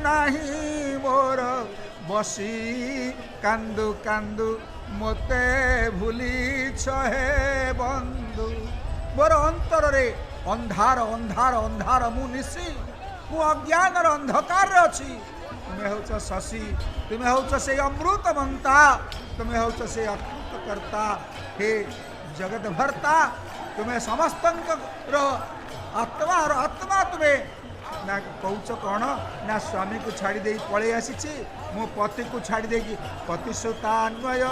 नहीं मोर बसी कांदु कांदु मोते भूली छहे बंधु। मोर अंतर रे अंधार अंधार अंधार मु निशी मु अज्ञान अंधकार अच्छी। तुम्हें हूँ शशि तुम्हें हूँ से अमृत मंता तुम्हें हूँ से अकृत कर्ता हे जगत भरता तुम्हें समस्त आत्मा और आत्मा तुम्हें ना कौच कौन ना स्वामी को छाड़ी दे पलि आसी मो पति को छाड़ी दे पतिसुतान्वय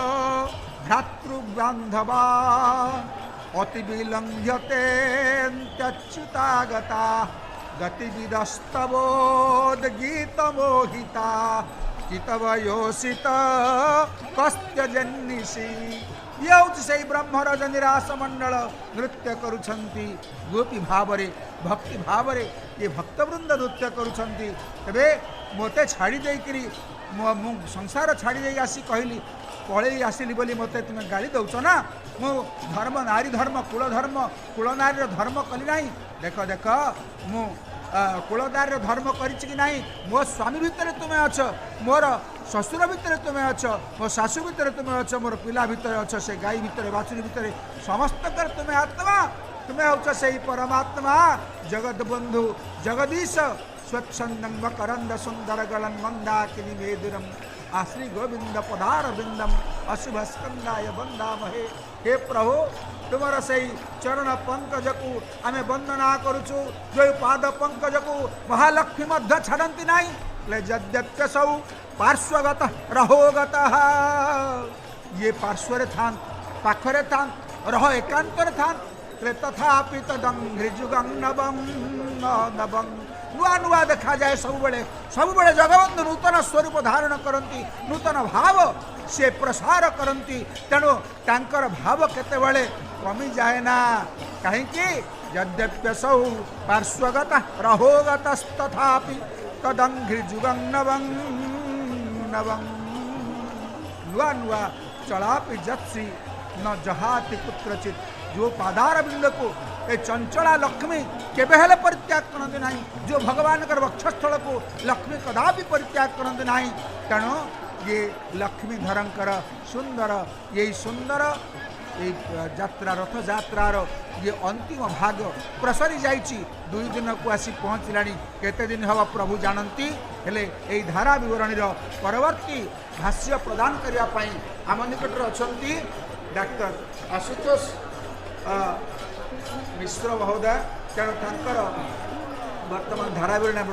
भ्रातृबांधवा अति विलंघ्यते अच्युतागता गतिविदस्तवोद गीत मोहिता चितवयोषित कस्य जन्निषि। ये हूँ से ब्रह्मरज निराश मंडल नृत्य करुछंती गोपी भावरे भक्ति भावरे ये भक्तवृंद नृत्य करुछंती। तेबे मोते छाड़ी देकरी मु संसार छाड़ी दे आसी कहली पलि आसिली बोली मते तुम्हें गाली दौच ना मु धर्म नारी धर्म कुल नारी धर्म कली नहीं। देख देख मु कुलदार धर्म करी नहीं मो स्वामी भितर तुम्हें अछ मोर ससुर भितर तुम्हें अछ मो शाशु भितर तुम्हें अछ मोर पिला भितर अछ से गाई भितर बाछुरी भितर समस्त कर तुम्हें आत्मा तुम्हें हूँ से परमात्मा जगत बंधु जगदीश स्वच्छंदं मकरंद सुंदर गलन मंदाकिनी मेदुरम आश्री गोविंद पदार बिंदम अशुभ स्कंदाय वंदामहे। हे प्रभु तुमर से चरण पंकज को आमे वंदना करुचु जो पाद पंकज को महालक्ष्मी मध्य छाड़ती नाई यद्यप्यसौ पार्श्वगत रहोगत ये पार्श्व थान पाखरे थान रह एकांतर थान तथापि तदंघ्रिजुगं नवं नवं नुआ नुआ देखा जाए सब बड़े जगबंधु नूतन स्वरूप धारण करती नूतन भाव से प्रसार करती तेणु तांकर भाव केतेबेले कमी जाए ना कहीं यद्यप्यसौ पार्श्वगत रहोगतस्तथापि तदंघ्रिजुगं नवं नवं नुआ नुआ चलापि जत्सी न जहाति कुत्रचित। जो पादार बिंद को ए चंचला लक्ष्मी केबेहेले परित्याग करते ना जो भगवान कर वक्षस्थल को लक्ष्मी कदापि परित्याग करते ना तेणु ये लक्ष्मीधरंकर सुंदर यही सुंदर यात्रा रथ यात्रार ये अंतिम भाग प्रसरी जाइछि 2 दिन को आसी पहुँचलानी केते दिन हवा प्रभु जानती हेले एई धारा विवरणीर परवर्ती भाष्य प्रदान करिया पई आम निकटर अछंती डाक्टर आशुतोष मिश्र महोदय तेणु तांकर वर्तमान धारा विवरण आप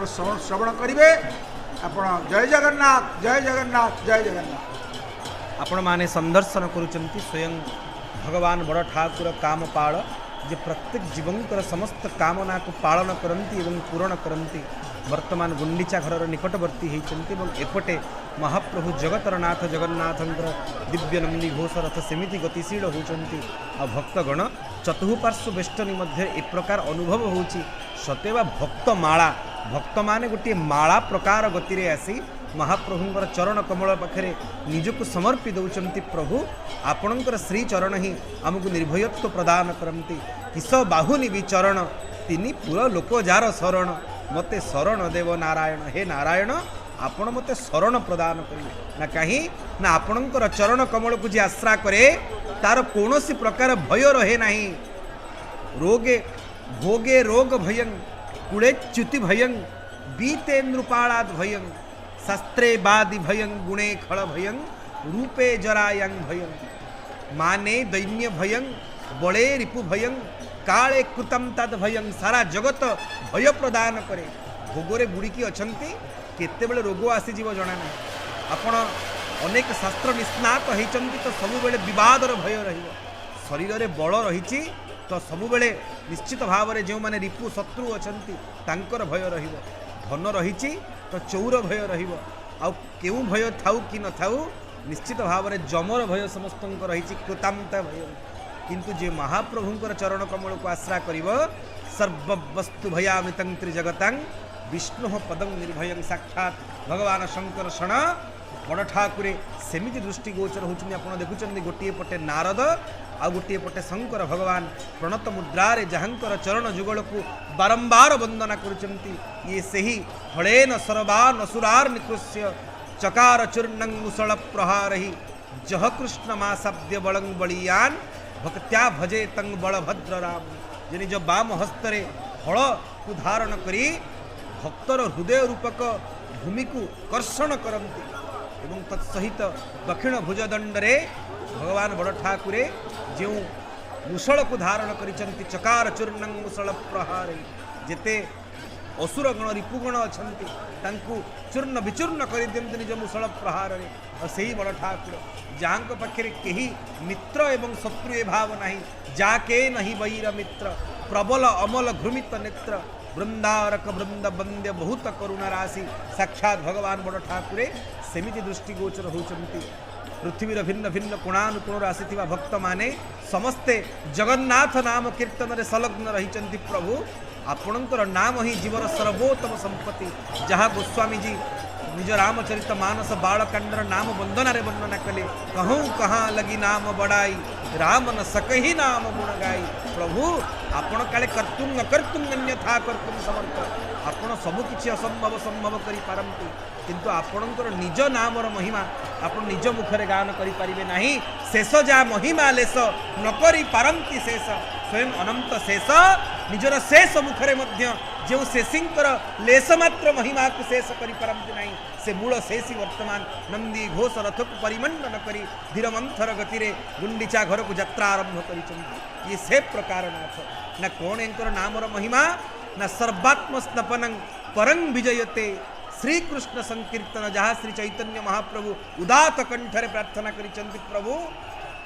श्रवण करेंगे। आपण जय जगन्नाथ जय जगन्नाथ जय जगन्नाथ। आपण माने संदर्शन करुचंती स्वयं भगवान बड़ ठाकुर कामपाल जे प्रत्येक जीवंकर समस्त कामना को पालन करती एवं पूरण करती वर्तमान गुंडीचा घर निकटवर्ती होती एपटे महाप्रभु जगतर नाथ जगन्नाथंकर दिव्य नंदी घोष रथ सेमिति गतिशील होती आ भक्तगण चतुःपार्श्व बेष्टनी मध्य ए प्रकार अनुभव होची सतेवा भक्तमाला भक्त माने गोटे माला प्रकार गति रे आसी महाप्रभुंकर चरण कमल पाखे निजको समर्पी दौरान प्रभु आपणकर श्री चरण ही आमको निर्भयत्व प्रदान करती किस बाहुनी भी चरण तिनी पुर लोक जार शरण मते शरण देव नारायण। हे नारायण आपण मते शरण प्रदान करेंगे ना कहीं ना आपणकर चरण कमल को जी आश्रा करे तार कौन प्रकार भय रहे नहीं रोगे भोगे रोग भयं कुड़े च्युति भयं बीते नृपालाद भयं शास्त्रे बादि भयं गुणे खल भयं रूपे जरायं भयं माने दैन्य भयं बड़े रिपु भयं काले कृतम तद भयं सारा जगत भय प्रदान करे भोगरे बुड़ीकी अछंती केतेबेले रोग आसीजीव जना ना आपण अनेक शास्त्र निष्णात होइचंती तो सबुबेले विवादर भय रहिबो शरीर रे बल रहिछि तो सबुबेले निश्चित भाव में जो माने रिपु शत्रु अछंती तांकर भय रहिबो धन रहिछि तो चौर भय रहिबो आ केउ भय थाउ कि न थाउ निश्चित भाव में जमर भय समस्तंक रहिछि कृतांत भय किंतु जे महाप्रभुंकर चरण कमल को आश्रा करिव सर्ववस्तु भयामितं त्रिजगतं विष्णु पदं निर्भयं साक्षात भगवान शंकर शरण बड़ ठाकुरे सेमिति दृष्टि गोचर होउछन्ति। आपण देखुछन्ति गोटिए पटे नारद आ गोटिए पटे शंकर भगवान प्रणत मुद्रारे जहांकर चरण जुगल को बारंबार वंदना करुछन्ति। ये सही हळेन सरबान असुरार निकृष्य चकार चूर्णं मुसळ प्रहारहि जह कृष्ण मासाब्द्य बलं बलियान भक्त्या भजे तंग बलभद्र राम। जे निज बाम हस्तरे हळ को धारण करी भक्तर हृदय रूपक भूमि को कर्षण करती एवं तत्सहित दक्षिण भुजदंडरे भगवान बड़ ठाकुरे जो मुसळ को धारण करिसंति चकार चूर्णं मुसळ प्रहार जेते असुर गण रिपुगण अछंति तांकु चूर्ण विचूर्ण कर दियंति निज मुसळ प्रहार रे। और सही बड़ ठाकुर जांक पाखरे केही मित्र एवं शत्रु ए भाव नाही जाके नहीं वैर मित्र प्रबल अमल घृमित नेत्र वृंदारक वृंद वंद्य बहुत करुणा राशि साक्षात भगवान बड़ ठाकुरे सेमिति दृष्टिगोचर होउछन्ति। पृथ्वीर भिन्न भिन्न कोणानुकोणर आसीथिबा भक्त माने समस्ते जगन्नाथ नाम कीर्तन रे संलग्न रहिचन्ति। प्रभु आपणकर नाम ही जीवर सर्वोत्तम संपत्ति जहाँ गोस्वामी जी निज रामचरित मानस बालकांडर नाम वंदना रे वर्णना कले कहूँ कहाँ लगी नाम बड़ाई राम न सकही नाम गुण गाई। प्रभु आपण काले कर्तुं न कर्तुं अन्यथा कर्तुं समर्थ आपण सबुकिछि असंभव संभव करि पारंती किंतु आपणकर निज नामर महिमा आपण निज मुखरे गान करि पारिबे नाही। शेष जा महिमा लेस न करि पारंती शेष स्वयं अनंत शेष निजर शेष मुखरे मध्य जो शेषींकर लेस मात्र महिमा को शेष करि पारंती नाही। से मूल शेषी वर्तमान नंदी घोष रथ को परिमंडन करी धीर मंथर गति रे गुंडीचा घर को यात्रा आरंभ करिसंति। ये से प्रकार नाथ न कोण एंकर नामर महिमा न सर्वात्म स्नपनं परं विजयते श्री कृष्ण संकीर्तन जहाँ श्री चैतन्य महाप्रभु उदात कंठरे प्रार्थना करिसंति। प्रभु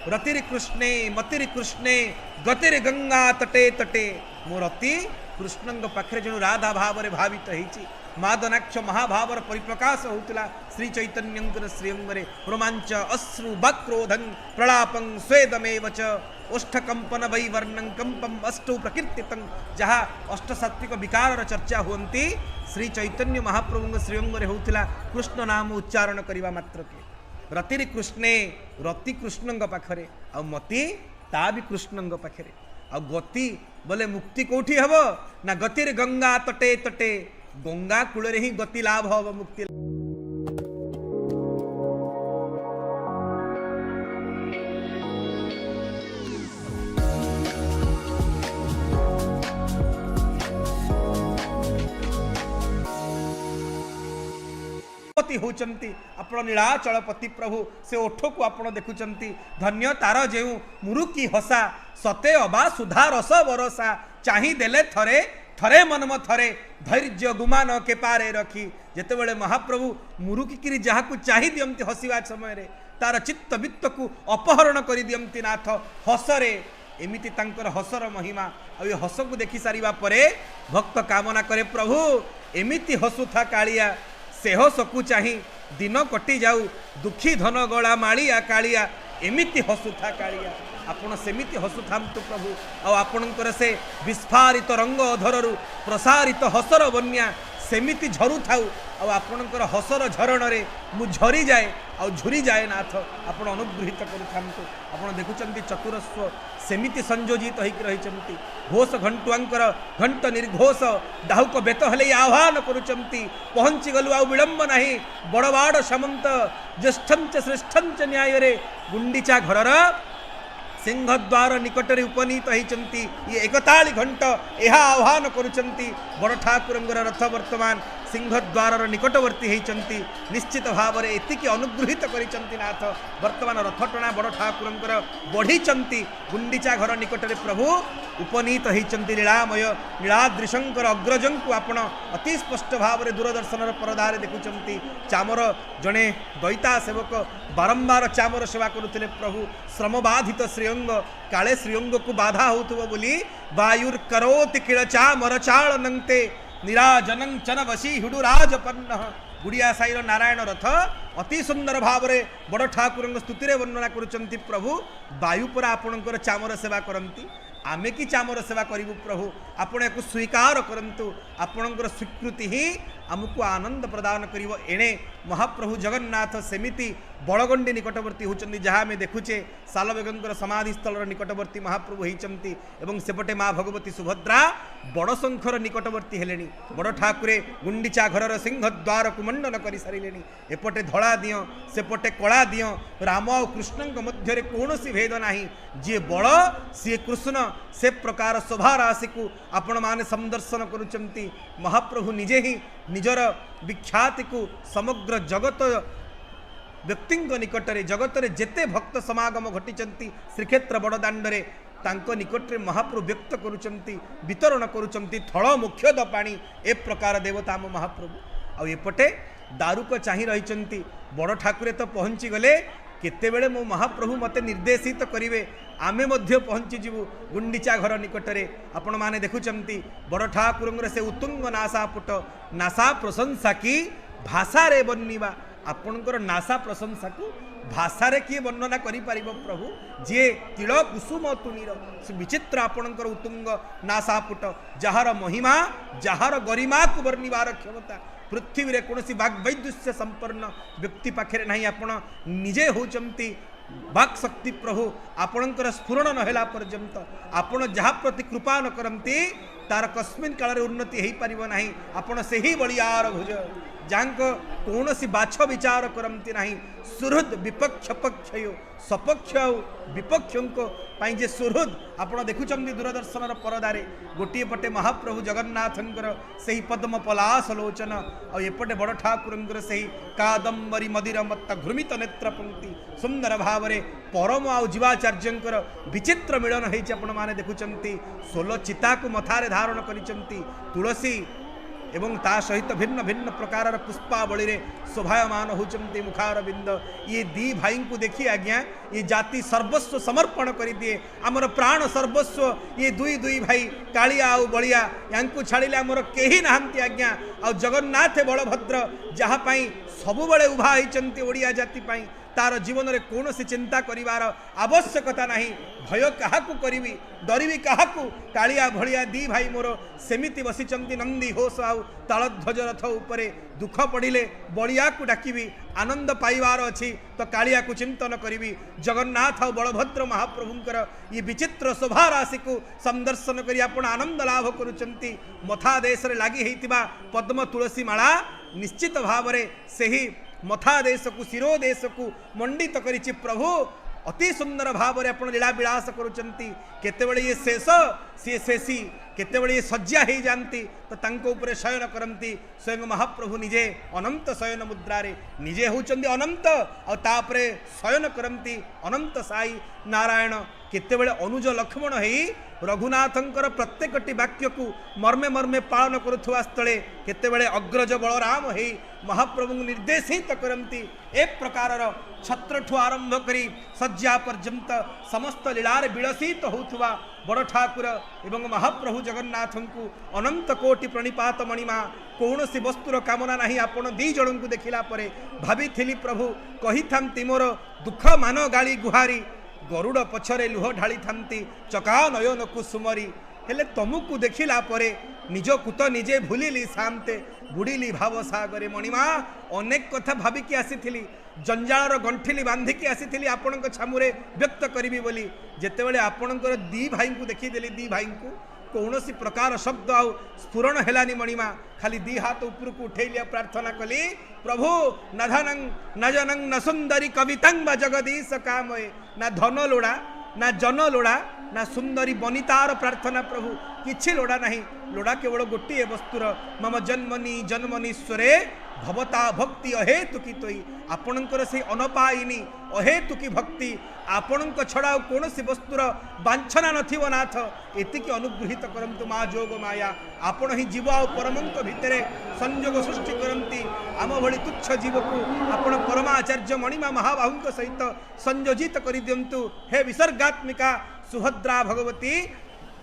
रतिर कृष्णे मतिर कृष्णे गतिर गंगा तटे तटे मो रति कृष्णंग पाखरे जणु राधा भाव रे भावित होइछि। मादनाक्ष महाभावर परिप्रकाश होउतला श्री चैतन्यंकर श्रीअंगरे रोमांच अश्रु वक्रोधं प्रलापं स्वेदमेव च ओष्ठकंपन वैवर्णं कंपम अष्टौ प्रकीर्तितं जहाँ अष्ट सात्विक विकार चर्चा हुअन्ति श्री चैतन्य महाप्रभुंग श्रीअंगरे होउतला कृष्ण नाम उच्चारण करिवा मात्रके रतिर कृष्णे रति कृष्णंग पाखरे आ मति ता भी कृष्णंग पाखरे आ गति बोले मुक्ति कोठी हब ना गतिर गंगा तटे तटे गंगा कूल ही गति लाभ हम मुक्ति होचंती आपण नीलाचलपति प्रभु से ओठ को आपण देखुचंती धन्य तार जे मुरुकी हसा सते अबा सुधा रस बरसा चाही देले थरे थरे मनम थरे धैर्य गुमान के पारे रखी जेतेबेले महाप्रभु मुरुकी किरी जहाँ को चाही दियंती हसिबा समय रे तार चित्त वित्त को अपहरण करि दियंती नाथ हसरे एमिति तांकर हसर महिमा आ हस को देखि सारिबा परे भक्त कामना करे प्रभु एमिति हसुथा कालिया से हसकु चाही दिन कटि जाऊ दुखी धन गला मालिया कालिया एमिति हसुथा कालिया आपण सेमिति हसुथांतु प्रभु आपणकर से विस्फारित रंग अधरु प्रसारित हसर बन्या सेमिति झरु थाउ आपणकर हसर झरण रे मु झरी जाए आ झुरी जाए नाथ आपण अनुग्रहित करूथांतु। आपण देखुचंती चतुरस्व सेमिति संयोजित होइक रहिचंती घोष घंटुआंकर घंट निर्घोष डाहुक बेत हेले आह्वान करुचंती पहुंची गलु आ विलंब नाही बड़वाड़ सामंत ज्येष्ठंच श्रेष्ठंच न्याय रे गुंडीचा घरर सिंहद्वार निकटरे उपनीत होइचंती ये एकताली घंट यह आह्वान करुचंती बड़ ठाकुरंगर रथ वर्तमान सिंहद्वार निकटवर्ती होइचंती निश्चित भाव में एतिकी अनुग्रहित करिचंती नाथ वर्तमान रथ टणा बड़ ठाकुरंकर बढ़ीचंती गुंडीचा घर निकटरे प्रभु उपनीत होइचंती लीलामय नीलाद्रिशंकर अग्रजंकु आपण अति स्पष्ट भाव में दूरदर्शन परदारे देखुचंती चामर जड़े दैता सेवक बारंबार चामर सेवा करुथिले प्रभु श्रमबाधित श्रीअंग काले श्रीअंग को बाधा होतुव बोली वायुर्करोति किल चामर चाल नंगते निराजनं चन वशी हिडुराजपन्न गुड़िया साईर नारायण रथ अति सुंदर भाव में बड़ ठाकुर स्तुति वर्णना करुचंती प्रभु वायुपुरा आपणकर चामर सेवा करती आमे कि चामर सेवा करूँ प्रभु आपण या स्वीकार करंतु आपणकर स्वीकृति ही आमको आनंद प्रदान करिवो। एणे महाप्रभु जगन्नाथ सेमिति बड़गंडी निकटवर्ती होचंती जहाँ आम देखुचे सालबेगंकर समाधि स्थल निकटवर्ती महाप्रभु होती एवं सेपटे माँ भगवती सुभद्रा बड़ शंखर निकटवर्ती हेले। बड़ ठाकुरे गुंडीचा घरर सिंह द्वार को मंडन कर सारे। एपटे धड़ा दियो सेपटे कला दियो राम और कृष्ण मध्य कौन भेद ना जी बड़ सी कृष्ण से प्रकार शोभा राशि को आपण माने संदर्शन करुचंती। महाप्रभु निजे ही निजर विख्याति को समग्र जगत व्यक्ति निकटरे जगतरे जेते भक्त समागम घटिचंती श्रीक्षेत्र बड़दाण्डरे तांको निकटरे महाप्रभु व्यक्त करुचंती वितरण करुचंती थल मुख्यद पाणी ए प्रकार देवता आम महाप्रभु। आ एपटे दारुक चाहि रहिचंती बड़ ठाकुरे तो पहुँची गले केतेबेले मो महाप्रभु मते निर्देशित करिवे आमे मध्य पहुँची जीवु गुंडीचा घर निकटरे। आपण माने देखुचंती बड़ ठाकुरंगर से उत्तुंग नासापुट नासा प्रशंसा की भाषा रे बन्निबा। आपणकर नासा प्रशंसा को भाषा रे किए वर्णना करि परिबो प्रभु जे तिल कुसुम तुनीर विचित्र आपणकर उत्तुंग नासापुट जहार महिमा जहार गरिमा को वर्णिबार क्षमता पृथ्वी रे कौन वाग्वैदुष्य संपन्न व्यक्ति पाखे नहीं। आपण निजे होचंती वाक् शक्ति प्रभु आपणकर स्फुरण नहेला पर्यंत आपण जहाँ प्रति कृपा न करती तार कस्मिन काल रे उन्नति हो पारिबो नाही। आपण से ही बलियार भुज जांक कौन बाछ विचार करती नहीं सुहृद विपक्ष पक्षयो सपक्ष विपक्षों जे सुहृद आपण देखुचंदी दूरदर्शन परदारे गोटे पटे महाप्रभु जगन्नाथंकर सही पद्म पलास लोचन और एपटे बड़ ठाकुरंकर सही कादम्बरी मदिर मत्त घृमित नेत्र पंक्ति सुंदर भाव रे परम आउ जीवाचार्यंकर विचित्र मिलन होइछि। आपण माने देखुचंती 16 चिता को मथारे धारण करिचंती तुलसी एवं ता सहित भिन्न भिन्न प्रकार पुष्पावली रे शोभायमान होचंती मुखारबिंद। ये दी भाई को देखी आज्ञा ये जाति सर्वस्व समर्पण कर दिए आमर प्राण सर्वस्व ये दुई दुई भाई कालिया आउ बलिया यांकु छाड़िले आमर केही नाहंती आज्ञा। आ जगन्नाथ बलभद्र जहाँ पाई सबुबले उभा होइचंती ओडिया जाति पाई तार जीवन रे कौन सी चिंता करिवार आवश्यकता नहीं। भय काहाकू करिवि डरिवि काहाकू कालिया भलिया दी भाई मोर सेमिति बसिचंती नंदी होश आउ तालध्वज रथ उपरे दुख पड़िले बलिया को डाकिबि आनंद पाइबार अछि तो कालिया को चिंतन करिवि। जगन्नाथ और बलभद्र महाप्रभुंकर ये विचित्र शोभा राशि को संदर्शन करी आपण आनंद लाभ करुचंती। मथा देश रे लागि हेतिबा पद्म तुलसी माला निश्चित भाव रे सेही मथा देश को शिरो देश को मंडित करिछि प्रभु अति सुंदर भाव रे आपण लीला विलास करुचंती। केतेबेले ये शेष सी शेषी केतेबेले ये सज्जा हो जाती तो तांको उपरे शयन करती स्वयं महाप्रभु निजे अनंत शयन मुद्रा रे निजे होचंदी अनंत और तापरे शयन करती अनंत साई नारायण। केतेबेले अनुज लक्ष्मण हेई रघुनाथंकर प्रत्येकटी वाक्य को मर्मे मर्मे पालन करुवा स्थले केतेबेले अग्रज बलराम हेई महाप्रभु निर्देशित करती। ए प्रकार छत्रठु आरंभ करी सज्जा पर्यंत समस्त लीलार विलसित होथुवा बड़ ठाकुर एवं महाप्रभु जगन्नाथ को अनंत कोटि प्रणिपात मणिमा कौन सी वस्तुर कामना नहीं। आपण दी जन को देखिला परे भाभी प्रभु कही था मोर दुख मान गाली गुहारी गरुड़ पछरे लुह ढाली थांती चका नयन कुसुमरी हेले तुमको देखिला परे निज कुत निजे भूलिली शांते बुड़िली भाव सागरे। मणिमा अनेक कथा भाविकी आसी जंजालर गंठिली बांधिकी आसी आपण छामुरे व्यक्त करी बोली जेतेबेले आपणकर दी भाई को देखीदेली दी भाई को कौन सी प्रकार शब्द आउ स्फुरण हेलानी। मणिमा खाली दी हाथ ऊपर को उठेलिया प्रार्थना कली प्रभु न धनं न जनं न सुंदरी कवितं व जगदीश कामये ना धन लोड़ा ना जन लोड़ा ना सुंदरी बनितार प्रार्थना प्रभु किछि लोड़ा नहीं। लोड़ा केवल गोटे वस्तुर मम जन्मनी जन्मनीश्वरे भवता भक्ति अहेतुकी तोई आपणकर से अनपाइनी अहेतुकी भक्ति आपणक छड़ा कौन सी वस्तुर बांछना नथिव नाथ एतिकी अनुगृहित करंतु माँ जोग माया आपण ही जीव आ परमंक भितरे संयोग सृष्टि करती आम भली तुच्छ जीव को आपण परमाचार्य मणिमा महाबाहु सहित संयोजित कर दिंतु। हे विसर्गात्मिका सुभद्रा भगवती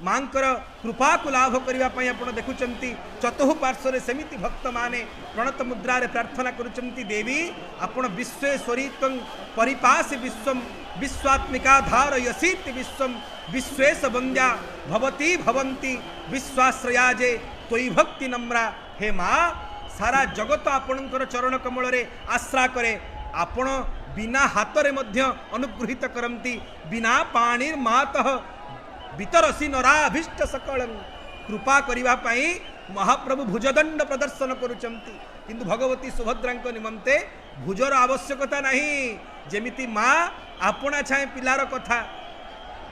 मांकर कृपा को लाभ करने आप देखुंट चतुःपार्श्वे सेमिति भक्त माने प्रणत मुद्रा रे प्रार्थना करुचंती देवी आपण विश्वेश्वरी परिपासी विश्वम विश्वात्मिका धारयसीति विश्वम विश्वेश वंद्या भवती भवंती विश्वाश्रयाजे त्वयि भक्ति नम्रा। हे माँ सारा जगत आपणकर चरण कमल रे आश्रा करे आपण बिना हाथ मध्य अनुगृहित करती बिना पाणीर मातः वितरसी नराभीष्ट सकल कृपा करिबा पई महाप्रभु भुजदंड प्रदर्शन करुचंती किंतु भगवती सुभद्रांक निमंते भुजर आवश्यकता नहीं जेमिति माँ आपणा छाए पिलार कथा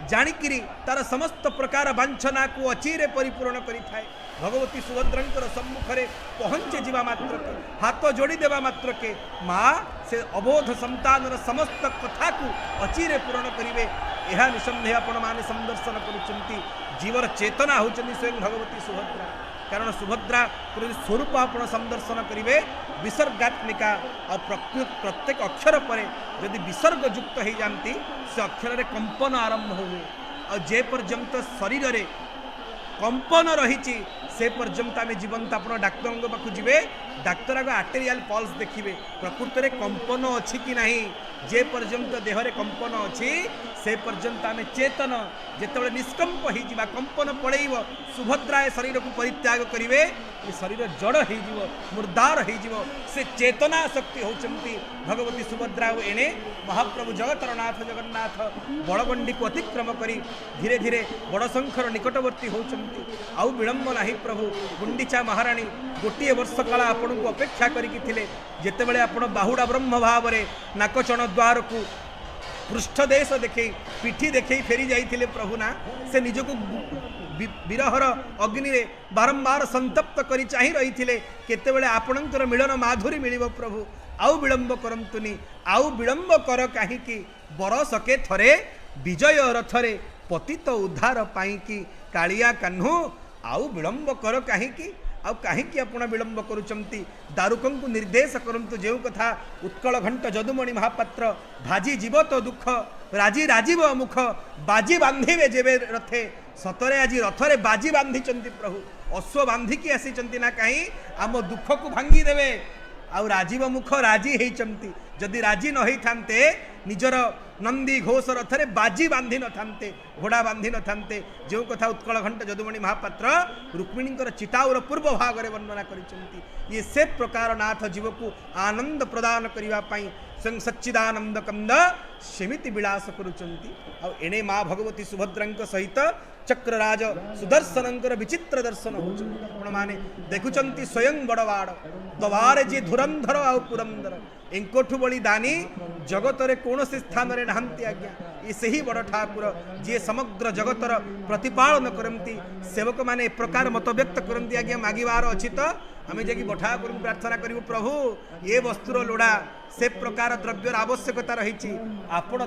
जाणिकिरी तार समस्त प्रकार वांछना को अचिरे परिपूर्ण करि थाए भगवती सुभद्रांकर सम्मुखरे पहुँचे जीवा मात्र के हाथ जोड़ी देवा मात्र के माँ से अबोध संतानर समस्त कथा को अचिरे पूर्ण करिवे यह निसंदेह आपण माने संदर्शन करुचंती जीवर चेतना होचंती स्वयं भगवती सुभद्रा कारण सुभद्रा स्वरूप आपण संदर्शन करिवे विसर्गात्मिका और प्रत्येक अक्षर पर यदि विसर्ग युक्त हो जाती से अक्षर रे कंपन आरंभ हुए और जे पर्यंत शरीर रे कंपन रही से पर्यंत आम जीवंत आप डाक्तर पाक जी डाक्तर आगे आर्टेरियल पल्स देखिए प्रकृत में कंपन अच्छी कि नहीं जे पर्यंत देहरे कंपन अच्छी से पर्यंत आम चेतन जिते निष्कंप हो कंपन पड़ेब सुभद्रा शरीर को परित्याग करेंगे ये शरीर जड़ हो मुर्दार हो से चेतना शक्ति होती भगवती सुभद्रा एणे महाप्रभु जगतरनाथ जगन्नाथ बड़गंडी को अतिक्रम कर धीरे धीरे बड़शंकर निकटवर्ती होती आउ विलंब नहीं प्रभु गुंडीचा महाराणी गोटे वर्ष काल आपण को अपेक्षा करते जितेबले आपण बाहुड़ा ब्रह्म भाव में नाकचण द्वार को पृष्ठदेश देखे पिठी देखे फेरी जाइए प्रभु ना से निजको विरहर अग्नि रे बारंबार संतप्त करी चाहि रही केतेबेले आपणकर मिलन माधुरी मिलिब प्रभु आउ विलंब करंतुनी आउ विलंब कर कहीं बरसके थरे विजय रथरे पतित उद्धार पाई कि कालिया कान्हू आउ विलंब कर कहीं आउ कहीं आपण विलंब करुचंती दारुकों को निर्देश करंतु जो कथा उत्कल घंट जदुमणि महापात्र भाजी जीव तो दुख राजी राजीव मुख बाजी बांधिबे जेबे रथे सतरे आज रथरे बाजी बांधिचंती प्रभु अश्व बांधिकी आसीचंती ना कहीं आम दुख को भांगी देवे आउ राजीव मुख राजी होती जदि राजी न होते निजर नंदी घोष रथरे बाजी बांधि न थांते घोड़ा बांधि न थांते जो कथा उत्कल घंट जदुमणि महापात्र रुक्मिणींकर चिताउर पूर्व भाग में वर्णना करिसेंती ये से प्रकार नाथ जीव को आनंद प्रदान करने स्वयं सच्चिदानंद कंद सेमिति विलास करुचंती आ एणे माँ भगवती सुभद्रांक सहित चक्रराज सुदर्शनंकर विचित्र दर्शन होने माने देखुचंती स्वयं बड़वाड़ दवारे जी धुरंधर आ पुरंदर एंकोठु बड़ी दानी जगतरे कौन से स्थान रे नहांती आज्ञा ये सही बड़ ठाकुर जी समग्र जगतर प्रतिपालन करती सेवक माने प्रकार मत व्यक्त करती आज्ञा मागिबार अच्छी तो आम जाकि बठा कर प्रार्थना करूँ प्रभु ये वस्तुर लोड़ा से प्रकार द्रव्यर आवश्यकता रही आपण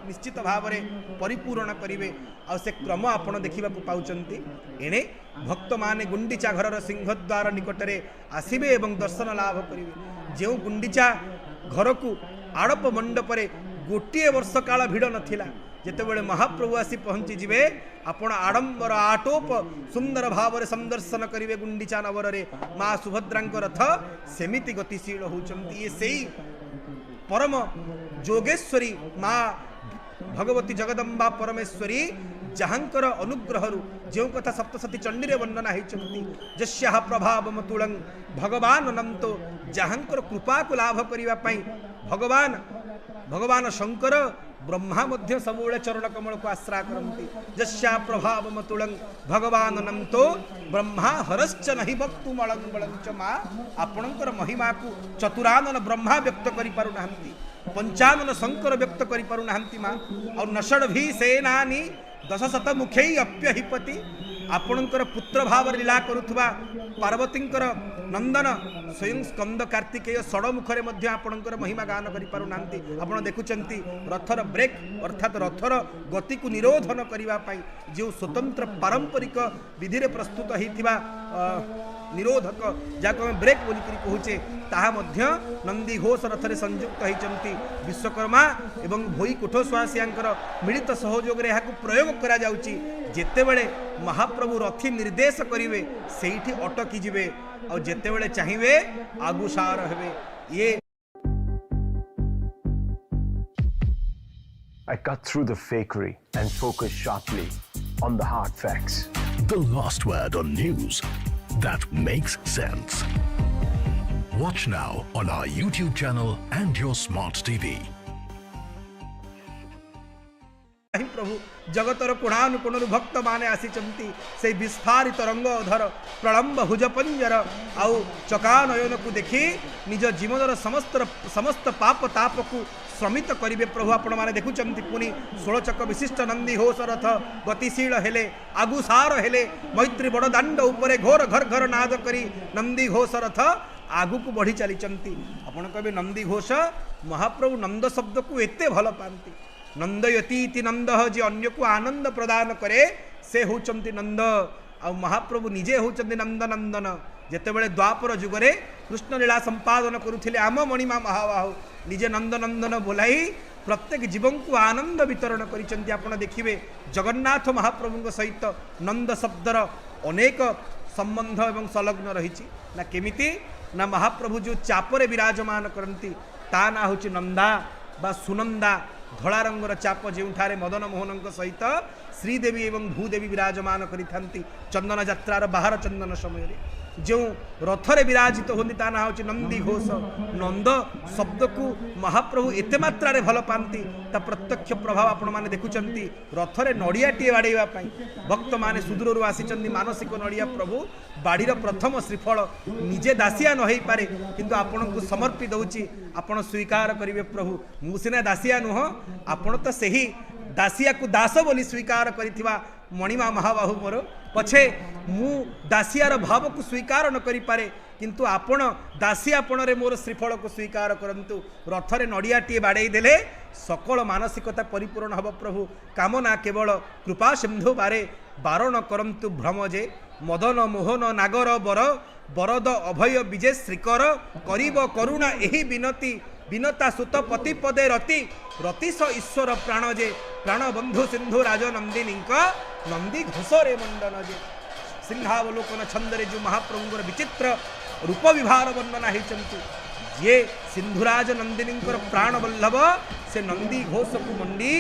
निश्चित भाव में परिपूर्ण करेंगे आ से क्रम आपण देखा पाउचंती एणे भक्त माने गुंडीचा घर सिंहद्वार निकटरे आसबे एवं दर्शन लाभ करेंगे जो गुंडीचा घर को आड़प मंडपरे गोटे वर्ष काल भिड़ नथिला जेतेबेले महाप्रभु आसी पहुँची जिवे आपण आडंबर आटोप सुंदर भाव में संदर्शन करेंगे गुंडीचा नगर रे माँ सुभद्रांक रथ सेमिति गतिशील होचंती ये सही परम जोगेश्वरी माँ भगवती जगदम्बा परमेश्वरी जहाँकर अनुग्रह जो कथा सप्तशती चंडी वर्णना होती जस्या प्रभाव तुलंग भगवान नंतो जहाँकर कृपा को लाभ करने भगवान शंकर ब्रह्मा मध्य सबुले चरण कमल को आश्रा करती जस्या प्रभाव तुलंग भगवान नंतो ब्रह्मा हरश्च नहीं भक्तु मलंग माँ आपणकर महिमा को चतुरानन ब्रह्मा व्यक्त करि पारु नाहंती पंचानन शंकर व्यक्त करि पारु नाहंती माँ और नषड भी सेनानी दशशत मुखे अप्यहिपति आपणकर पुत्र भाव लीला करुवा पार्वतींकर नंदन स्वयं स्कंद कार्तिकेय षड मुखरे मध्य आपणकर महिमा गान करि पारु नांती आपण देखुचंती रथर ब्रेक अर्थात रथर गति को निरोधन करिवा पाई जो स्वतंत्र पारंपरिक विधि रे प्रस्तुत होइथिबा निरोधक जाको हम ब्रेक बोली करी कहूचे ताहा मध्य नंदी घोष रथरे संयुक्त होइचंती विश्वकर्मा एवं भोई कोठस्वासियांकर मिलित सहयोग रे याकू प्रयोग करा जाउची जेतेबेले महाप्रभु रथी निर्देश करिवे सेठी अटकी जिवे और जेतेबेले चाहिए आगुसार हेबे ये I cut through the fakery and focus sharply on the hard facts. The last word on news that makes sense. Watch now on our YouTube channel and your smart TV. प्रभु जगतर कोणानुकोण भक्त माने आसीचंती से विस्फारित रंग धर प्रलंब भुज पंजर आउ चकानयन को देखी निज जीवन समस्त पाप ताप को श्रमित करिवे प्रभु आपण माने देखुचंती पुनी 16 चक विशिष्ट नंदी घोष रथ गतिशील हेले आगुसार हेले मैत्री बड़ दांड उपरे घोर घर घर नाद करी नंदी घोष रथ आगु को बढ़ी चलीचंती आपण कबे नंदी घोष महाप्रभु नंद शब्द को एते भल पांती नंदयती नंद जे अन्य को आनंद प्रदान करे से होचंती नंद आ महाप्रभु निजे होचंती नंद नंदन जेतेबेले द्वापर जुगरे कृष्ण लीला संपादन करुथिले आम मणिमा महाबाहु निजे नंद नंदन बोलाई प्रत्येक जीवन को आनंद वितरण करिसंती आपण देखिबे जगन्नाथ महाप्रभु सहित नंद शब्दर अनेक संबंध एवं संलग्न रही ना केमिति ना महाप्रभु जो चापरे विराजमान करती ता ना होची नंदा बा सुनंदा धला रंगर चाप जोठारे मदन मोहन सहित श्रीदेवी एवं भूदेवी विराजमान करिथांती चंदन यात्रार बाहर चंदन समय जो रथरे विराजित होती ता ना होची नंदी घोष नंद शब्द को महाप्रभु एते मात्रा रे भल पांती ता प्रत्यक्ष प्रभाव आपण माने देखुचंती रथरे नड़ियाटीए बाड़ेवा पई भक्त माने सुदूरରୁ आसीचंती मानसिक नड़िया प्रभु बाड़ीर प्रथम श्रीफल निजे दासिया न होई पारे किंतु आपण को समर्पित होची आपण स्वीकार करिवे प्रभु मु सिना दासिया नुह आपण तो सही दासिया को दास बोली स्वीकार करिथिबा मणिमा महाबाहु मोर पछे मु दासियार भाव को स्वीकार न करि पारे किंतु आपण दासियापण रे मोर श्रीफल को स्वीकार करंतु रथरे नड़ियाटीए बाड़े देले सकल मानसिकता परिपूर्ण हब प्रभु कामना केवल कृपा सिंधु बारे बारण करंतु भ्रमजे मदन मोहन नागर बर बरद अभय विजय श्रीकर करिब करुणा एही विनती विनता सुत पति पदे रति रतिश ईश्वर प्राणजे प्राण बंधु सिंधु राज नंदिनी नंदी घोषरे मंडन जे सिंहावलोकन छंदरे जो महाप्रभुर विचित्र रूप विभार वर्णना होती ये सिंधुराज नंदिनी प्राण वल्लभ से नंदी घोष को मंडी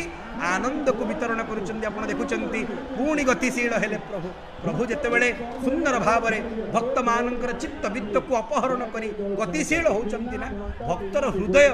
आनंद को वितरण करुचंदी आपण देखुचंती पुणी गतिशील हेले प्रभु प्रभु जेतेबेले सुंदर भाव रे भक्त मानकर चित्त वित्त को अपहरण करी गतिशील होचंती ना भक्तर हृदय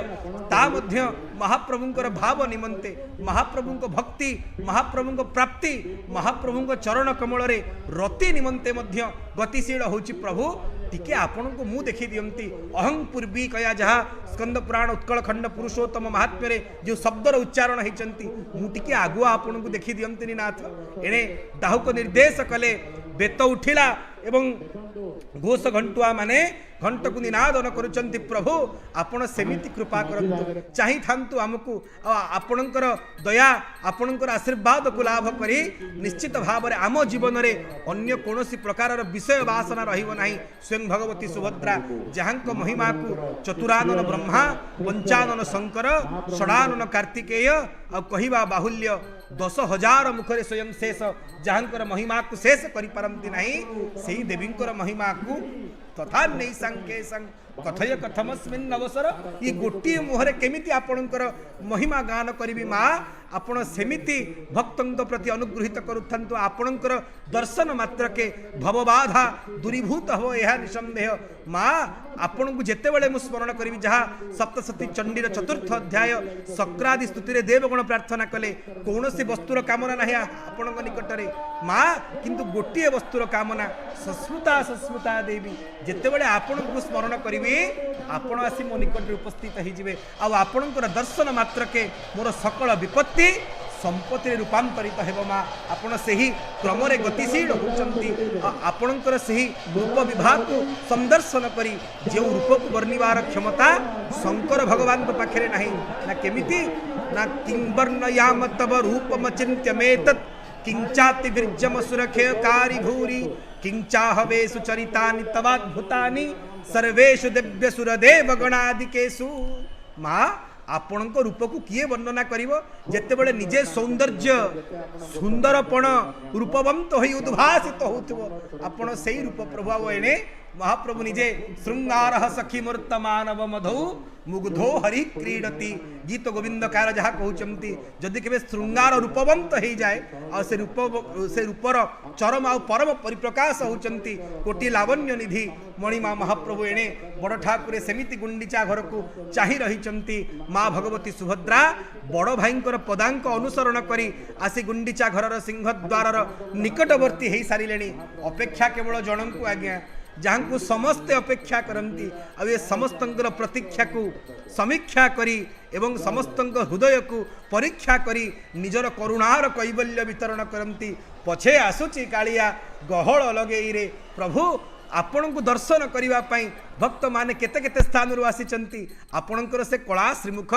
ता मध्य महाप्रभुंकर भाव निमंते महाप्रभुंक भक्ति महाप्रभुंक प्राप्ति महाप्रभुंक चरण कमल रे रति निमंते मध्य गतिशील होची प्रभु टिके आपण को मु देखी दियंती अहं पूर्वी कया जहा स्कंद पुराण उत्कल खंड पुरुषोत्तम महात्म्य रे जो शब्दर उच्चारण होइचंती मु टिके आगुआ आपण को देखी दियंती नाथ एणे दाहुक निर्देश कले बेत उठिला एवं घोष घंटुआ माने घंट को निनादन करुचंती प्रभु आपण सेमिति कृपा करंतु चाहि थांतु हमकु आपणकर दया आपणकर आशीर्वाद को लाभ करी निश्चित भाव रे आम जीवन रे अन्य कोनोसी प्रकार विषय वासना रहिबो नाही स्वयं भगवती सुभद्रा जहांक महिमा को चतुरानन ब्रह्मा पंचानन शंकर षडानन कार्तिकेय आ कहिबा बाहुल्य 10,000 मुखरे स्वयं शेष जहांकर महिमा को शेष करि परंती नाही सेही देवींकर महिमा को तथा नहीं संके संग कथय कथमस्मिन् अवसर ये गोटे मुहरे केमिति आपणकर महिमा गान करिबी माँ आपण सेमिति भक्तंक प्रति अनुग्रहित करुथंतु आपणकर दर्शन मात्र के भवबाधा दूरीभूत हो यह निसंदेह माँ आपण को जेते बेले मु स्मरण करिबी जहा सप्तशती चंडीर चतुर्थ अध्याय सक्रादि स्तुति देवगण प्रार्थना कले कौनसी वस्तुर कामना नाही आपणक निकटरे माँ किंतु गोटे वस्तुर कामना सस्मृता देवी जेते बेले आपण को स्मरण करिबी आपण आसी मो निकट उपस्थित होइजिबे आ आपणकर दर्शन मात्र के मोर सकल विपत्ति संपत्ति रूपांतरित हेब माँ आपण सही क्रम गतिशील होचंती आपणकर सही रूप विभाग को संदर्शन करी जो रूप को वर्णिवार क्षमता शंकर भगवान को पाखरे नहीं ना केमिति ना किंबर्ण याम तब रूपम चिंत्यमेतत् किंचाति विर्जम सुरखेयकारी भूरि किंचाहवेषु चरितानि तवाद्भुतानि सर्वेषु दिव्य सुरदेव गणादिकेषु माँ आपण रूप को किए वर्णना करिवो जेतेबेले निजे सौंदर्य सुंदरपण रूपवंत होई उद्भासित होथबो आपण सेही रूप प्रभाव एने महाप्रभु निजे श्रृंगार सखी मूर्त मानव मधौ मुग्धो हरि क्रीडती गीत गोविंद कार जहाँ कहते जदि केवे श्रृंगार रूपवंत हो जाए आ से रूपर चरम आ परम परिप्रकाश होती कोटि लावण्य निधि मणिमा महाप्रभु एणे बड़ ठाकुरे सेमिति गुंडीचा घर को चाहि रही माँ भगवती सुभद्रा बड़ भाईंकर पदांक अनुसरण करी आसी गुंडीचा घर सिंहद्वार निकटवर्ती हो सारे अपेक्षा केवल जनक को आज्ञा जहाँ को समस्ते अपेक्षा करती आ समस्त प्रतीक्षा को समीक्षा करी एवं समस्त हृदय को परीक्षा करी निजर करुणार कैवल्य वितरण करती पछे आसुची कालिया गहल लगेई रे प्रभु आपण को दर्शन करने भक्त माने केते केते स्थान रू आसी आपणकर से कला श्रीमुख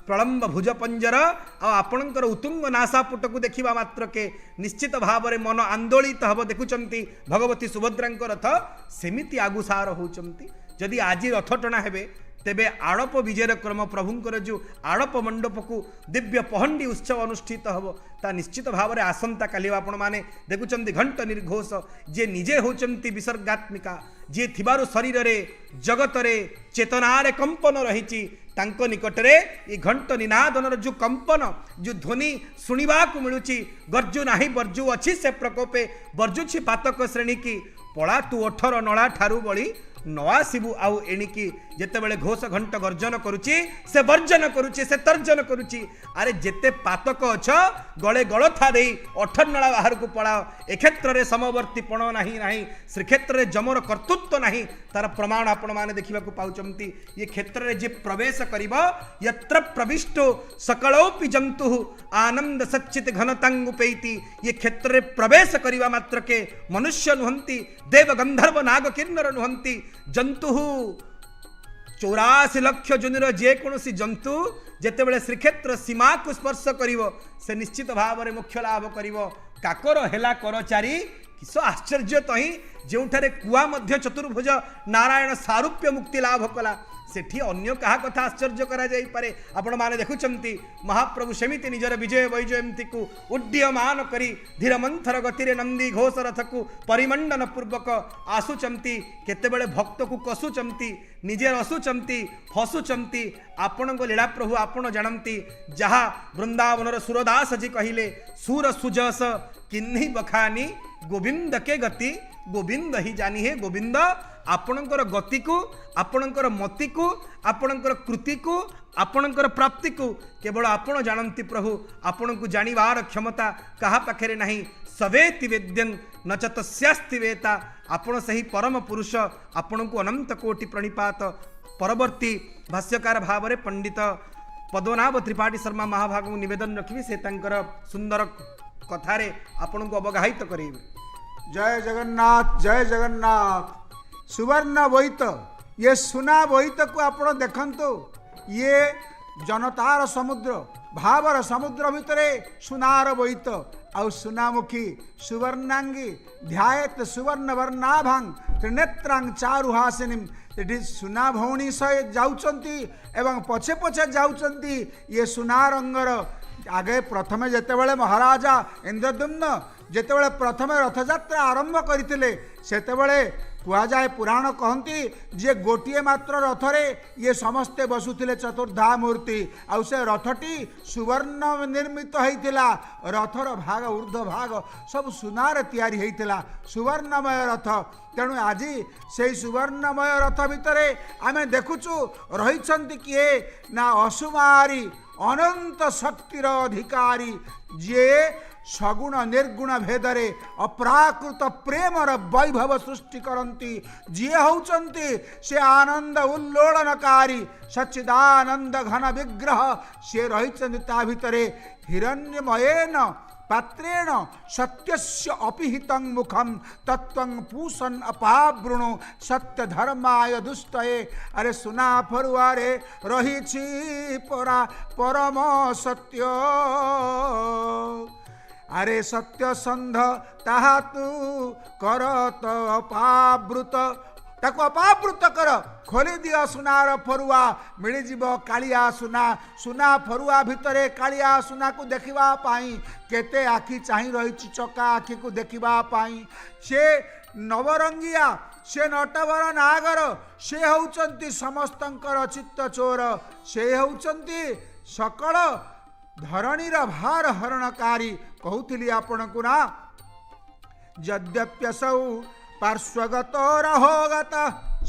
प्रलंब भुज पंजर आपणकर उत्तुंग नासापुट को देखा मात्र के निश्चित भाव में मन आंदोलित हम देखुंट भगवती सुभद्रा रथ सेमिति आगुसार होती जदि आज रथ टଣା हेबे तेबे आड़प विजय क्रम प्रभुंकर जो आड़प मंडप को दिव्य पहंडी उत्सव अनुष्ठित हम ता निश्चित भाव में आसंता काली आपण माने देखुंट घंट निर्घोष जे निजे होचंती विसर्गात्मिका जे थिबारु शरीर रे जगत रे चेतनारे कंपन रही तांको निकटरे ये घंट निनादनर जो कंपन जो ध्वनि शुणा मिलूची गर्जु नाही बर्जु अच्छी से प्रकोपे बर्जुछि पातक श्रेणी की पड़ा तू ओठर नला ठारू बड़ी नआसबू आउ एणिकी जेतेबेले घोष घंट गर्जन करुची से वर्जन करुची से तर्जन करुची अरे जेते पातक अछ गले गलथा देई अठर नला बाहर को पड़ाओ ए क्षेत्र रे समवर्तीपण नाही नाही श्रीक्षेत्र रे जमर कर्तृत्व नाही तार प्रमाण आपण माने देखिबा को पाउचंती ये क्षेत्र रे जे प्रवेश करिबो यत्र प्रविष्टो सकलोपि जंतु आनंद सच्चित घनतांग उपेति ये क्षेत्र रे प्रवेश करिबा मात्र के मनुष्य नुहंती देव गंधर्व नाग किन्नर नुहंती जंतु 84 लाख जून जेकोसी जंतु जेतेबेले श्रीक्षेत्र सीमा को स्पर्श करिवो से निश्चित भाव में मोक्ष लाभ करिवो काकर हेला करचारी किस आश्चर्य तही जोठारे कुआ मध्य चतुर्भुज नारायण सारूप्य मुक्ति लाभ कला सेठी अन्य कहा कथा आश्चर्य करा जाई पारे आपण माने देखुचंती महाप्रभु सेमिति निजर विजय वैजयंती को उड्डीयमान करी धीर मंथर गतिरे नंदी घोष रथ को परिमंडन पूर्वक आसुचंती केतेबेले भक्त को कसुचंती निजे रसुचंती फसुचंती आपण लीला प्रभु आपण जानती जहा वृंदावनर सुरदास जी कहिले सुर सुजस किन्ही बखानी गोविंद के गति गोविंद ही जानी है गोविंद आपणकर गति को आपणकर मति को आपणकर कृति को आपणकर प्राप्ति को केवल आपण जानती प्रभु आपण को जानिबार क्षमता कहा पाखे नहीं सवेति वेद्यं न च तस्यास्ति वेता आपण सही परम पुरुष आपण को अनंत कोटि प्रणिपात परवर्ती भाष्यकार भाव में पंडित पद्मनाभ त्रिपाठी शर्मा महाभाग निवेदन रखी से तांकर सुंदर कथारे आपण को अवगाहित करेबे। जय जगन्नाथ जय जगन्नाथ। सुवर्ण बोईत ये सुना बोईत को आप देखंतु ये जनतार समुद्र भावर समुद्र भितरे सुनार बोईत आउ सुनामुखी सुवर्णांगी ध्यायत सुवर्ण वर्णाभांग त्रिनेत्रांग चारुहासिनीम ये सुना भौणी सह जाउचंती एवं पछे पछे जाउचंती ये सुना रंगर आगे प्रथमे जेतेबेले महाराजा इंद्रद्युम्न जेतेबेले प्रथमे रथयात्रा आरंभ करथिले सेतेबेले कुआजाए पुराण कहती जे गोटे मात्र रथरे ये समस्ते बसुथिले चतुर्धा मूर्ति आउ से रथटी सुवर्ण निर्मित होइतिला रथर भाग ऊर्ध्व भाग सब सुनार तैयारी होइतिला सुवर्णमय रथ तेणु आज से सुवर्णमय रथ भितरे आमे देखुचु रहिछंती किए ना असुमारी अनंत शक्तिर अधिकारी जे सगुण निर्गुण भेदरे अप्राकृत प्रेमर वैभव सृष्टि करती जी होचंती से आनंद उल्लोड़नकारी सच्चिदानंद घन विग्रह से रही ता भितरे हिरण्यमयेन पात्रेण सत्यस्य अपिहितं मुखम तत्वं पूषन् अपावृणु सत्य धर्माय दुष्टये अरे सुना फरुआरे रही परा परम सत्य अरे सत्य संध ताहा तू करत अपावृत ताको अपावृत कर खोली दियो सुनार फरुआ मिलଯିब कालिया सुना सुना फरुआ भितरे कालिया सुना को देखिबा पाई केते आखि चाहि रही चका आखि को देखिबा पाई से नवरंगिया से नटवर नागर से होउचंती समस्तंकर चित्त चोर से होउचंती सकल धरणीर भार हरणकारी कहूली आपण को ना यद्यप्यसौ पार्श्वगत रहोगत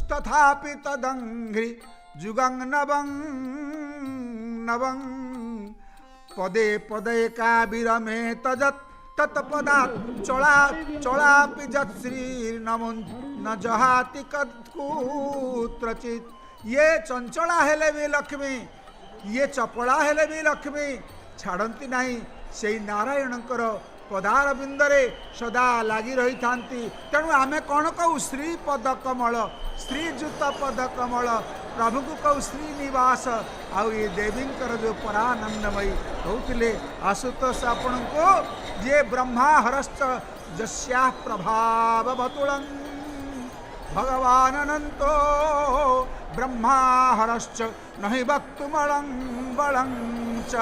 तथापि तदंघ्रि जुगं नवं नवं पदे पदे का विरमे तजत् तत्पदा चला चलापि जत्श्री न जहाति कूत्रचित ये चंचला हेले भी लक्ष्मी ये चपला हेले भी लक्ष्मी छाड़ती नहीं से नारायणकर पदार बिंदरे सदा लगी रही था तेणु आमे कौन कहू श्री पद कमल श्रीजुत पद कमल प्रभु को कहू श्रीनिवास आउ ये देवींकर जो परानंदमयी कहते आशुतोष आपण को जे ब्रह्मा हरश्च जस्या प्रभाव बतुलं भगवान अनंतो ब्रह्मा हरश्च नहीं वक्तुमलं बलं च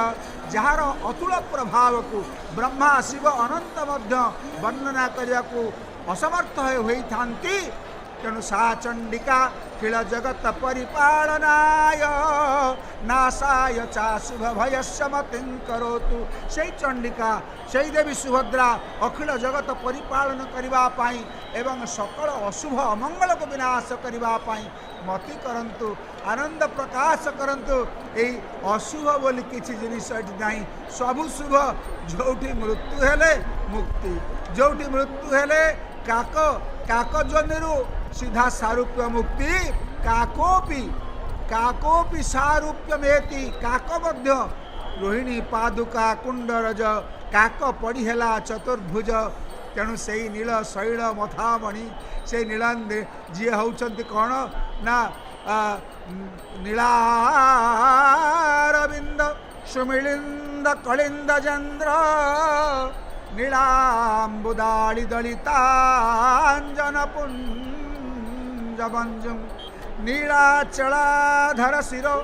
जार अतुल प्रभाव को ब्रह्मा शिव अनंत मध्य वर्णना करने को असमर्थ होई थांती तेणु सा चंडिका किल जगत परिपालनाय नाशाय चा शुभ भयस्य मतिं करोतु से चंडिका से देवी सुभद्रा अखिल जगत परिपालन करबा पाई एवं सकल अशुभ अमंगल को विनाश करबा पाई मति करंतु आनंद प्रकाश करंतु ए अशुभ बोली किसी जिनिस नहीं सबु शुभ जोठी मृत्यु हेले मुक्ति जोठी मृत्यु हेले काक काक जनिरु सीधा सारूप्य मुक्ति काकोपि सारूप्यमेति काक मध्य रोहिणी पादुका कुंडरज काक पड़ीहेला चतुर्भुज तेणु से नील शैल मथामणि से नीलांदे जी होउचंती कौन ना नीलारविंद सुमिलिंद कलिंद चंद्र नीलांबुदाळि दलितांजन पुंजबंजुं नीलाचलाधर शिरो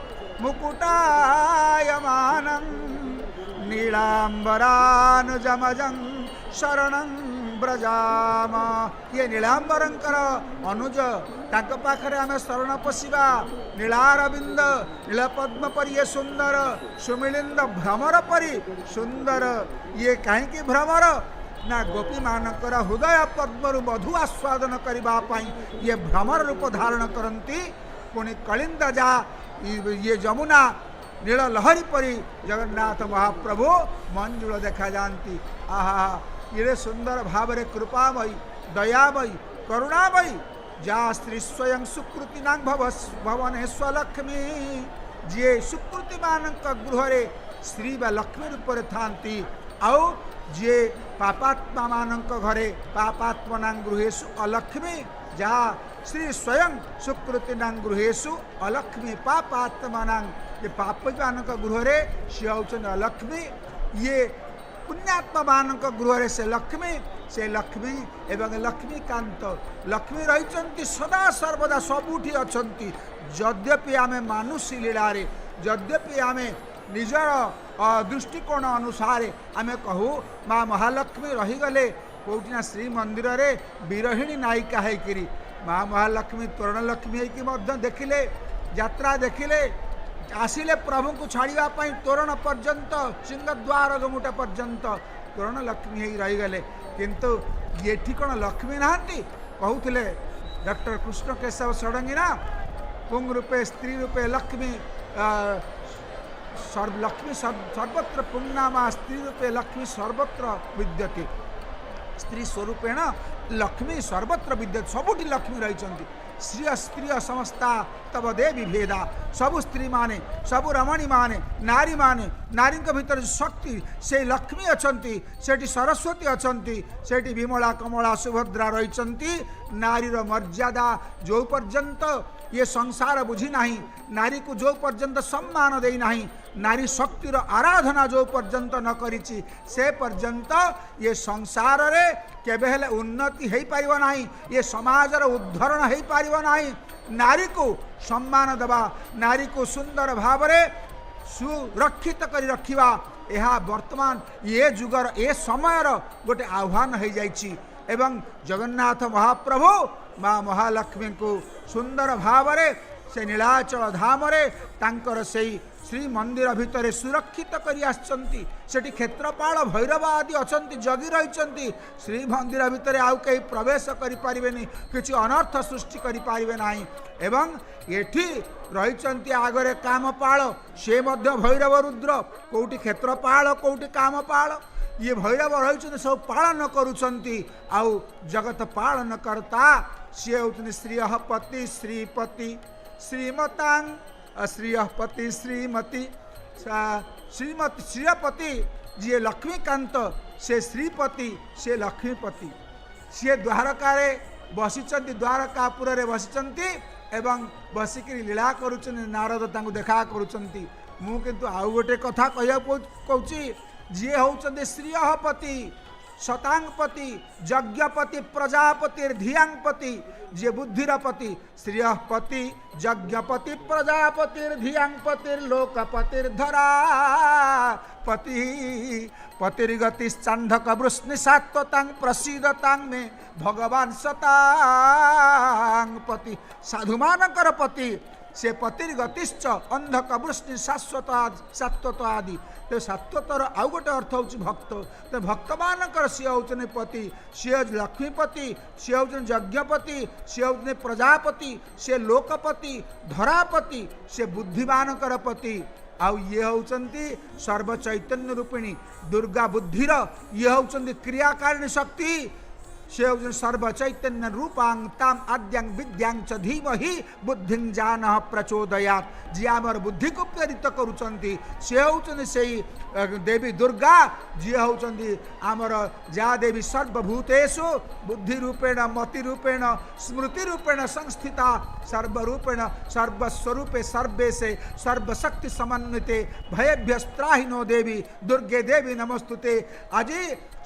मुकुटायमानं नीलांबरानुजमजं शरणं ब्रजाम ये नीलांबरंकर अनुज तांक पाखरे आमे शरण पशिबा नीलारविंद नीलपद्म परि ये सुंदर सुमिलिंद भ्रमर परि सुंदर ये कहीं भ्रमर ना गोपी मानकर हृदय पद्मरु मधु आस्वादन करबा पाई ये भ्रमर रूप धारण करती पुणी कलिंद जा ये जमुना नील लहरी परी जगन्नाथ महाप्रभु मंजुल देखा जाती आहा ये सुंदर भाव रे कृपामयी दयामयी करुणामयी जा स्त्री स्वयं सुकृति भवन स्वलक्ष्मी जी सुकृति मान गृह स्त्री व लक्ष्मी रूप थांती आउ जी पापात्मा मान घरे पापात्मना गृहेशु अलक्ष्मी जा श्री स्वयं सुकृति गृहेशु अलक्ष्मी पापात्मा ये पापी मान गृह सी हूँ अलक्ष्मी ये पुण्यात्मा मान गृह से लक्ष्मी एवं लक्ष्मीकांत लक्ष्मी रही सदा सर्वदा सबुठी अच्छा यद्यपि आमे मानुषी लीलारे यद्यपि आमे निजर दृष्टिकोण अनुसार आमे कहू माँ महालक्ष्मी रहीगले कौटिना श्री मंदिर रे विरहिणी नायिका है माँ महालक्ष्मी तोरण लक्ष्मी है देखिले यात्रा देखिले आसिले प्रभु को छाड़ा तोरण पर्यंत सिंहद्वार गुमुट पर्यंत तोरण लक्ष्मी ही रहीगले किंतु ये कौन लक्ष्मी नहांती कहते डॉक्टर कृष्ण केशव षडंगी ना पुंग रूपे स्त्री रूपे लक्ष्मी लक्ष्मी सर्वत्र पुंगनामा स्त्री रूपे लक्ष्मी सर्वत्र विद्यते स्त्री स्वरूपेण लक्ष्मी सर्वत्र विद्यते सबुठी लक्ष्मी रही श्री स्त्री समस्ता तब देवी भेदा सबु स्त्री माने सबु रमणी माने नारी भीतर शक्ति से लक्ष्मी अच्छी सेठी सरस्वती अच्छी सेठी विमला कमला सुभद्रा रही नारीर मर्यादा जो पर्यंत ये संसार बुझी नहीं नारी को जो पर्यंत सम्मान दे नहीं नारी शक्तिर आराधना जो पर्यंत न करिछि से पर्यंत ये संसार रे केबे हेले उन्नति हो पारिबो नहीं ये समाजर उद्धरण हो पारिबो नहीं नारी को सम्मान देवा नारी को सुंदर भाव रे सुरक्षित करी रखिबा यह वर्तमान ये जुगर ए समयर गोटे आह्वान हो जाइछि एवं जगन्नाथ महाप्रभु माँ महालक्ष्मी को सुंदर भावरे से नीलाचल धाम रे तांकर से श्री मंदिर भितर सुरक्षित करी आछंती सेठी क्षेत्रपाल भैरव आदि अछंती जगी रहिछंती श्री मंदिर भितर आउ कहीं प्रवेश करि परिबेनी किछि अनर्थ सृष्टि करि पारिबे नाही एवं एठी रहिछंती आगरे कामपाल से मध्य भैरव रुद्र कोउटी क्षेत्रपाल कोउटी कामपाल ये भैरव रही सब पालन करुँच आउ जगत पालन करता सी होती श्रीहपति श्रीपति श्रीमतांग श्रीहपति श्रीमती श्रीमती श्रीपति जी लक्ष्मीकांत से श्रीपति से लक्ष्मीपति सी द्वारका बसीचंती द्वारकापुर रे बसीचंती एवं बसिक लीला करुँच नारद तांको देखा करुँच मु किंतु आउ गोटे कथा कह कहूँ जी होती श्रीहपति शतांगपति यज्ञपति प्रजापति धियांगपति जी बुद्धिरपति श्रीहपति यज्ञपति प्रजापति धियांगपति लोकपतिर्धरा पति पतिर्गतिश्चांधक वृष्णि सात्वतांग प्रसीदतांग में भगवान शतांग पति साधुमानकर पति से पतिर्गतिश्च अंधक वृष्णि शाश्वत सात्वत आदि तो सात्वतर आउ गोटे अर्थ हूँ भक्त तो भक्त मानकर सी होने पति सी लक्ष्मीपति सी होने यज्ञपति सी होने प्रजापति से लोकपति धरापति से बुद्धिमानकर पति आउ ये होती सर्वचैतन्य रूपिणी दुर्गा बुद्धिर ये होती क्रियाकारिणी शक्ति से सर्वचैतन्य रूपांग ताम आद्यांग विद्यांग च धीमहि बुद्धि जान प्रचोदयात जी आमर बुद्धि को प्रेरित करुँच से होती से देवी दुर्गा जी होती आमर जा देवी सर्वभूतेषु बुद्धि रूपेण मति रूपेण स्मृति रूपेण संस्थिता सर्वरूपेण सर्वस्वरूपे सर्वेशे सर्वशक्ति समन्विते भयभ्यस्त्राहिनो देवी दुर्गे देवी नमस्तुते आज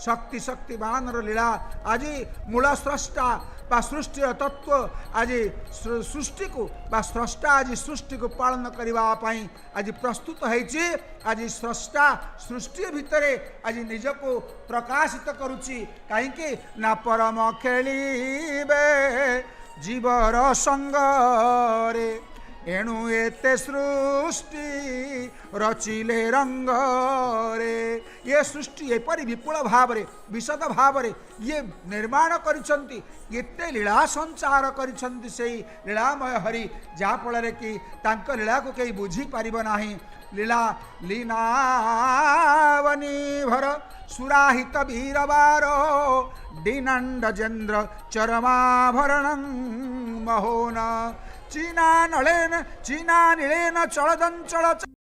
शक्ति शक्ति बानर लीला आज मूल स्रष्टा बा सृष्टि तत्व आज सृष्टि को बा स्रष्टा आज सृष्टि को पालन करने आज प्रस्तुत होइछि आज स्रष्टा सृष्टि भितर आज निज को प्रकाशित करुच्ची कहीं ना परम खेलिबे जीवर संगरे एणु एते सृष्टि रचिले रंगरे ये सृष्टि एपरी विपुल भाव विशद भाव ये निर्माण करिसंती एते लीला संचार करिसंती से लीलामय हरि जहाँफल कि तांक लीला को कहीं बुझी पारिब नाही लीला लीनावनी भर सुराहित वीरवारो डिनंडजेन्द्र चरमाभरण महोन चीना नीलेन चलदंचल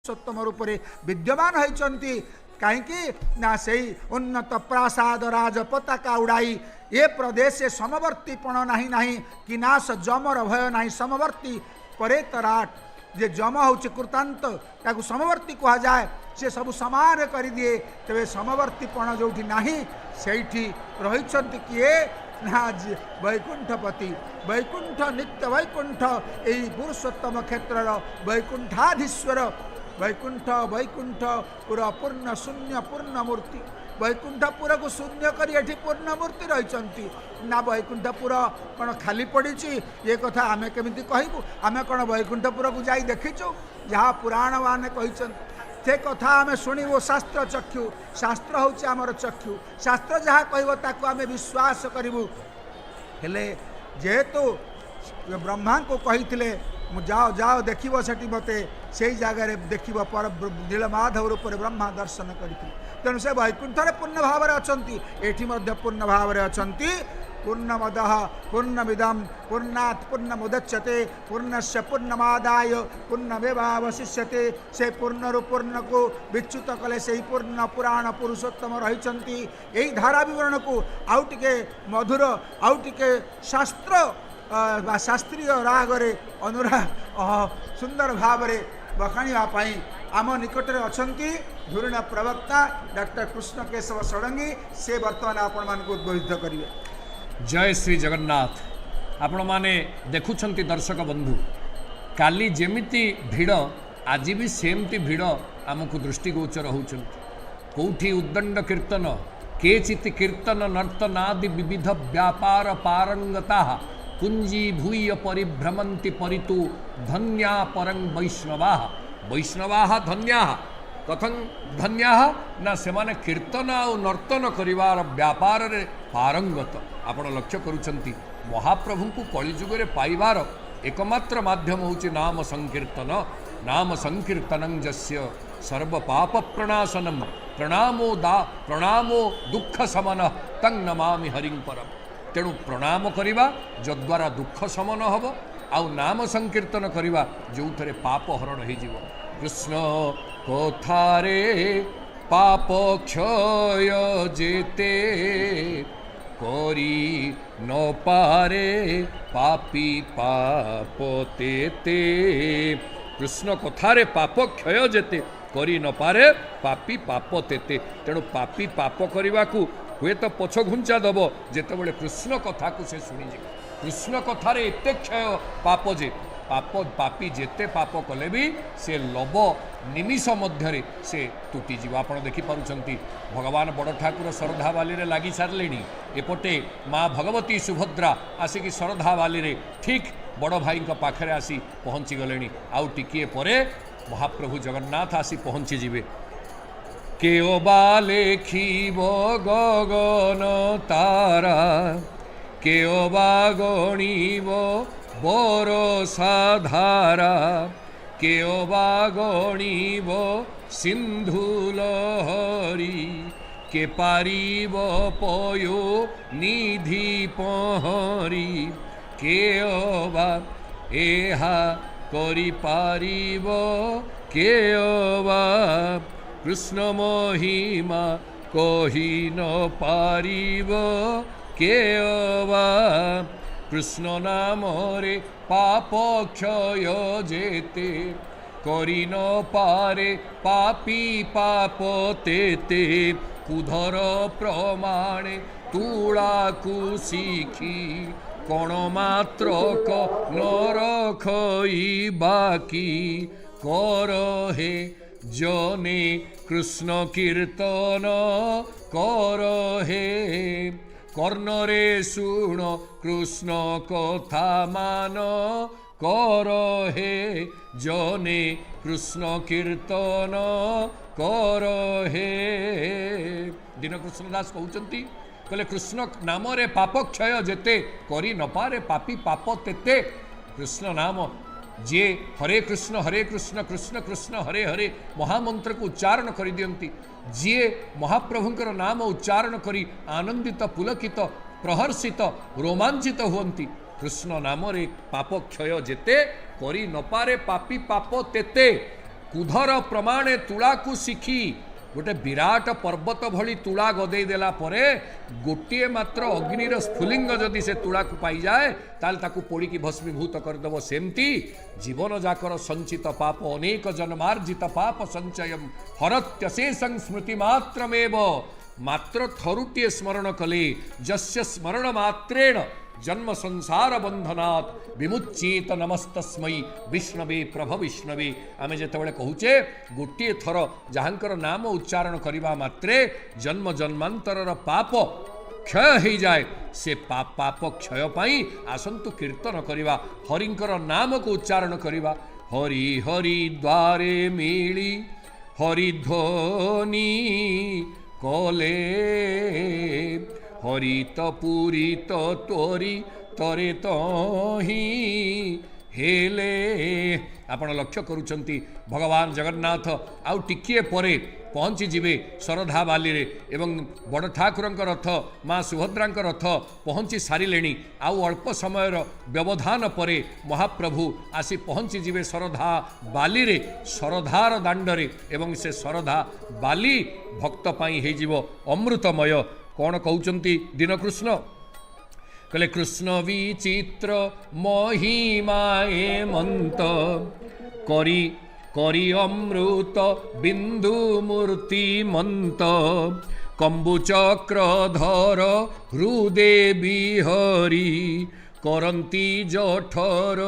सप्तम रूप से विद्यमान होती कहीं ना से उन्नत प्रासाद राज पताका उड़ाई ये प्रदेश से समवर्तीपण नहीं कि नाश जमर भय नहीं समवर्ती परेतराट जे जम हूँ कृतांत ताकू समवर्ती कह जाए से सब समान कर दिए तेरे समवर्तीपण जो नहीं से रही किए ना वैकुंठपति वैकुंठ नित्य वैकुंठ यही पुरुषोत्तम क्षेत्र वैकुंठाधीश्वर वैकुंठ वैकुंठ पूरा पूर्ण शून्य पूर्ण मूर्ति वैकुंठपुर को शून्य कर पूर्ण मूर्ति रही ना वैकुंठपुर कौन खाली पड़ी ये कथा आम केमी कहबू आम कौन वैकुंठपुर को जाई देखीचु जहाँ पुराण मैंने कही से कथा आम शुणु शास्त्र चक्षु शास्त्र हूँ आमर चक्षु शास्त्र जहाँ कह आम विश्वास करूँ हेले जेहेतु ब्रह्मा को कही जाओ जाओ देख से मत से जगह देख पर नीलमाधव रूप में ब्रह्मा दर्शन करते तेणु से वैकुंठरे पूर्ण भाव अच्छा ये पूर्ण भाव अच्छा पूर्णमदः पूर्णमिदं पूर्णात् पूर्णमुदच्यते पूर्णस्य पूर्णमादाय पूर्णमेवावशिष्यते से पूर्णरु पूर्ण को विच्युत कले से पूर्ण पुराण पुरुषोत्तम रही यही धारा विवरण को आउ टिके मधुर आउ टिके शास्त्र शास्त्रीय रागरे अनुराग सुंदर भाव बखाणी आम निकट में अच्छा धुरीण प्रवक्ता डॉक्टर कृष्ण केशव षडंगी से बर्तमान आपण मानक उद्बोधित करेंगे। जय श्री जगन्नाथ। आपण माने देखुछंती दर्शक बंधु काली जेमिति भिड़ आज भी सेमती भिड़ आमको दृष्टिगोचर होउछंती। कोठी उद्दंड कीर्तन केचित् कीर्तन नर्तनादि विविध व्यापार पारंगता कुंजी भूय परिभ्रमंति परितु धन्या परं वैष्णवा वैष्णवा धन्या कथं धन्या ना सेमाने कीर्तन और नर्तन करिवार व्यापार रे पारंगत आपण लक्ष्य करूछंती महाप्रभु को कलिजुग पाइबार एकमात्र माध्यम होची नाम संकीर्तन नाम संकीर्तनं जस्य सर्व पाप प्रणाशनम प्रणामो दुख समन तं नमामि हरिं परम तेणु प्रणाम करिबा जद्वारा दुख समन हब आउ नाम संकीर्तन करिबा जो थरे पाप हरण हो जीव कृष्ण कोथारे पाप क्षय जेते करी न पारे पापी पाप तेते कृष्ण कथारे पाप क्षय जेते करी न पारे पापी पाप तेते तेणु पापी पाप करने को हुए तो पछ घुंचा दब जिते कृष्ण कथा को से शुणी कृष्ण कथारे एते क्षय पाप जे पाप पापी जेते पाप कले भी से लव निमिष मध्य से तुटीज आप देखिपुंट भगवान बड़ ठाकुर श्रद्धा बाली रे लगी सारे एपटे माँ भगवती सुभद्रा आसिक श्रद्धा बाली रे ठीक बड़ भाई पाखे आसी पहुँची गले आउ टिकिए परे महाप्रभु जगन्नाथ आसी पहुँची जीवे केओ बाले खीब गगन तारा केओ बागणीब बरसा धारा केओ बागणीब सिंधु लहरी के पारिब पयो निधि पहरी केओ बा एहा करि पारिब केओ बा कृष्ण महिमा कही न पारिब केओ बा कृष्ण नाम रे पाप क्षय जेते करी न पारे पापी पाप तेते कुधर प्रमाणे तुला को सीखी कण मात्र क नरखई बाकी कर हे जने कृष्ण कीर्तन कर हे कर्णरे शुण कृष्ण कथा मान कर हे जने कृष्ण कीर्तन कर हे दीनकृष्ण दास कहते कहले कृष्ण नाम रे पाप क्षय जेते करी न पारे पापी पाप तेते कृष्ण नाम जे हरे कृष्ण कृष्ण कृष्ण हरे हरे महामंत्र को उच्चारण कर दियंती जी महाप्रभुंकर नाम उच्चारण करी आनंदित पुलकित प्रहर्षित रोमांचित हुअंती कृष्ण नाम रे पाप क्षय जेते करी न पारे पापी पाप तेते कुधर प्रमाणे तुला को शिखी गोटे विराट पर्वत भली तुला गदे देला परे गोटे मात्र अग्निर स्फुलिंग जदि से तुला को पाई जाए ताल ताकू पोड़ी भस्मीभूत करदेव सेमती जीवन जाकर संचित पाप अनेक जन्मार्जित पाप संचयम हरत्यशेषं स्मृति मात्रमेव मात्र थरुटिए स्मरण कले जस्य स्मरण मात्रेण जन्म संसार बंधनात् विमुच्येत नमस्तस्मै विष्णवे प्रभ विष्णवे आमे जेतेबेले कहूचे गोटे थर जहाँकर नाम उच्चारण करिबा मात्रे जन्म जन्मांतरर पाप क्षय हो जाए से पाप क्षय पाई आसंतु कीर्तन करिबा हरिंकर नाम को उच्चारण करिबा हरि हरि द्वारे मिली हरि ध्वनि कले हरित पूरित तोरी तरे तही हेले आपण लक्ष्य करुचंती भगवान जगन्नाथ आउ टिकिए परे पहुँची जीवे शरधा बाली रे एवं बड़ ठाकुरंक रथ माँ सुभद्रांक रथ पहुँची सारिलेणी आउ अल्प समय व्यवधान परे महाप्रभु आसी पहुँची जीवे शरधा बाली रे शरधार दांडरे एवं से शरधा बाली भक्त पाई हे जीव अमृतमय कौन कहउचंती दीनकृष्ण कहले कृष्ण विचित्र महिमा मंत करी करी अमृत बिंदु मूर्ति मंत कंबुचक्रधर हृदे बिहरी करंती जठर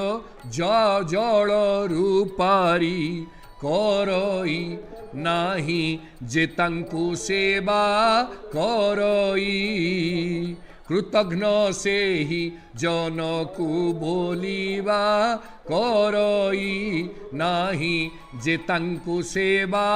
जल रूपारी करई नाही जे तांकु सेवा करई कृतघ्न से ही जन को बोलिबा करई नाही जे तांकु सेवा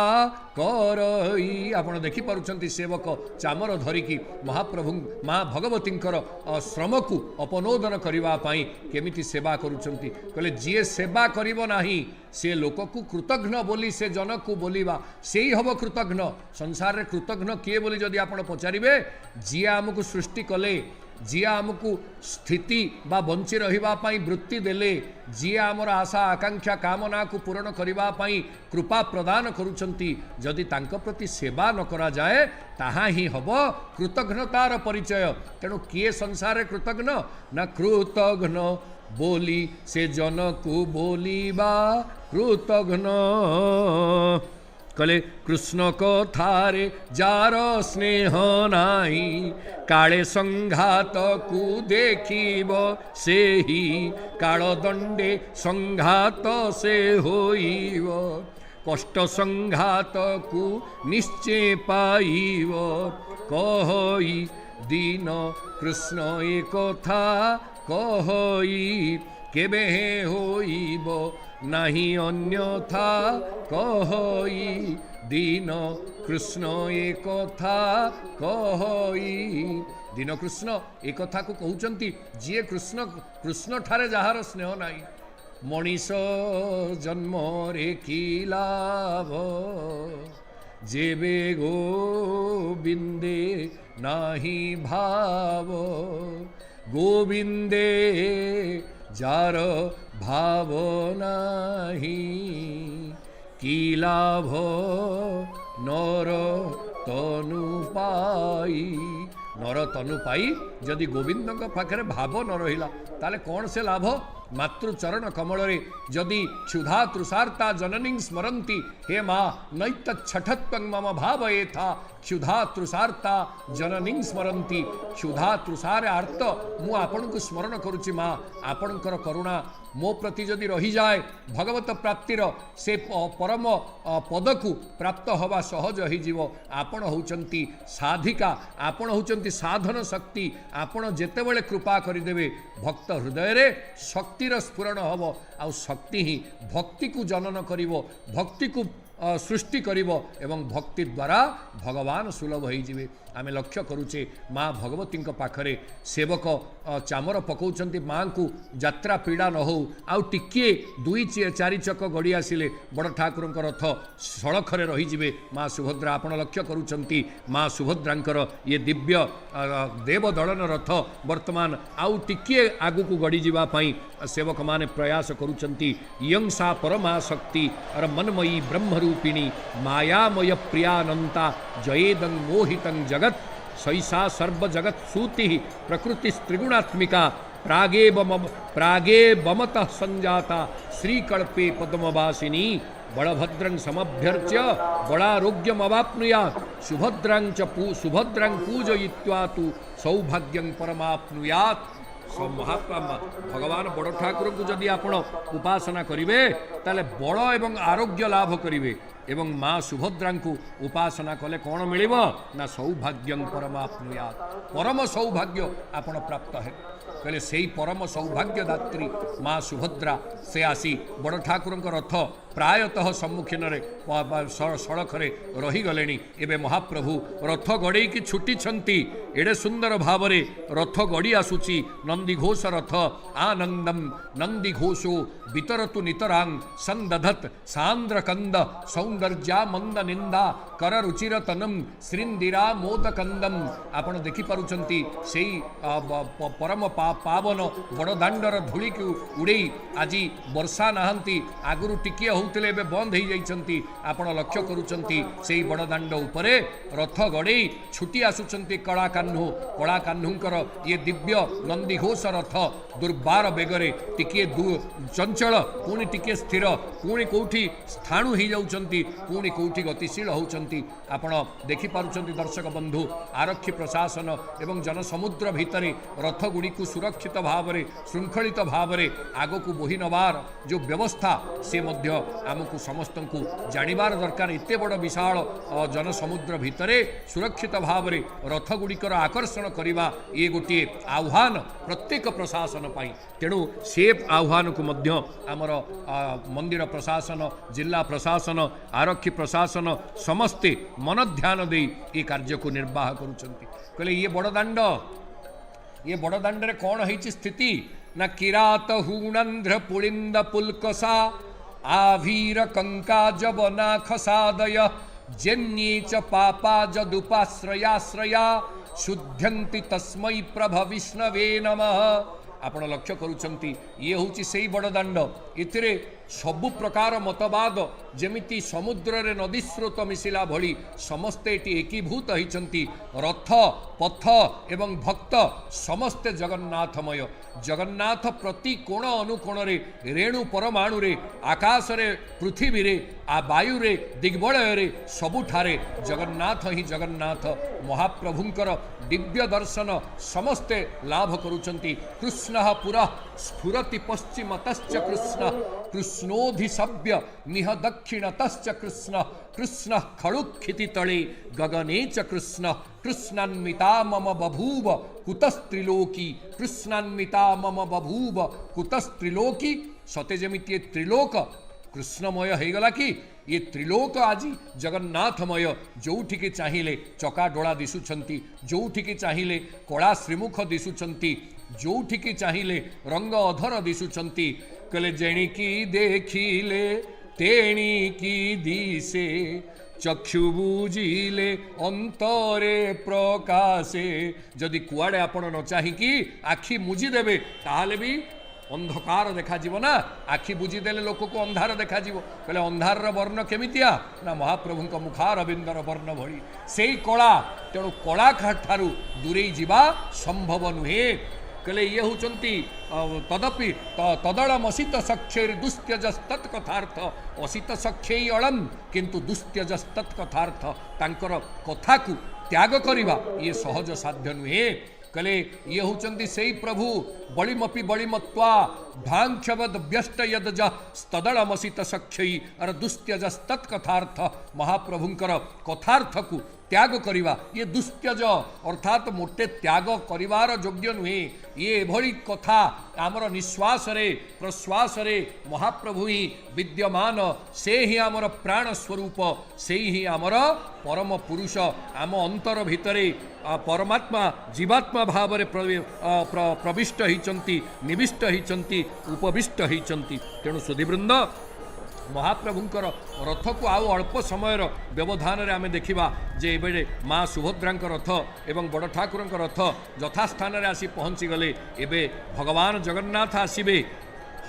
करई आपण देखि पारुछंती सेवक चामर धरिकी महाप्रभु माँ भगवतींकर श्रम को अपनोदन करबा पई केमिति सेवा करूछंती कहले जे सेवा करिवो नाही से लोक को कृतघ्न बोली से जन को बोलिबा सेही हब कृतघ्न संसार रे कृतघ्न किए बोली जदि आपण पचारिबे जिए आमको सृष्टि कले जी आमको स्थिति बा बंची रहिबा पई वृत्ति देले जी आमर आशा आकांक्षा कामना को पूरण करिबा पई कृपा प्रदान करूछंती जदि तांको प्रति सेवा न करा जाए ताहा ही हब कृतघ्नतार परिचय तेणु किए संसार कृतघ्न ना कृतघ्न बोली से जन को बोलिबा कृतघ्न कले कृष्ण कथारे जार स्नेह नाही काले संघात को देखिब से ही काल दंडे संघात से होइब कष्ट संघात को निश्चय पाइब कहई दीन कृष्ण एक कथा कहई केबे होइब नहीं अन्यथा कहई दीन कृष्ण एक कथा कहई दीन कृष्ण एक कथा को कहउचंती जे कृष्ण कृष्ण ठारे जहार स्नेह नाही मनीष जन्म रे की लाभ जेबे गोविंदे नाही भाव गोविंदे जार भाव नाही की लाभ नर तनु पाई नर तनु पाई जदि गोविंद पाखे भाव न रहिला ताले कौन से लाभ मातृचरण कमल रे जदि क्षुधा तृषार्ता जननी स्मरन्ति हे माँ नैत छठत्वं मम भाव एथा क्षुधा तृषार्ता जननी स्मरन्ति क्षुधा तृषार आर्त मु आपण को स्मरण करुच्ची माँ आपणकर करुणा मो प्रति जदि रही जाए भगवत प्राप्तिर से परम पद को प्राप्त हवा सहज हो जीव आपण होचंती साधिका आपण होचंती साधन शक्ति आपण जेतेबेले कृपा करिदेवे भक्त हृदय रे शक्तिर स्फुरण हब आ शक्ति ही भक्ति को जनन करिवो भक्ति को सृष्टि करिवो एवं भक्ति द्वारा भगवान सुलभ हो जिवे आमे लक्ष्य करुचे माँ भगवती पाखरे सेवक चामर पकाउछंती माँ को यात्रा पीड़ा न हो आउ टिके दुई चारि चक गड़ी आसिले बड़ ठाकुर रथ सड़खरे रहीजिवे माँ सुभद्रा आपण लक्ष्य करुछंती माँ सुभद्रांकर ये दिव्य देवदलन रथ वर्तमान आउ टिके आगु गड़ी जीवा पई सेवक माने प्रयास करुछंती यं सा परमा शक्ति और मनमयी ब्रह्मरूपिणी मायामय प्रियानंता जयेदं मोहितं जगत सैसा सर्व जगत सूति प्रकृति त्रिगुणात्मिका प्रागे बमतः संजाता श्रीकल्पे पद्मवासिनी बलभद्रं समभ्यर्च्य बलारोग्यमवाप्नुयात् शुभद्रां पूजयित्वा तु सौभाग्यं परमाप्नुयात् महात्मा भगवान बड़ ठाकुर को जदि आपण उपासना करिवे ताले बड़ एवं आरोग्य लाभ करिवे एवं माँ सुभद्रा को उपासना कले कौन मिलिब ना सौभाग्यं परमाप्नुयात् परम सौभाग्य आपण प्राप्त है कहले से परम सौभाग्यदात्री माँ सुभद्रा से आसी बड़ ठाकुर रथ प्रायतः सम्मुखीन सड़खरे रहीगले एवं महाप्रभु रथ गड़े की छुटी एडे सुंदर भाव रथ गड़ी आसुची नंदीघोष रथ आनंदम नंदीघोषो वितरतु नितरांग संदधत सांद्रकंद सौंदर्या मंद निंदा कर रुचिरतनम श्रींदिरा मोदकंदम आपण देखि पारुचंती सेई परम पावन बड़दाण्डर धूली को उड़े आज वर्षा नहांती आगुरु टिकिए होउतले बे बंद हो जाइछंती आपण लक्ष्य करूचंती सेई बड़दाण्ड उपरे रथ गड़े छुटी आसुचंती कला कान्हूंकर ये दिव्य नंदीघोष रथ दुर्बार बेगरे टिकिए चंचल पुणी टिकिए स्थिर पुणी कोठी स्थाणु हो जाउचंती पुणी कोठी गतिशील होउचंती आपण देखि पारुचंती दर्शक बंधु आरक्षी प्रशासन एवं जनसमुद्र भितरे रथ गुड़ी को सुरक्षित भाव में श्रृंखलित भाव में आग को बोही नबार जो व्यवस्था से मध्य आमको समस्त को जानिबार दरकार एते बड़ विशाल जनसमुद्र भितरे सुरक्षित भाव में रथ गुड़िकर आकर्षण करवा ये गोटे आह्वान प्रत्येक प्रशासन पाई। तेणु से आह्वान को मध्य आमर मंदिर प्रशासन जिला प्रशासन आरक्षी प्रशासन समस्ते मन ध्यान दे ये कार्य को निर्वाह करुछंती। कहले ये बड़दाण्ड रे कौन है स्थिति न किरात हूणंध्र पुलिंद पुलकसा आवीर कंका जबना खसादय जन्ये च पापा जदुपाश्रयाश्रया शुद्ध्यन्ति तस्मै प्रभ विष्णवे नमः। आपण लक्ष्य करुछंती ये हूँ से बड़दाण्ड इतिरे सबु प्रकार मतवाद जेमिति समुद्र रे नदी स्रोत मिशिला भली समस्ते एटी एकीभूत होइछंती। रथ पथ एवं भक्त समस्ते जगन्नाथमय। जगन्नाथ प्रति कोण अनुकोण रे रेणु परमाणु रे आकाश रे पृथ्वी रे आ वायु रे दिग्बलय रे सबुठारे जगन्नाथ ही जगन्नाथ। महाप्रभुंकर दिव्य दर्शन समस्ते लाभ करुछंती। कृष्णः पुरः स्फुरति पश्चिमतश्च कृष्ण कृष्णोधिसभ्य निह दक्षिणतश्च कृष्ण कृष्ण खड़ुक्षिति तले गगने च कृष्ण कृष्णान्विता मम बभूव कुतस्त्रिलोकी कृष्णान्विता मम बभूव कुतस्त्रिलोकी। सते जमिति ये त्रिलोक कृष्णमय हो गला कि ये त्रिलोक आज जगन्नाथमय। जोठिकी चाहिए चका डोला दिशुंट जोठिकी चाहिए कला श्रीमुख दिशुंट जोठिकी चाहिए रंग अधर दिशुंट। कले जेणिकी देखिले तेणिकी दिशे चक्षु बुझिले अंतरे प्रकाशे। जदि कुआड़े आपण न चाहिकी आखि मुझीदेवे ताहले भी अंधकार देखा ना। आखि बुझीदेले लोक को अंधार देखा कहले अंधार वर्ण केमितिया ना महाप्रभु मुखार बिंदर वर्ण भली से कला। तेणु कला ठारू दूरे जावा संभव नुहे। कहले ये होचंती तदपि तदड़मसित सख्यैर दुस्त्यजस्तत्कथार्थ असित सख्यै अड़म किंतु दुस्त्यजस्तत्कथार्थ। तांकर कथा को त्याग करिबा ये सहज साध्य नुहे। कहले ये होचंती सेई प्रभु बलिमपि बलिमत्वा भांक्षवद व्यष्ट यदज तदड़मसित सख्यै और दुस्त्यजस्तत्कथार्थ। महाप्रभुंकर कथार्थ को त्याग करिवा ये दुस्त्यज अर्थात मोटे त्याग करिवार योग्य नुहे। ये एभली कथा आमर निश्वास रे प्रश्वास रे महाप्रभु ही विद्यमान से ही आमर प्राण स्वरूप से ही आमर परम पुरुष आम अंतर भितरे परमात्मा जीवात्मा भाव रे प्रविष्ट होइचंती निविष्ट होइचंती उपविष्ट होइचंती। तेणु सुधीवृंद महाप्रभुंकर रथ को आउ अल्प समय व्यवधान रे आमे देखिबा जे एबे माँ सुभद्रांक रथ एवं बड़ ठाकुरंक रथ यथास्थान रे आसी पहुँची गले। एबे भगवान जगन्नाथ आसीबे।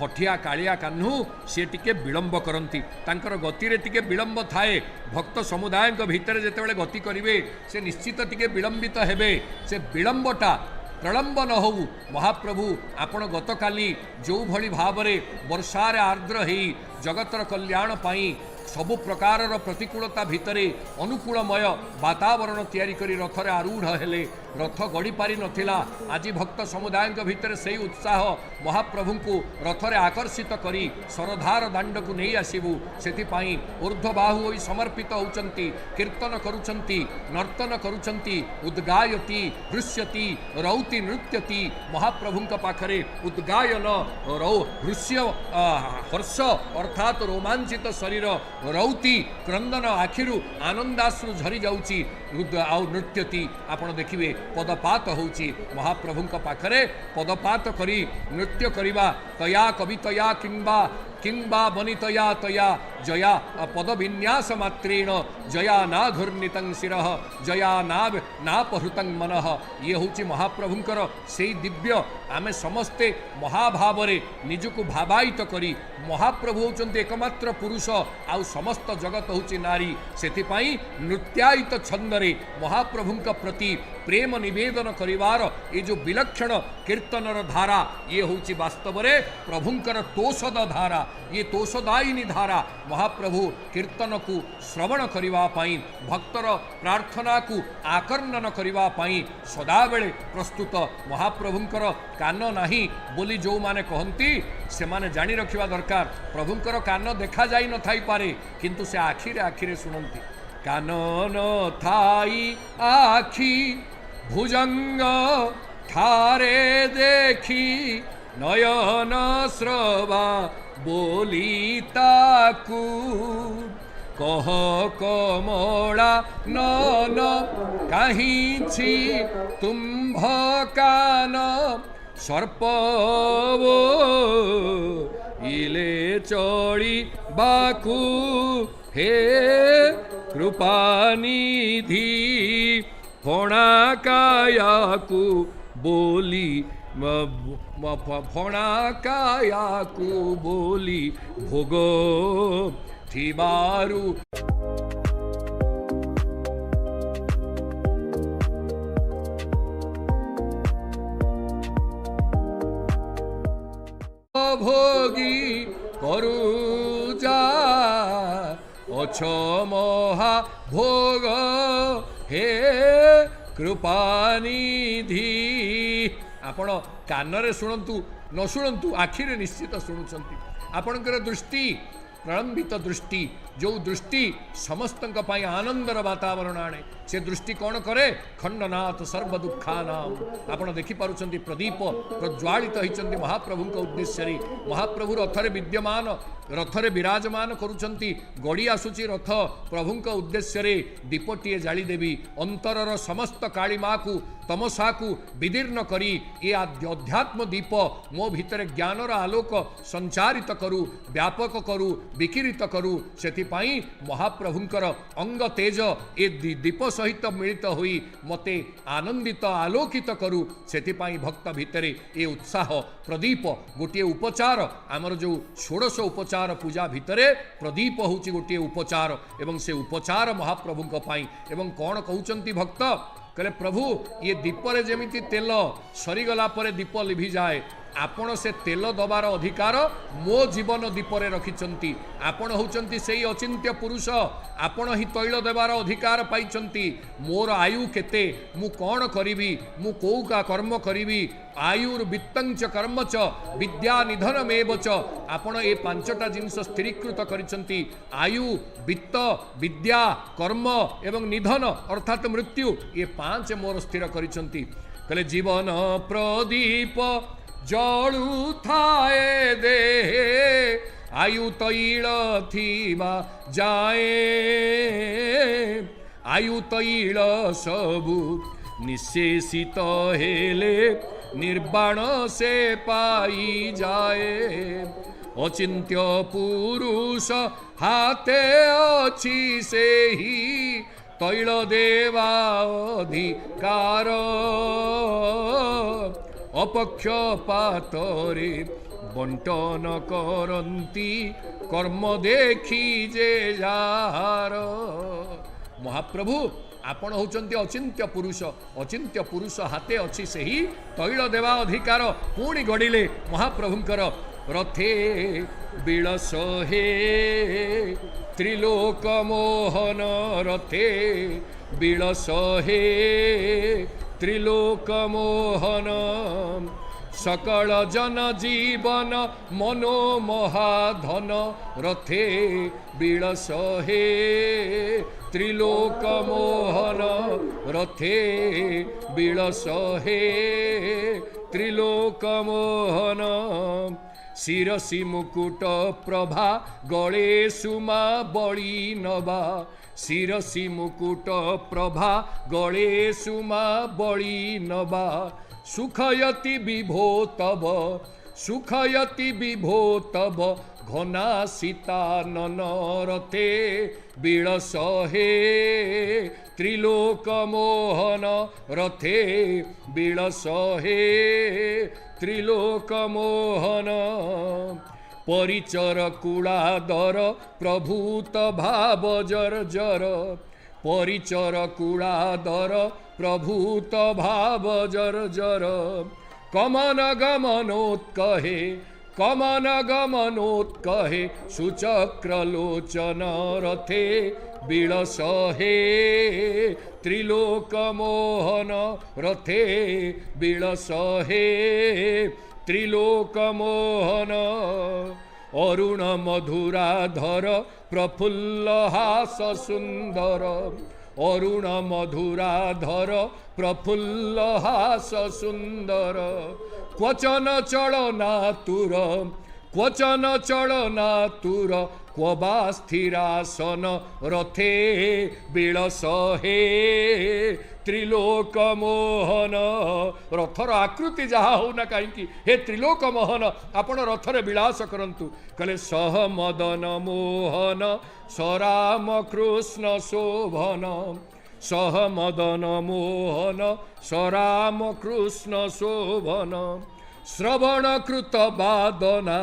हठिया कालिया कान्हू सी टिके विलंब करती तांकर गति रे टिके विलंब थाए। भक्त समुदाय भितर जेतेबेले गति करिवे से निश्चित टिके विलंबित हेबे। से विलंबटा प्रलंब न हो। महाप्रभु आपण गतकाली जो भली भाव रे वर्षारे आर्द्र हेई जगतर कल्याण पाई सबु प्रकार प्रतिकूलता भितरे अनुकूलमय वातावरण तैयारी करी रथरे आरूढ़ हेले। रथ गड़ी पारि नथिला। आज भक्त समुदाय भितर से उत्साह महाप्रभु को रथरे आकर्षित करी सरधार दांड को नहीं आसबू से ऊर्ध्वबाहु होई समर्पित होचंती कीर्तन करुचंती नर्तन करुचंती उद्गायती दृश्यती रौती नृत्यती। महाप्रभु पाखरे उद्गायन दृश्य हर्ष अर्थात रोमांचित शरीर रौती क्रंदन आखिरु आनंदाश्रु झरी जाउची आउ नृत्यती। आपण देखिए पदपात होउची महाप्रभु पाखरे पदपात करी नृत्य करिबा तया कवितया किंबा किंबा बनितया तया जया पद विन्यास मात्रेण जया नाधुर्नितं शिरः जया नापहृतं मनः। ये होची महाप्रभुंकर से दिव्य आमे समस्ते महाभावरे निजको भावायित करी महाप्रभु होचंती एकमात्र पुरुष आउ समस्त जगत होची नारी। सेथिपाई नृत्यायित छंदरे महाप्रभुंक प्रति प्रेम निवेदन करिवार ये जो विलक्षण कीर्तनर धारा ये होची वास्तव रे प्रभुंकर तोषद धारा। ये तोषदायिनी धारा महाप्रभु कीर्तन को श्रवण करने भक्तर प्रार्थना को आकर्णन करने सदाबेले प्रस्तुत महाप्रभुंकर कान नाही बोली जो माने कहती से माने जानी रखिबा दरकार प्रभुंकर कान देखा जाई न थाई पारे किंतु से आखिरे आखिरे शुणती कान न थाई आखि भुजंग थारे देखी नयन श्रवा बोली ताकू कह कमला नन कहीं तुम्भ कान सर्प इले चढ़ी बाकू हे कृपानिधि फणा कायाकू बोली फणा कायाकू बोली भोग थिबारू भोगी करुजा अछ महा भोग हे कृपानिधि आपण कानरे शुणु न शुणु आखिरे निश्चित शुणुंट आपणकर दृष्टि प्रलंबित दृष्टि जो दृष्टि समस्त आनंदर वातावरण आने से दृष्टि कौन करे खंडनाथ सर्व दुखानाम आपण देखिपुं प्रदीप प्रज्वालित होती महाप्रभु उद्देश्य महाप्रभु रथरे विद्यमान रथरे विराजमान करुँच गड़ी आसुची रथ प्रभु उद्देश्य दीपटीए जालीदेवी अंतरर समस्त कालीमा को तमसा को विदीर्ण करी ये अध्यात्म दीप मो भितर ज्ञानर आलोक संचारित करू व्यापक करू विकिरित करू से महाप्रभुंकर अंग तेज ए दीप सहित मिलित होई मते आनंदित आलोकित करू से भक्त भितर ए उत्साह प्रदीप गोटे उपचार आमर जो षोड़श उपचार पूजा भितरे प्रदीप होची गोटे उपचार एवं से उपचार महाप्रभुंक पाई एवं कौन कहउचंती भक्त कहले प्रभु ये दीपरे जेमिति तेल सरीगला परे दीप लिभि जाए आपण से तेल दबार अधिकार मो जीवन दीपरे रखिछंती आपण होचंती सेई अचिंत्य पुरुष आपण ही तैल देवार अधिकार पाइछंती मोर आयु केते मु कौन करिवि मु कोउ का कर्म करिवि आयुर वित्तंच कर्म च विद्या निधनमेव च आपण ए पांचटा जिनिस स्थिरीकृत करिछंती आयु वित्त विद्या कर्म एवं निधन अर्थात मृत्यु ये पांच मोर स्थिर करिछंती कहले जीवन प्रदीप जळू थाए दे आयु तैल थीबा जाए आयु तैल सबु निशेषित हेले निर्वाण से पाई जाए अचिंत्य पुरुष हाथे अछि से ही तैल देवा अधिकार अपक्षपातरे बंटन करंती कर्म देखी जे जार महाप्रभु आपण होचंती अचिंत्य पुरुष हाथे अछि सेही तैल देवा अधिकार पुणी गड़िले महाप्रभुंकर रथे बिलस हे त्रिलोक मोहन रथे बिलस हे त्रिलोक मोहन सकल जन जीवन मनो महाधन रथे बिलस हे त्रिलोक मोहन रथे बिलस हे त्रिलोक मोहन शिरसी मुकुट प्रभा गले सुमा बड़ी नबा शिरसी मुकुट प्रभा गले सुमा बड़ी नबा सुखयति विभो तब घना सीता नन रथे बिलस हे त्रिलोक मोहन रथे बिलस हे त्रिलोक मोहन परिचर कुलादर प्रभूत भाव जर परिचर कुलादर प्रभूत भाव जर कमन गमनोत्कहे कमन गमनोत्कहे सुचक्रलोचन रथे बिलसहे त्रिलोकमोहन रथे बिलसहे त्रिलोकमोहन अरुण मधुराधर प्रफुल्ल हास सुंदर अरुण मधुराधर प्रफुल्ल हास सुंदर क्वचन चलनातुर क्वचन चलनातुर क्वबा स्थिरासन रथे बिलसहे त्रिलोक मोहन रथर आकृति जहाँ होना कहीं हे त्रिलोक मोहन आपण रथरे विलास करंतु कले सह मदन मोहन सराम कृष्ण शोभन सह मदन मोहन सराम कृष्ण शोभन श्रवणकृत बादना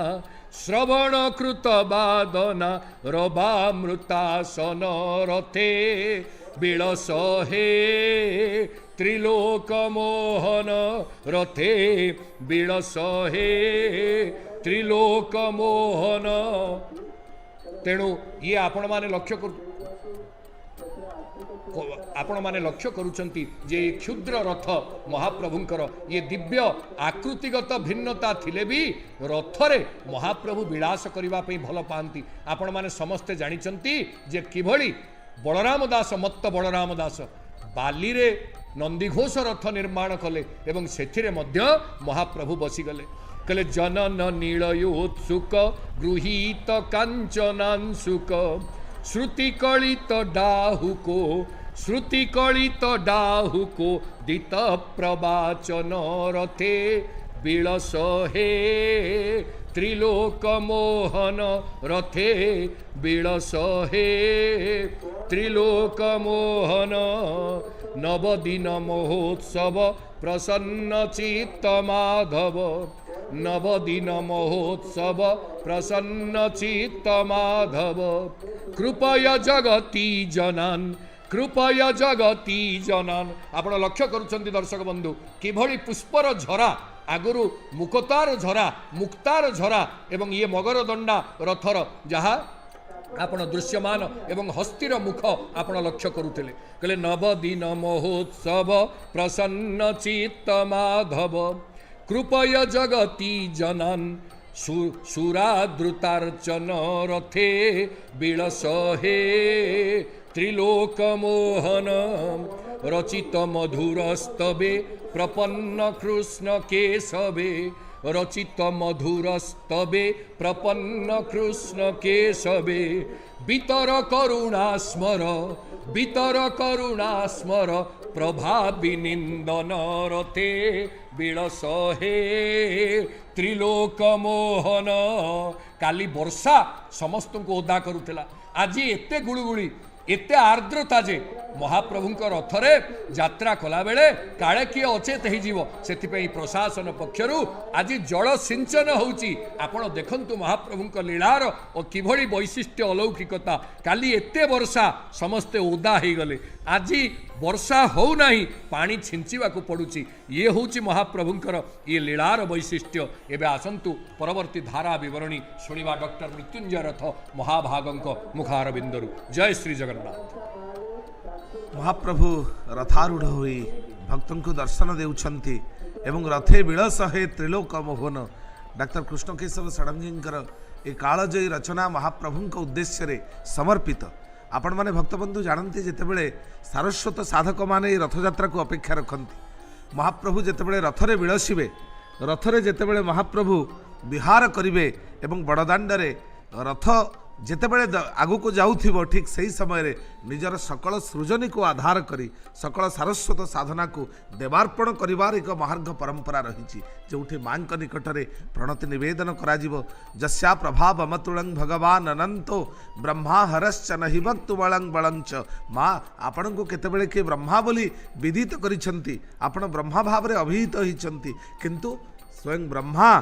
श्रवणकृत बादना रवामृतासन रथे बिलसहे त्रिलोकमोहन रथे बिलसहे त्रिलोकमोहन तेणु ये आपण माने लक्ष्य आपण माने लक्ष्य करुचंती जे क्षुद्र रथ महाप्रभुंकर ये दिव्य आकृतिगत भिन्नता थिले भी रथरे महाप्रभु विलास करबा पई भल पांती आपण माने समस्ते जानिचंती जे किभली बलराम दास मत्त बलराम दास बाली रे नंदीघोष रथ निर्माण कले एवं सेथिरे मध्य महाप्रभु बसीगले कले जनन नीलयोत्सुक गृहीत कांचनांशुक श्रुतिकलित डाहुको श्रुतिकलित डाहुको दित प्रवाचन रथे बिलसहे त्रिलोकमोहन रथे बिलसहे त्रिलोकमोहन नवदिन महोत्सव प्रसन्न चित्त माधव नवदिन महोत्सव प्रसन्न चित्त माधव कृपया जगती जनान कृपया जगती जनान आपण लक्ष्य करुछंती दर्शक बंधु किभली पुष्पर झरा आगुरु मुक्तार झरा मुक्तार झरा एवं ये मगर दंडा रथर जहा आपण दृश्यमान एवं हस्तिर मुख आपण लक्ष्य करुथिले कहले नवदिन महोत्सव प्रसन्न चित्त माधव कृपया जगती जनान सुराद्रुतार्चन रथे बिलसहे त्रिलोकमोहन रचित मधुरस्तवे प्रपन्न कृष्ण केशवे रचित मधुरस्तवे प्रपन्न कृष्ण केशवे बितर करुणा स्मर प्रभावी निंदन रथे बिलसहे त्रिलोकमोहन काली वर्षा समस्त को ओदा करुला आज एते गुळुगुळी एते आर्द्रता जे महाप्रभुंकर रथरे यात्रा कला बेले काले किए अचेत हो से प्रशासन पक्षरु आज जल सिंचन होउची आपण देखंतु महाप्रभुंक लीलार और किभली वैशिष्ट्य अलौकिकता काली एते वर्षा समस्ते ओदा हो गले आज वर्षा हो नहीं पानी छिंचिबा को पड़ुची ये होउची महाप्रभुंकर ये लीलार वैशिष्ट्य एबे आसंतु परवर्ती धारा विवरणी सुनिबा डॉक्टर मृत्युंजय रथ महाभागंक मुखारबिंदरु जय श्री जगन्नाथ। महाप्रभु रथारूढ़ होई भक्तों को दर्शन देउछंती एवं रथे बिलसहे त्रिलोक मोहन डॉक्टर कृष्णकेशव षडंगींकर ए कालजयी रचना महाप्रभुं उद्देश्य रे समर्पित। आपण माने भक्तबंधु जानती जितेबले सारस्वत साधक माने रथयात्रा को अपेक्षा रखती महाप्रभु जितेबले रथरे बिलसिबे रथरे जितेबले महाप्रभु विहार करिवे एवं बड़दाण्डरे रथ जितेबले आगु को जाउथिबो ठीक सही समय रे निजर सकल सृजनी को आधार करी सकल सारस्वत साधना को देवार्पण करिवार एक महार्घ परंपरा रही जोठी मां निकटरे प्रणति निवेदन कराजिवो जस्या प्रभाव अमतुलं भगवान अनंतो ब्रह्मा हरश्च नहि भक्तु बलं बलंच माँ आपण को केतेबेले के ब्रह्मा बोली विदित करिसंती आपण ब्रह्मा भाव रे अभिहित होइसंती किंतु स्वयं ब्रह्मा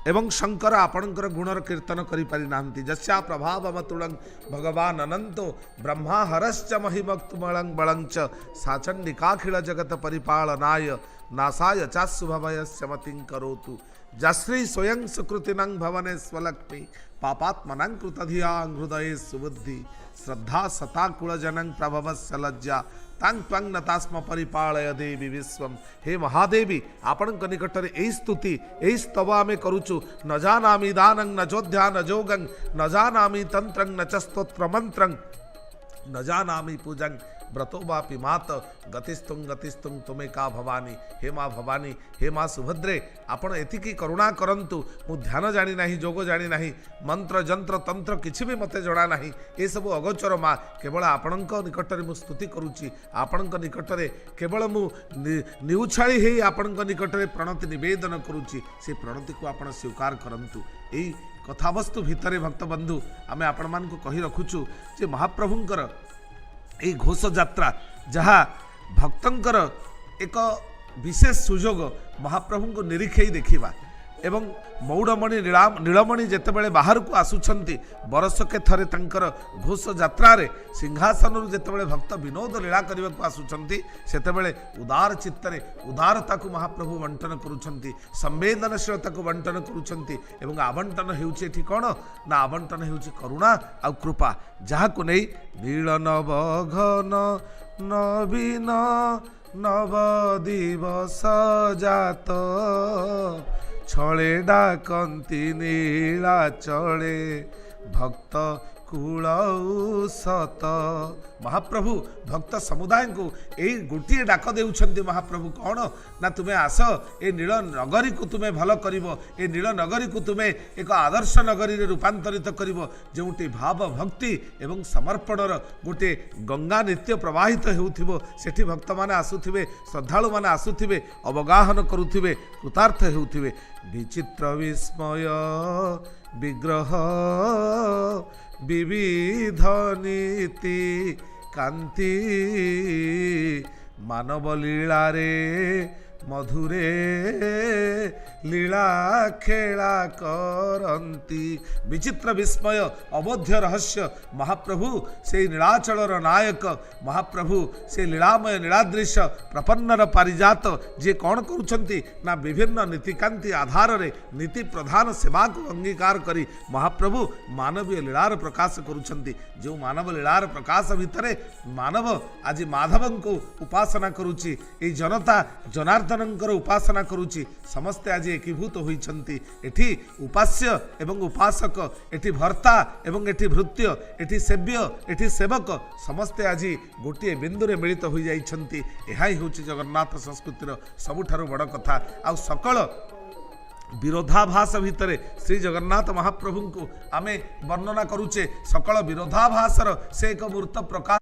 एवं शंकर आपणकर गुणर कीर्तन करि पारि नांती जस्या प्रभाव अमतुलं भगवान अनंतो ब्रह्मा हरश्च महिभक्तु बलं बलंच साचंडिकाखिल जगत परिपालनाय नासाय चास्सुभवयस्य मतिं करोतु जाश्री स्वयं सुकृतिनं भवने स्वलक्ष्मी पापात्मनं कृतधियां हृदये सुबुद्धि श्रद्धा सताकुलजनं प्रभवस्य लज्जा तांग त्वं नतास्म परिपालय देवी विश्वम। हे महादेवी आपण निकटरे यही स्तुति यही स्तव आमे करुचु न जानामि दानं न जोध्या न जोगं न जानामि तंत्रं न च स्तोत्र मंत्रं न जानामि पूजं व्रतो वापि मात गतिस्तुं तुमे का भवानी। हे माँ भवानी हे माँ सुभद्रे आपण एतिकी करुणा करंतु मु ध्यान जानी नाही जोग जानी नाही मंत्र जंत्र तंत्र किछि भी मते जणा नाही ए सब अगोचर माँ केवल आपणक निकटरे मु स्तुति करूची आपणक निकटरे केवल मु निउछाळी हेई आपणक निकटरे प्रणति निवेदन करूची से प्रणति को आपण स्वीकार करंतु। एई कथावस्तु भितरे भक्त बंधु आमे आपण मानकु कहि रखुछु जे महाप्रभुंकर এই ঘোষ যাত্রা যাহা ভক্তঙ্কর এক বিশেষ সুযোগ মহাপ্রভুଙ୍କୁ নিরীক্ষেই ଦେଖିବା ଏବଂ ମୌଡ଼ମଣି ନୀଳମଣି ଯେତେବେଳେ ବାହାରକୁ ଆସୁଛନ୍ତି ବରଷକେ ଥରେ ତାଙ୍କର ଘୋଷ ଯାତ୍ରାରେ ସିଂହାସନରୁ ଯେତେବେଳେ ଭକ୍ତ ବିନୋଦ ଲୀଳା କରିବାକୁ ଆସୁଛନ୍ତି ସେତେବେଳେ ଉଦାର ଚିତ୍ତରେ ଉଦାରତାକୁ ମହାପ୍ରଭୁ ବଣ୍ଟନ କରୁଛନ୍ତି ସମ୍ବେଦନଶୀଳତାକୁ ବଣ୍ଟନ କରୁଛନ୍ତି ଏବଂ ଆବଣ୍ଟନ ହେଉଛି ଏଠି କ'ଣ ନା ଆବଣ୍ଟନ ହେଉଛି କରୁଣା ଆଉ କୃପା ଯାହାକୁ ନେଇ ନୀଳ ନବ ଘନ ନବୀନ ନବ ଦିବସ ଜାତ छले डाकंती नीलाचले भक्त कुल सत। महाप्रभु भक्त समुदाय को यही गोटे डाक देउछंती महाप्रभु कौन ना तुम्हें आस ए नील नगरी को तुम्हें भल कर ए नील नगरी को तुम्हें एक आदर्श नगरी रे रूपांतरित कर जोटी भाव भक्ति एवं समर्पणर गोटे गंगा नित्य प्रवाहित होउथिबो सेठी भक्त माने आसुथिबे श्रद्धालु माने आसुथिबे अवगाहन करुथिबे कृतार्थ होउथिबे। विचित्र विस्मय विग्रह विविध नीति कांति मानव लीला रे मधुरे लीला खेला करंती। विचित्र विस्मय अबोध्य रहस्य महाप्रभु से नीलाचलर नायक महाप्रभु से लीलामय नीलादृश प्रपन्नर पारिजात जे कौन करुछंती ना विभिन्न नीतिकांति आधार रे नीति प्रधान सेवा को अंगीकार करी महाप्रभु मानवीय लीलार प्रकाश करुछंती। जो मानव लीलार प्रकाश भितरे मानव आज माधवं को उपासना करुची ए जनता जनार्दनंकर उपासना करुची समस्ते आज एकीभूत होइछंती। एठी उपास्य एवं उपासक एठी भर्ता एवं एठी भृत्य एठी सेव्य एठी सेवक समस्ते आज गोटे बिंदुरे मिलित हो जाइछंती। एहा ही होची जगन्नाथ संस्कृतिर सबुठारु बड़ कथा। आ सकल विरोधाभास भितरे श्री जगन्नाथ महाप्रभु को आमे वर्णना करुचे सकल विरोधाभासर से एक मूर्त प्रकाश।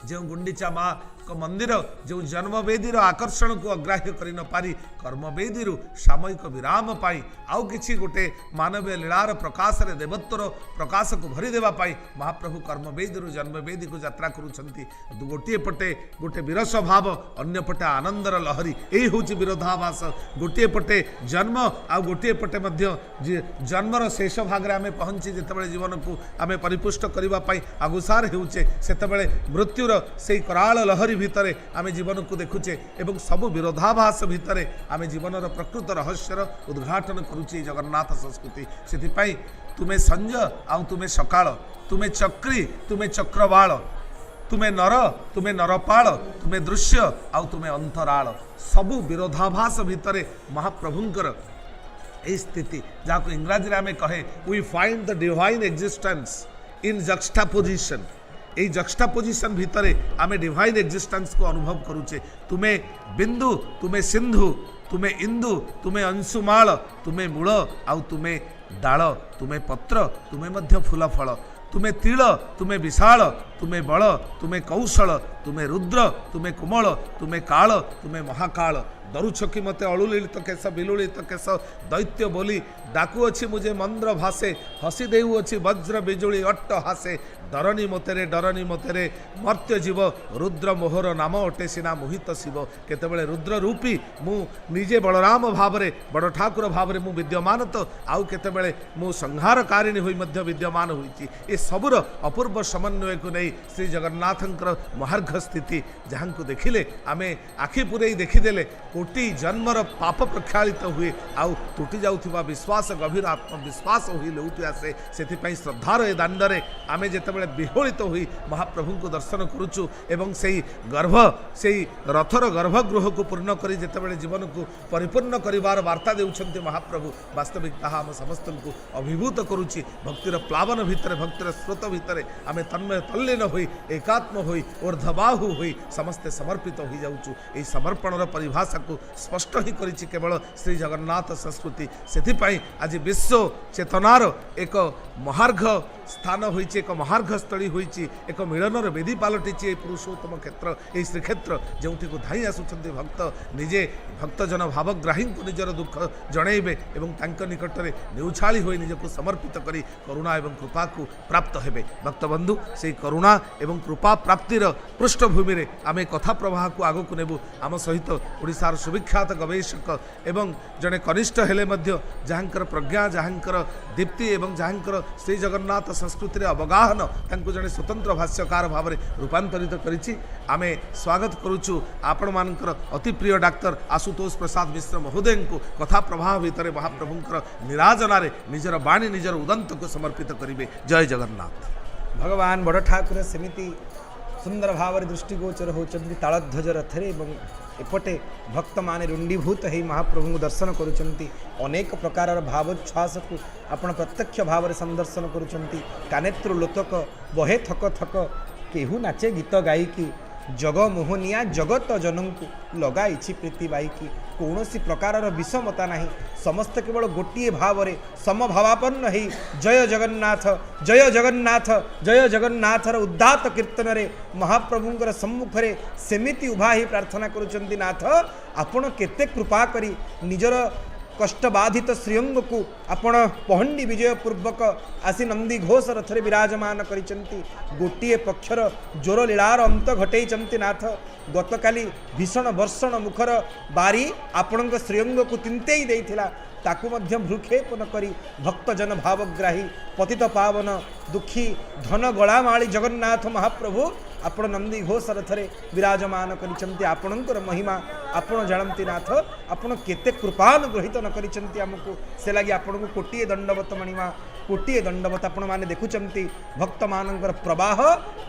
जो गुंडीचा माँ को मंदिर जो जन्मवेदीर आकर्षण को अग्राह्य कर न पारी कर्मवेदी सामयिक विराम पाई आउ किछि गोटे मानवीय लीलार प्रकाश रे देवत्वर प्रकाश को भरी देवा पाई महाप्रभु कर्मवेदी जन्मवेदी को यात्रा करुछंती। गोटे पटे गोटे विरस भाव अन्य पटे आनंदर लहरी यही हूँ विरोधाभास। गोटे पटे जन्म आ गोटे पटे मध्य जन्मर शेष भाग में आम पहुँची जितेबाला जीवन को आम परिपुष्ट करने आगुसार होचे सेतेबाला मृत्युर से कराल लहरी भितरे आम जीवन को देखुचे एवं सबु विरोधाभास भितरे आम जीवनर प्रकृत रहस्यर उद्घाटन करुचे जगन्नाथ संस्कृति। से तुम्हें संज आउ तुम्हें सकाळ तुम्हें चक्री तुम्हें चक्रवाल तुम्हें नर तुम्हें नरपाल तुम्हें दृश्य आउ तुम्हें अंतराल सबु विरोधाभास भितरे महाप्रभुंकर ए स्थिति जहाँ इंग्राजी आम कहे we find the divine existence in juxtaposition. এই जक्स्टापोजिशन भितरे आमे डिवाइन एक्जिस्टेंस को अनुभव करुचे। तुम्हें बिंदु तुम्हें सिंधु तुम्हें इंदु तुम्हें अंशुमाल तुम्हें मूल आउ तुम्हें डाल तुम्हें पत्र तुम्हें मध्य फूल फल तुम्हें तिल तुम्हें विशाल तुम्हें बल तुम्हें कौशल तुम्हें रुद्र तुम्हें कोमल तुम्हें काल तुम्हें महाकाल ଦରୁଛକି ମୋତେ ଅଳୁଳିତ କେଶ ବିଲୁଳିତ କେଶ ଦୈତ୍ୟ ବୋଲି ଡାକୁଅଛି ମୁझे ମନ୍ଦ୍ର ଭାଷେ ହସି ଦେଉଅଛି ବଜ୍ର ବିଜୁଳି ଅଟ୍ଟ ହାସେ ଡରନି ମୋତେରେ ମର୍ତ୍ତ୍ୟ ଜୀବ ରୁଦ୍ର ମୋହର ନାମ ଅଟେ ସିନା ମୋହିତ ଶିବ। କେତେବେଳେ ରୁଦ୍ର ରୂପୀ ମୁଁ ନିଜେ ବଳରାମ ଭାବରେ ବଡ଼ ଠାକୁର ଭାବରେ ମୁଁ ବିଦ୍ୟମାନ ତ ଆଉ କେତେବେଳେ ମୁଁ ସଂହାରକାରିଣୀ ହୋଇ ମଧ୍ୟ ବିଦ୍ୟମାନ ହୋଇଛି। ଏ ସବୁର ଅପୂର୍ବ ସମନ୍ୱୟକୁ ନେଇ ଶ୍ରୀ ଜଗନ୍ନାଥଙ୍କର ମହାର୍ଘ ସ୍ଥିତି ଯାହାଙ୍କୁ ଦେଖିଲେ ଆମେ ଆଖି ପୁରେଇ ଦେଖିଦେଲେ କୋଟି ଜନ୍ମର ପାପ ପ୍ରକ୍ଷାଳିତ ହୁଏ ଆଉ ତୁଟି ଯାଉଥିବା ବିଶ୍ୱାସ ଗଭୀର ଆତ୍ମବିଶ୍ୱାସ ହୋଇ ଲେଉଟି ଆସେ। ସେଥିପାଇଁ ଶ୍ରଦ୍ଧାର ଏ ଦାଣ୍ଡରେ ଆମେ ଯେତେବେଳେ ବିହୋଳିତ ହୋଇ ମହାପ୍ରଭୁଙ୍କୁ ଦର୍ଶନ କରୁଛୁ ଏବଂ ସେଇ ରଥର ଗର୍ଭଗୃହକୁ ପୂର୍ଣ୍ଣ କରି ଯେତେବେଳେ ଜୀବନକୁ ପରିପୂର୍ଣ୍ଣ କରିବାର ବାର୍ତ୍ତା ଦେଉଛନ୍ତି ମହାପ୍ରଭୁ, ବାସ୍ତବିକ ତାହା ଆମ ସମସ୍ତଙ୍କୁ ଅଭିଭୂତ କରୁଛି। ଭକ୍ତିର ପ୍ଲାବନ ଭିତରେ ଭକ୍ତିର ସ୍ରୋତ ଭିତରେ ଆମେ ତନ୍ମୟ ତଲ୍ଲୀନ ହୋଇ ଏକାତ୍ମ ହୋଇ ଊର୍ଦ୍ଧ୍ୱବାହୁ ହୋଇ ସମସ୍ତେ ସମର୍ପିତ ହୋଇଯାଉଛୁ। ଏହି ସମର୍ପଣର ପରିଭାଷାକୁ ସ୍ପଷ୍ଟ ହିଁ କରିଛି କେବଳ ଶ୍ରୀ ଜଗନ୍ନାଥ ସଂସ୍କୃତି। ସେଥିପାଇଁ ଆଜି ବିଶ୍ୱ ଚେତନାର ଏକ ମହାର୍ଘ ସ୍ଥାନ ହୋଇଛି, ଏକ ମହାର୍ଘ ସ୍ଥଳୀ ହୋଇଛି, ଏକ ମିଳନର ବେଦୀ ପାଲଟିଛି ଏହି ପୁରୁଷୋତ୍ତମ କ୍ଷେତ୍ର, ଏହି ଶ୍ରୀକ୍ଷେତ୍ର ଯେଉଁଠିକୁ ଧାଇଁ ଆସୁଛନ୍ତି ଭକ୍ତ ନିଜେ ଭକ୍ତଜନ ଭାବଗ୍ରାହୀଙ୍କୁ ନିଜର ଦୁଃଖ ଜଣାଇବେ ଏବଂ ତାଙ୍କ ନିକଟରେ ନେଉଛାଳି ହୋଇ ନିଜକୁ ସମର୍ପିତ କରି କରୁଣା ଏବଂ କୃପାକୁ ପ୍ରାପ୍ତ ହେବେ। ଭକ୍ତବନ୍ଧୁ ସେହି କରୁଣା ଏବଂ କୃପା ପ୍ରାପ୍ତିର ପୃଷ୍ଠଭୂମିରେ ଆମେ କଥା ପ୍ରବାହକୁ ଆଗକୁ ନେବୁ। ଆମ ସହିତ ଓଡ଼ିଶାର ସୁବିଖ୍ୟାତ ଗବେଷକ ଏବଂ ଜଣେ କନିଷ୍ଠ ହେଲେ ମଧ୍ୟ ଯାହାଙ୍କର ପ୍ରଜ୍ଞା, ଯାହାଙ୍କର ଦୀପ୍ତି ଏବଂ ଯାହାଙ୍କର ଶ୍ରୀ ଜଗନ୍ନାଥ ସଂସ୍କୃତିରେ ଅବଗାହନ ତାଙ୍କୁ ଜଣେ ସ୍ୱତନ୍ତ୍ର ଭାଷ୍ୟକାର ଭାବରେ ରୂପାନ୍ତରିତ କରିଛି। ଆମେ ସ୍ୱାଗତ କରୁଛୁ ଆପଣମାନଙ୍କର ଅତି ପ୍ରିୟ ଡାକ୍ତର ଆଶୁତୋଷ ପ୍ରସାଦ ମିଶ୍ର ମହୋଦୟଙ୍କୁ। କଥା ପ୍ରବାହ ଭିତରେ ମହାପ୍ରଭୁଙ୍କର ନିରାଜନାରେ ନିଜର ବାଣୀ ନିଜର ଉଦନ୍ତକୁ ସମର୍ପିତ କରିବେ। ଜୟ ଜଗନ୍ନାଥ। ଭଗବାନ ବଡ଼ ଠାକୁର ସେମିତି ସୁନ୍ଦର ଭାବରେ ଦୃଷ୍ଟିଗୋଚର ହେଉଛନ୍ତି ତାଳଧ୍ୱଜ ରଥରେ ଏବଂ ଏପଟେ ଭକ୍ତମାନେ ରୁଣ୍ଡୀଭୂତ ହେଇ ମହାପ୍ରଭୁଙ୍କୁ ଦର୍ଶନ କରୁଛନ୍ତି। ଅନେକ ପ୍ରକାରର ଭାବୋଚ୍ଛ୍ୱାସକୁ ଆପଣ ପ୍ରତ୍ୟକ୍ଷ ଭାବରେ ସନ୍ଦର୍ଶନ କରୁଛନ୍ତି। କାନେତ୍ରୁ ଲୋତକ ବହେ ଥକ ଥକ କେହୁ ନାଚେ ଗୀତ ଗାଇକି ଜଗ ମୋହନିଆ ଜଗତ ଜନଙ୍କୁ ଲଗାଇଛି ପ୍ରୀତି ବାଇକି। କୌଣସି ପ୍ରକାରର ବିଷମତା ନାହିଁ, ସମସ୍ତେ କେବଳ ଗୋଟିଏ ଭାବରେ ସମଭାବାପନ୍ନ ହେଇ ଜୟ ଜଗନ୍ନାଥ ଜୟ ଜଗନ୍ନାଥ ଜୟ ଜଗନ୍ନାଥର ଉଦ୍ଦାତ କୀର୍ତ୍ତନରେ ମହାପ୍ରଭୁଙ୍କର ସମ୍ମୁଖରେ ସେମିତି ଉଭା ହେଇ ପ୍ରାର୍ଥନା କରୁଛନ୍ତି, ନାଥ ଆପଣ କେତେ କୃପା କରି ନିଜର କଷ୍ଟବାଧିତ ଶ୍ରୀଅଙ୍ଗକୁ ଆପଣ ପହଣ୍ଡି ବିଜୟ ପୂର୍ବକ ଆସି ନନ୍ଦୀ ଘୋଷ ରଥରେ ବିରାଜମାନ କରିଛନ୍ତି। ଗୋଟିଏ ପକ୍ଷର ଜ୍ୱର ଲୀଳାର ଅନ୍ତ ଘଟେଇଛନ୍ତି ନାଥ। ଗତକାଲି ଭୀଷଣ ବର୍ଷଣ ମୁଖର ବାରି ଆପଣଙ୍କ ଶ୍ରୀଅଙ୍ଗକୁ ତିନ୍ତେଇ ଦେଇଥିଲା, ତାକୁ ମଧ୍ୟ ଭ୍ରୁକ୍ଷେପ ନ କରି ଭକ୍ତଜନ ଭାବଗ୍ରାହୀ ପତିତ ପାବନ ଦୁଃଖୀ ଧନ ଗଳାମାଳି ଜଗନ୍ନାଥ ମହାପ୍ରଭୁ ଆପଣ ନନ୍ଦୀ ଘୋଷ ରଥରେ ବିରାଜମାନ କରିଛନ୍ତି। ଆପଣଙ୍କର ମହିମା ଆପଣ ଜାଣନ୍ତି ନାଥ। ଆପଣ କେତେ କୃପାନୁଗ୍ରହିତ ନ କରିଛନ୍ତି ଆମକୁ, ସେ ଲାଗି ଆପଣଙ୍କୁ କୋଟିଏ ଦଣ୍ଡବତ ମଣିମା, କୋଟିଏ ଦଣ୍ଡବତ। ଆପଣମାନେ ଦେଖୁଛନ୍ତି ଭକ୍ତମାନଙ୍କର ପ୍ରବାହ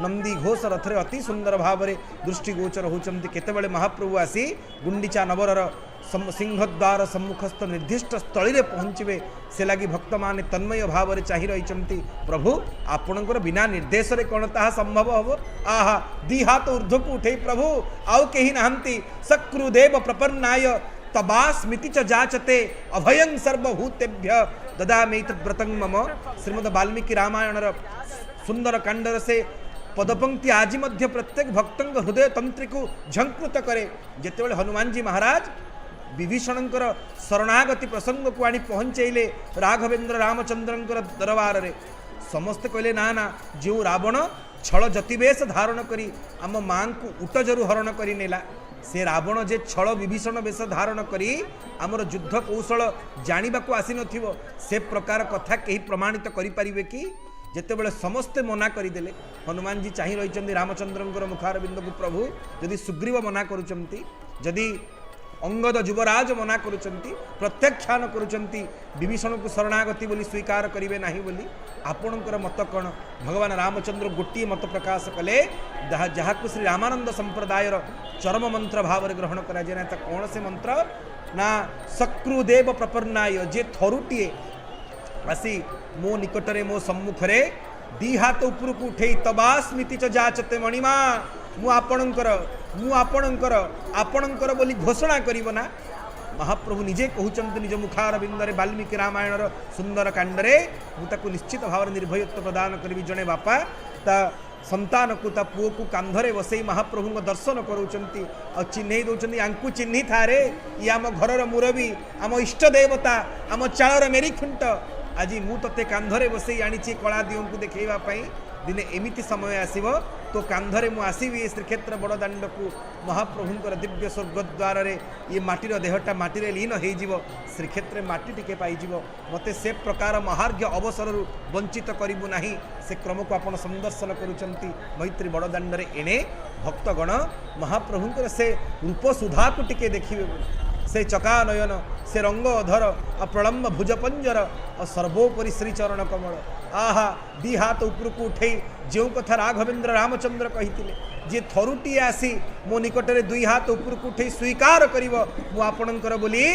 ନନ୍ଦୀ ଘୋଷ ରଥରେ ଅତି ସୁନ୍ଦର ଭାବରେ ଦୃଷ୍ଟିଗୋଚର ହେଉଛନ୍ତି। କେତେବେଳେ ମହାପ୍ରଭୁ ଆସି ଗୁଣ୍ଡିଚା ନଗରର ସିଂହଦ୍ୱାର ସମ୍ମୁଖସ୍ଥ ନିର୍ଦ୍ଦିଷ୍ଟ ସ୍ଥଳୀରେ ପହଞ୍ଚିବେ, ସେ ଲାଗି ଭକ୍ତମାନେ ତନ୍ମୟ ଭାବରେ ଚାହିଁ ରହିଛନ୍ତି। ପ୍ରଭୁ ଆପଣଙ୍କର ବିନା ନିର୍ଦ୍ଦେଶରେ କ'ଣ ତାହା ସମ୍ଭବ ହେବ? ଆହା ଦି ହାତ ଊର୍ଦ୍ଧ୍ୱକୁ ଉଠେଇ ପ୍ରଭୁ ଆଉ କେହି ନାହାନ୍ତି। ସକ୍ରୁଦେବ ପ୍ରପନ୍ନାୟ ତବା ସ୍ମୃତି ଚ ଯାଚତେ ଅଭୟଂ ସର୍ବଭୂତେଭ୍ୟ ଦଦାମୈତବ୍ରତଂ ମମ। ଶ୍ରୀମଦ ବାଲ୍ମୀକି ରାମାୟଣର ସୁନ୍ଦର କାଣ୍ଡର ସେ ପଦପଙ୍କ୍ତି ଆଜି ମଧ୍ୟ ପ୍ରତ୍ୟେକ ଭକ୍ତଙ୍କ ହୃଦୟ ତନ୍ତ୍ରୀକୁ ଝଙ୍କୃତ କରେ। ଯେତେବେଳେ ହନୁମାନଜୀ ମହାରାଜ ବିଭୀଷଣଙ୍କର ଶରଣାଗତି ପ୍ରସଙ୍ଗକୁ ଆଣି ପହଞ୍ଚେଇଲେ ରାଘବେନ୍ଦ୍ର ରାମଚନ୍ଦ୍ରଙ୍କର ଦରବାରରେ, ସମସ୍ତେ କହିଲେ ନା ନା, ଯେଉଁ ରାବଣ ଛଳ ଜ୍ୟୋତିବେଶ ଧାରଣ କରି ଆମ ମାଙ୍କୁ ଉଟଜରୁ ହରଣ କରି ନେଲା, ସେ ରାବଣ ଯେ ଛଳ ବିଭୀଷଣ ବେଶ ଧାରଣ କରି ଆମର ଯୁଦ୍ଧ କୌଶଳ ଜାଣିବାକୁ ଆସିନଥିବ, ସେ ପ୍ରକାର କଥା କେହି ପ୍ରମାଣିତ କରିପାରିବେ କି? ଯେତେବେଳେ ସମସ୍ତେ ମନା କରିଦେଲେ, ହନୁମାନଜୀ ଚାହିଁ ରହିଛନ୍ତି ରାମଚନ୍ଦ୍ରଙ୍କର ମୁଖାରବିନ୍ଦକୁ। ପ୍ରଭୁ ଯଦି ସୁଗ୍ରୀବ ମନା କରୁଛନ୍ତି, ଯଦି ଅଙ୍ଗଦ ଯୁବରାଜ ମନା କରୁଛନ୍ତି, ପ୍ରତ୍ୟାଖ୍ୟାନ କରୁଛନ୍ତି ବିଭୀଷଣକୁ ଶରଣାଗତି ବୋଲି ସ୍ୱୀକାର କରିବେ ନାହିଁ ବୋଲି, ଆପଣଙ୍କର ମତ କ'ଣ? ଭଗବାନ ରାମଚନ୍ଦ୍ର ଗୋଟିଏ ମତ ପ୍ରକାଶ କଲେ, ଯାହାକୁ ଶ୍ରୀ ରାମାନନ୍ଦ ସମ୍ପ୍ରଦାୟର ଚରମ ମନ୍ତ୍ର ଭାବରେ ଗ୍ରହଣ କରାଯାଏ ନା। ତା କ'ଣ ସେ ମନ୍ତ୍ର? ନା ସକ୍ରୁଦେବ ପ୍ରପନ୍ନାୟ, ଯେ ଥରୁଟିଏ ଆସି ମୋ ନିକଟରେ ମୋ ସମ୍ମୁଖରେ ଦି ହାତ ଉପରକୁ ଉଠେଇ ତବା ସ୍ମୃତି ଚ ଯାଚତେ ମଣିମା, ମୁଁ ଆପଣଙ୍କର ବୋଲି ଘୋଷଣା କରିବ ନା। ମହାପ୍ରଭୁ ନିଜେ କହୁଛନ୍ତି ନିଜ ମୁଖାରବିନ୍ଦରେ ବାଲ୍ମୀକି ରାମାୟଣର ସୁନ୍ଦର କାଣ୍ଡରେ, ମୁଁ ତାକୁ ନିଶ୍ଚିତ ଭାବରେ ନିର୍ଭୟତ୍ୱ ପ୍ରଦାନ କରିବି। ଜଣେ ବାପା ତା संतान को ता पुओ को कांधरे बसई महाप्रभु दर्शन करूचंती और चिन्हई दौरान यांकु चिन्ही था रे ये आम घरर मुरबी आम इष्ट देवता आम चालर मेरी खुंट आज मु ते कांधरे बसई आनी कला दियों को देखा दिने एमिति समय आसीब तो कांधरे मु आसबि श्रीक्षेत्र बड़दाण्ड को महाप्रभुंर दिव्य स्वर्गद्वार रे ये माटीर देहटा माटी लीन हो श्रीक्षेत्र माटी टिके पाइब मते से प्रकार महार्घ्य अवसर वंचित करूँ ना से क्रम को आपण संदर्शन करुचंती मैत्री बड़दाण्ड रे एणे भक्तगण महाप्रभुंर से रूप सुधा को टिके देखिबे से चका नयन से रंग अधर आ प्रलम्ब भुजपंजर और सर्वोपरि श्रीचरण कमल आहा दी हाथ ऊपर को उठे जो कथा राघवेंद्र रामचंद्र कही जे थरुटी आसी मो निकटरे दुई हाथ ऊपर को उठे स्वीकार करिवो मु आपणकर बोली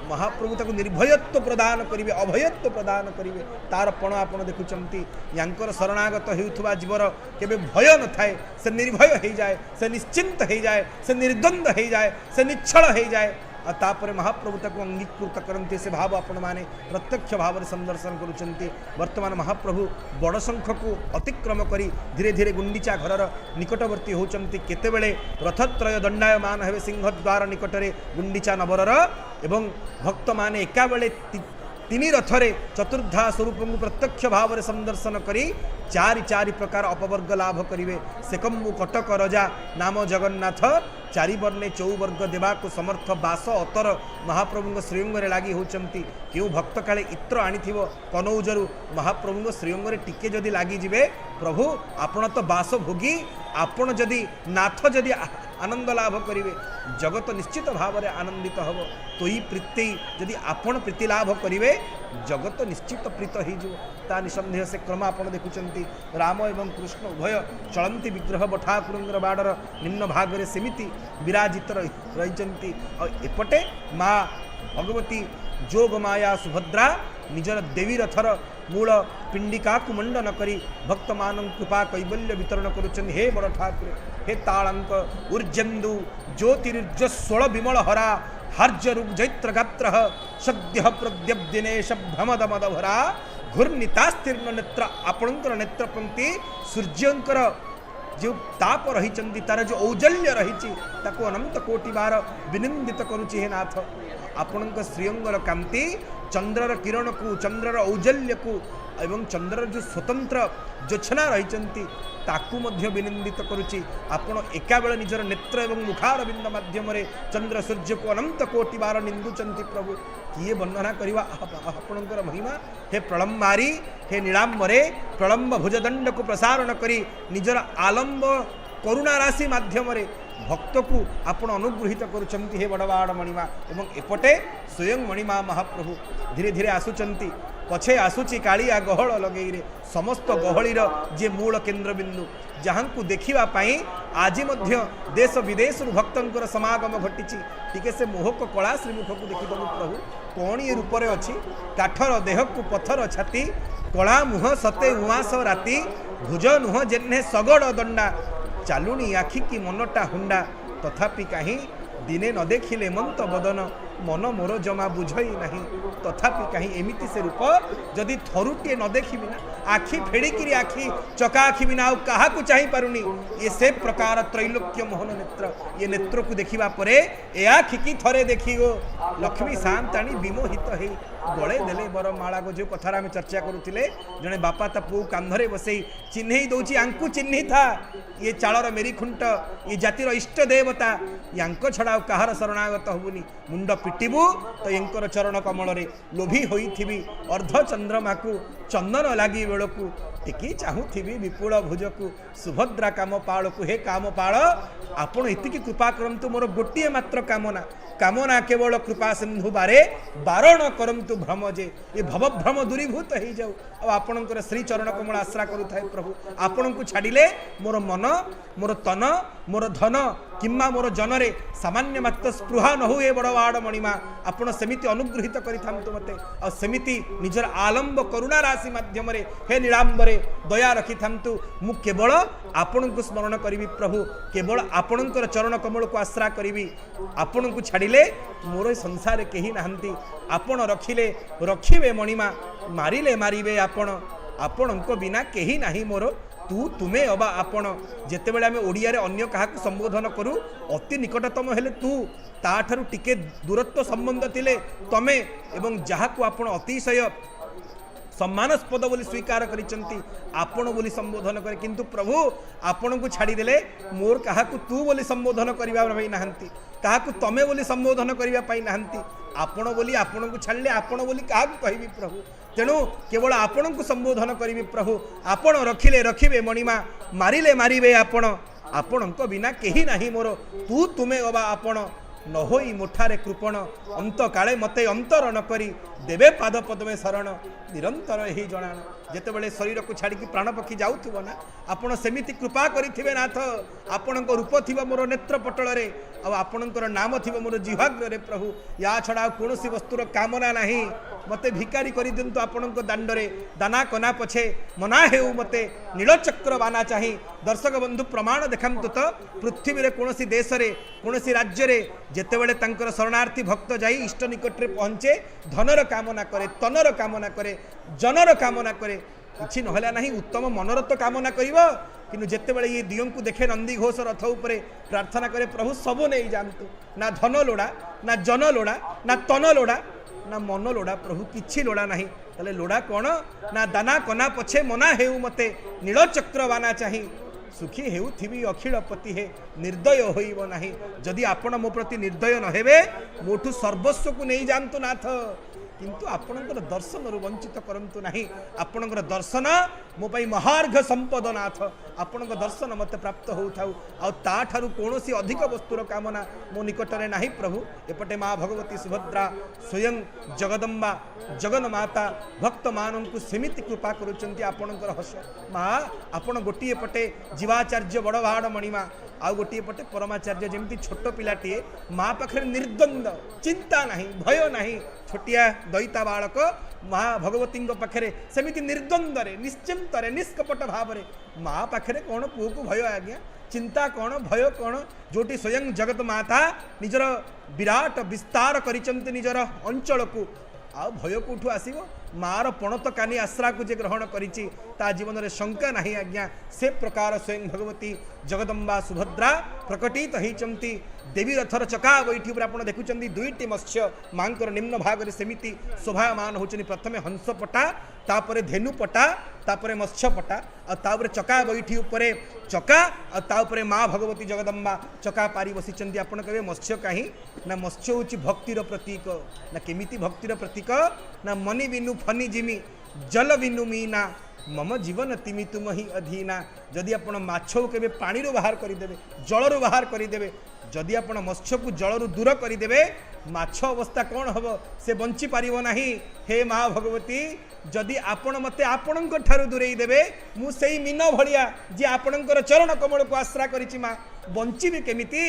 महाप्रभु ताको निर्भयत्व प्रदान करिवे अभयत्व प्रदान करिवे तार पण आपण देखुचंती यांकर शरणागत हेउथुवा जीवर केबे भय न थाए से निर्भय हो जाए से निश्चिंत हो जाए से निर्द्वंद हो जाए से निश्चल हो जाए और तापर महाप्रभु ताको अंगीकृत करते से भाव आपण माने प्रत्यक्ष भाव में संदर्शन करुचंती वर्तमान महाप्रभु बड़ शंख को अतिक्रम करी धीरे धीरे गुंडीचा घरर निकटवर्ती होचंती केतेबेले रथत्रय दंडायमान हेबे सिंहद्वार निकटरे गुंडीचा नबरर एवं भक्त माने एका बेले तीन रथरे चतुर्धा स्वरूप को प्रत्यक्ष भाव में संदर्शन करी चारि चारि प्रकार अपवर्ग लाभ करिवे सेकम्बु कटक रजा नाम जगन्नाथ चारि वर्णे चौवर्ग देवा को समर्थ बास अतर महाप्रभु श्रीअंगरे लगी होचंती क्यों भक्त काले इत्र आनीथिव कनौजरु महाप्रभु श्रीअंगरे टिके जदि लगी जिवे प्रभु आपण तो बास भोगी आपण जदि नाथ जदि आनंद लाभ करिवे जगत निश्चित भाव में आनंदित हम तो ही प्रीति जदि आपण प्रीति लाभ करिवे जगत निश्चित प्रीत हो निसंदेह से क्रम आप देखुंट राम एवं कृष्ण उभय चलती विग्रह ठाकुर बाड़र निम्न भाग में सेमिति विराजित रही एपटे माँ भगवती जोग माया सुभद्रा निजर देवी रथर मूल पिंडिका को मंडन करी भक्त मान कृपा कैबल्य वितरण करुचन हे बड़ ठाकुर हे ताड़ंक ऊर्जेन्दु ज्योतिर्जस्वल विमल हरा हर्जरुग जैत्र गात्र सद्य प्रद्यब्दिनेश भ्रमद मदभरा घूर्णितास्तीर्ण नेत्र आपणकर नेत्र पंक्ति सूर्यंकर जो ताप रही तार जो औजल्य रही अनंत कोटि बार विनिंदित करुचि हे नाथ आपणक श्रीअंगर कांति चंद्रर किरण को चंद्रर औजल्य को एवं चंद्रर जो स्वतंत्र ज्योत्सना रही ताकू मध्य विनिंदित करुचि आपण एका बेले निजर नेत्र एवं मुखार बिंद माध्यम चंद्र सूर्य को अनंत कोटि बार निंदुचंती प्रभु किए वर्णना करवा आपणकर महिमा हे प्रलम्बारी हे नीलांबरे प्रलम्ब भुजदंड को प्रसारण करी निजर आलंब करुणा राशि माध्यम भक्त को आपण अनुगृहित करुचंती हे बड़वाड़ मणिमा एवं एपटे स्वयं मणिमा महाप्रभु धीरे धीरे आसुचंती पछे आसुची कालिया गहल लगेइरे समस्त गहलीर जे मूल केन्द्रबिंदु जहाँ को देखा आज मध्य देश विदेश भक्तर समागम घटी टिके से मोहक कला श्रीमुख को देखिदबु प्रभु कौन ये रूपरे अच्छी काठर देह को पथर छाती कला मुह सते उआस राति भुज नुह जेन्हे सगड़ दंडा चालुनी आखि की मनटा हुंडा तथापि कहीं दिने न देखिले मंत बदन मन मोर जमा बुझई नहीं तथापि कहीं एमिति से रूप जदि थरुटे न देखिबि ना आखि फेड़िकी आखि चका आखि बिना आउ क्या चाही पारुनी ये से प्रकार त्रैलोक्य मोहन नेत्र ये नेत्र को देखा परे ए आखि की थरे देखी गो लक्ष्मी शांताणी विमोहित है गले देले बर माला को जो कथार आम चर्चा करुले जड़े बापा ता पु कांधरे बसई चिन्हई दौची आंकु चिन्ही था ये चालर मेरी खुंट ये जातिर इष्ट देवता यांक छड़ा कहार शरणागत हबुनी मुंड पिटिबु तो यांकर चरण कमल रे लोभी होइथिबी अर्ध चंद्रमा को चंदन लागी बेलकू टिकी चाहूथी विपुल भुज को सुभद्रा काम पाड़ को हे काम पाड़ आपण एतिकी कृपा करंतु मोर गोटे मात्र कामना कामना केवल कृपा सिंधु बारे बारण करंतु भ्रम जे ये भवभ्रम दूरीभूत हो जाऊ आपणकर श्री चरण कमल आश्रा करुଥାଏ प्रभु आपण को छाड़िले मोर मन मोर तन मोर धन किम्मा मोर जनरे सामान्य मात्र स्पृहा न हुए बड़वाड़ मणिमा आपण सेमिति अनुगृहित करिथांतु मते आ सेमिति निजर आलंब करुणा राशि माध्यम रे हे नीलांबरे दया रखिथांतु मु केवल आपण को स्मरण करिवि प्रभु केवल आपणकर चरण कमल को आश्रा करिवि आपण को छाड़िले मोर संसार केही नाहंती आपण रखिले रखिबे मणिमा मारिले मारिबे आपण आपणको बिना केही नाही मोर तू तुमे अबा आपण जेतेबेले आमे ओडिया रे अन्य काहाकु संबोधन करू अति निकटतम हेले तू ताठारु टिके दूरत्व संबंध थिले तमे एवं जहाकु आपण अतिशय सम्मानस्पद बोली स्वीकार करिसंती आपण बोली संबोधन करे किंतु प्रभु आपण को छाड़ी देले मोर काहाकु तू बोली संबोधन करिबा भाई नाहंती काहाकु तमे बोली संबोधन करिबा पाई नाहंती आपण बोली आपण को छाड़ले आपण बोली काहाकु कहबी प्रभु तेणु केवल आपण को संबोधन करिबी प्रभु आपण रखिले रखिबे मणिमा मारिले मारिबे आपण आपणक बिना केही नाही मोर तू तुमे अबा आपण न होई मुठारे कृपण अंत काले मते अंतर न करी देवे पाद पद्मे शरण निरंतर ही जणाण जेतेबेले शरीर को छाड़ी प्राण पक्षी जाउथिबो ना आपण सेमिति कृपा करिथिबे नाथ आपणक रूप थिबो मोर नेत्र पटल रे आ आपणकर नाम थिबो मोर जिह्वाग्र रे प्रभु या छडा कोनोसी वस्तुर कामना नाही मते भिकारी करि दिंतु आपणक दांडरे दाना कना पछे मना हेउ मते नीलचक्र बाना चाहि दर्शक बंधु प्रमाण देखंतु तो पृथ्वी रे कोनोसी देश रे कोनोसी राज्य रे जेतेबेले तांकर शरणार्थी भक्त जाई इष्ट निकट रे पहुंचे धनर कामना करे तनर कामना करे जनर कामना करे किछि नहला नाही उत्तम मनर तो कामना करिवो किनु जेतेबेले ये दियों को देखे नंदी घोष रथ उपरे प्रार्थना करे प्रभु सबु नहीं जानतु ना धन लोड़ा ना जन लोड़ा ना तन लोड़ा ना मन लोड़ा प्रभु किछि लोड़ा नहीं तले लोड़ा कौन ना दाना कना पछे मना हेउ मते नीलचक्र बाना चाहि सुखी हेउ थिबी अखिलपति हे निर्दय होइबो नाही जदि आपण मो प्रति निर्दय न हेबे मोठु सर्वस्व को नहीं जानतु नाथ किंतु आपणकर दर्शन वंचित करंतु नाही आपणकर दर्शन मो पई महार्घ संपद नाथ आपणकर दर्शन मते प्राप्त होउथाउ आ ता ठारु कोनोसी अधिक वस्तुर कामना मो निकटरे नाही प्रभु एपटे माँ भगवती सुभद्रा स्वयं जगदम्बा जगन माता भक्त मानंकु सेमिति कृपा करूचंती आपणकर हस माँ आपण गोटिए पटे जीवाचार्य बड़ भाड़ मणिमा आउ गोटे पटे परमाचार्य जमती छोट पिलाटीए माँ पाखे निर्द्वंद चिंता नहीं भय नहीं छोटिया दैता बालक माँ भगवती पाखे सेमिति निर्द्वंदरे निश्चिंतरे निष्कपट भाव माँ पाखे कौन पुओ को भय आज्ञा चिंता कौन भय कौन जोटी स्वयं जगत माता निजर विराट विस्तार करिचंती निजर अंचल को आ भय कौटू आसो मार पणत कानी आश्रा को जे ग्रहण करिछि ता जीवन रे शंका नहीं आज्ञा से प्रकार स्वयं भगवती जगदम्बा सुभद्रा प्रकटित होइचंती देवी रथर चका बैठी पर आपण देखुचंदी दुईटी मत्स्य मांकर निम्न भाग रे सेमिति शोभामान होचनी प्रथमे हंसपटा तापरे धेनुपटा तापरे मत्स्यपटा आ तापरे चका बैठी उपरे चका आ तापरे माँ भगवती जगदम्बा चका पारी बसिचंदी आपण कहबे मत्स्य काहे ना मत्स्य होची भक्तिर प्रतीक ना केमिति भक्तिर प्रतीक ना मनि बिनु फनी जिमी जल बिनु मीना मम जीवन तिमी तुम ही अधीना जदि आपण माछो केबे पानी रो बाहर करिदेबे जल रो बाहर करिदेबे जदि आपण मत्स्य को जल रू दूर करिदेबे माछ अवस्था कौन हम से बंची पारिबो नाही हे माँ भगवती जदि आपण मते आपणक ठारू दूरेई देबे मु सेई मीन भलिया जे आपणकर चरण कमल को आश्रा करिछि माँ बंचीबी केमिति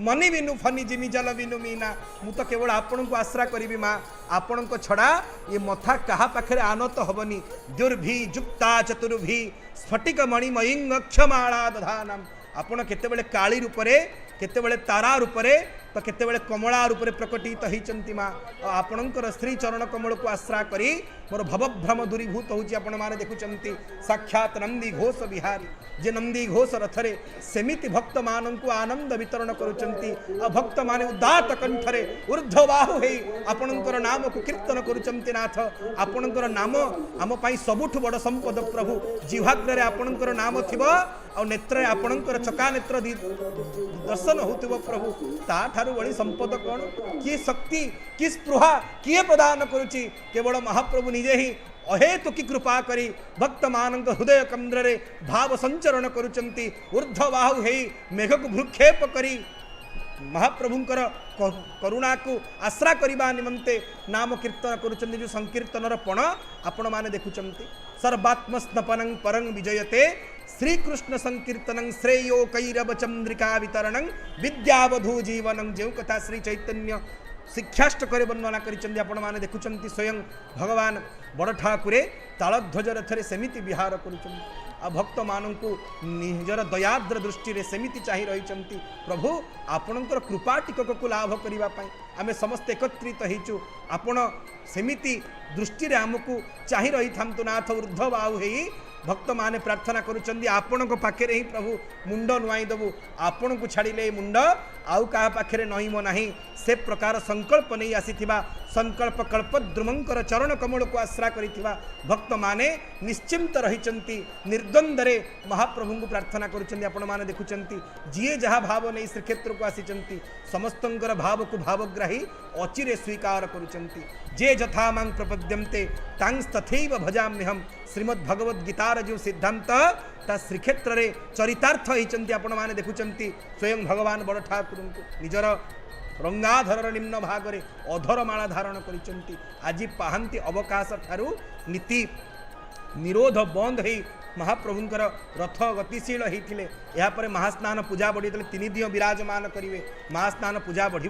मनी बिनु फनी जिमी जल बिनु मीना मु तो केवल आपण को आश्रा करिबी माँ आपण को छड़ा ये मथा कहा पाखरे आनत हबनी दुर्भि जुक्ता चतुर्भि स्फटिक मणिमयीं क्षमाला दधानम आपण केतेबेले काली रूपरे केतेबेले तारा रूपरे तो केतेबेले कमला रूपरे प्रकटित होइचंती माँ आपणकर श्री चरण कमल को आश्रा करी मोर भवभ्रम दूरीभूत होउची आपण माने देखुचंती साक्षात नंदी घोष बिहारी जे नंदी घोष रथरे सेमिति भक्त मानंकु आनंद वितरण करूचंती आ भक्त माने उदात कंठरे ऊर्ध्वबाहु हे आपणकर नाम को कीर्तन करूचंती नाथ आपणकर नाम आम पई सबुठ बड़ संपद प्रभु जिह्वाग्र रे आपणकर नाम थिबो आ नेत्र आपणकर चका नेत्र दर्शन होतिबो प्रभु ता ठारू बड़ी संपद कौन किए शक्ति कि स्पृहा किए प्रदान करुची केवल महाप्रभु निजे ही अहेतुकी कृपा करी भक्त मानक हृदय कंद्र रे भाव संचरण करुचंती ऊर्ध्वबाहु हे मेघ को भ्रुक्षेप करी महाप्रभुंकर करुणा को आश्रा करने निमंते नाम कीर्तन करुचंती जो संकीर्तनर पण आपण माने देखुचंती सर्वात्म स्नपनं परं विजयते श्रीकृष्ण संकीर्तनं श्रेयो कैरव चंद्रिका वितरणं विद्यावधू जीवनं जो कथा श्री चैतन्य शिक्षाष्टक वर्णना करिचंदी आपण माने देखुचंती स्वयं भगवान बड़ ठाकुरे तालध्वज रथरे सेमिति विहार करुचंती आ भक्त मानंकु निजर दयाद्र दृष्टि रे सेमिति चाहि रहिचंती प्रभु आपणकर कृपा टिकक को लाभ करिवा पई आमे समस्त एकत्रित हेचु आपण सेमिति दृष्टि रे हमकु चाहि रहि थांतु नाथ ऊर्ध्वबाहु हेई भक्त माने प्रार्थना करुचंदी आपण को पाखे ही प्रभु मुंड नुआई देबू आपण को छाड़िले मुंड आउ का पाखे नईम नाही से प्रकार संकल्प नहीं आसीथिबा संकल्प कल्प द्रुमंकर चरण कमल को आश्रा करिथिबा भक्त माने निश्चिंत रहिचंती निर्द्वंदरे महाप्रभु को प्रार्थना करुचंदी आपण माने देखुचंती जिए जहा भाव नहीं श्रीक्षेत्र को आसीचंती समस्तंकर भाव को भावग्राही अचिरे स्वीकार करुचंती जे जथा मां प्रपद्यन्ते तांस तथैव भजाम्यहम श्रीमद् भगवद गीतार जो सिद्धांत ता श्रीक्षेत्र रे चरितार्थ होइचंती आपण माने देखुचंती स्वयं भगवान बड़ ठाकुर को निजर रंगाधर निम्न भागरे अधरमाला धारण करिचंती आज पाहांती अवकाश ठारू नीति निरोध बंद हो महाप्रभुंकर रथ गतिशील होते यापर महास्नान पूजा बढ़ी तीन दिन विराजमान करेंगे महास्नान पूजा बढ़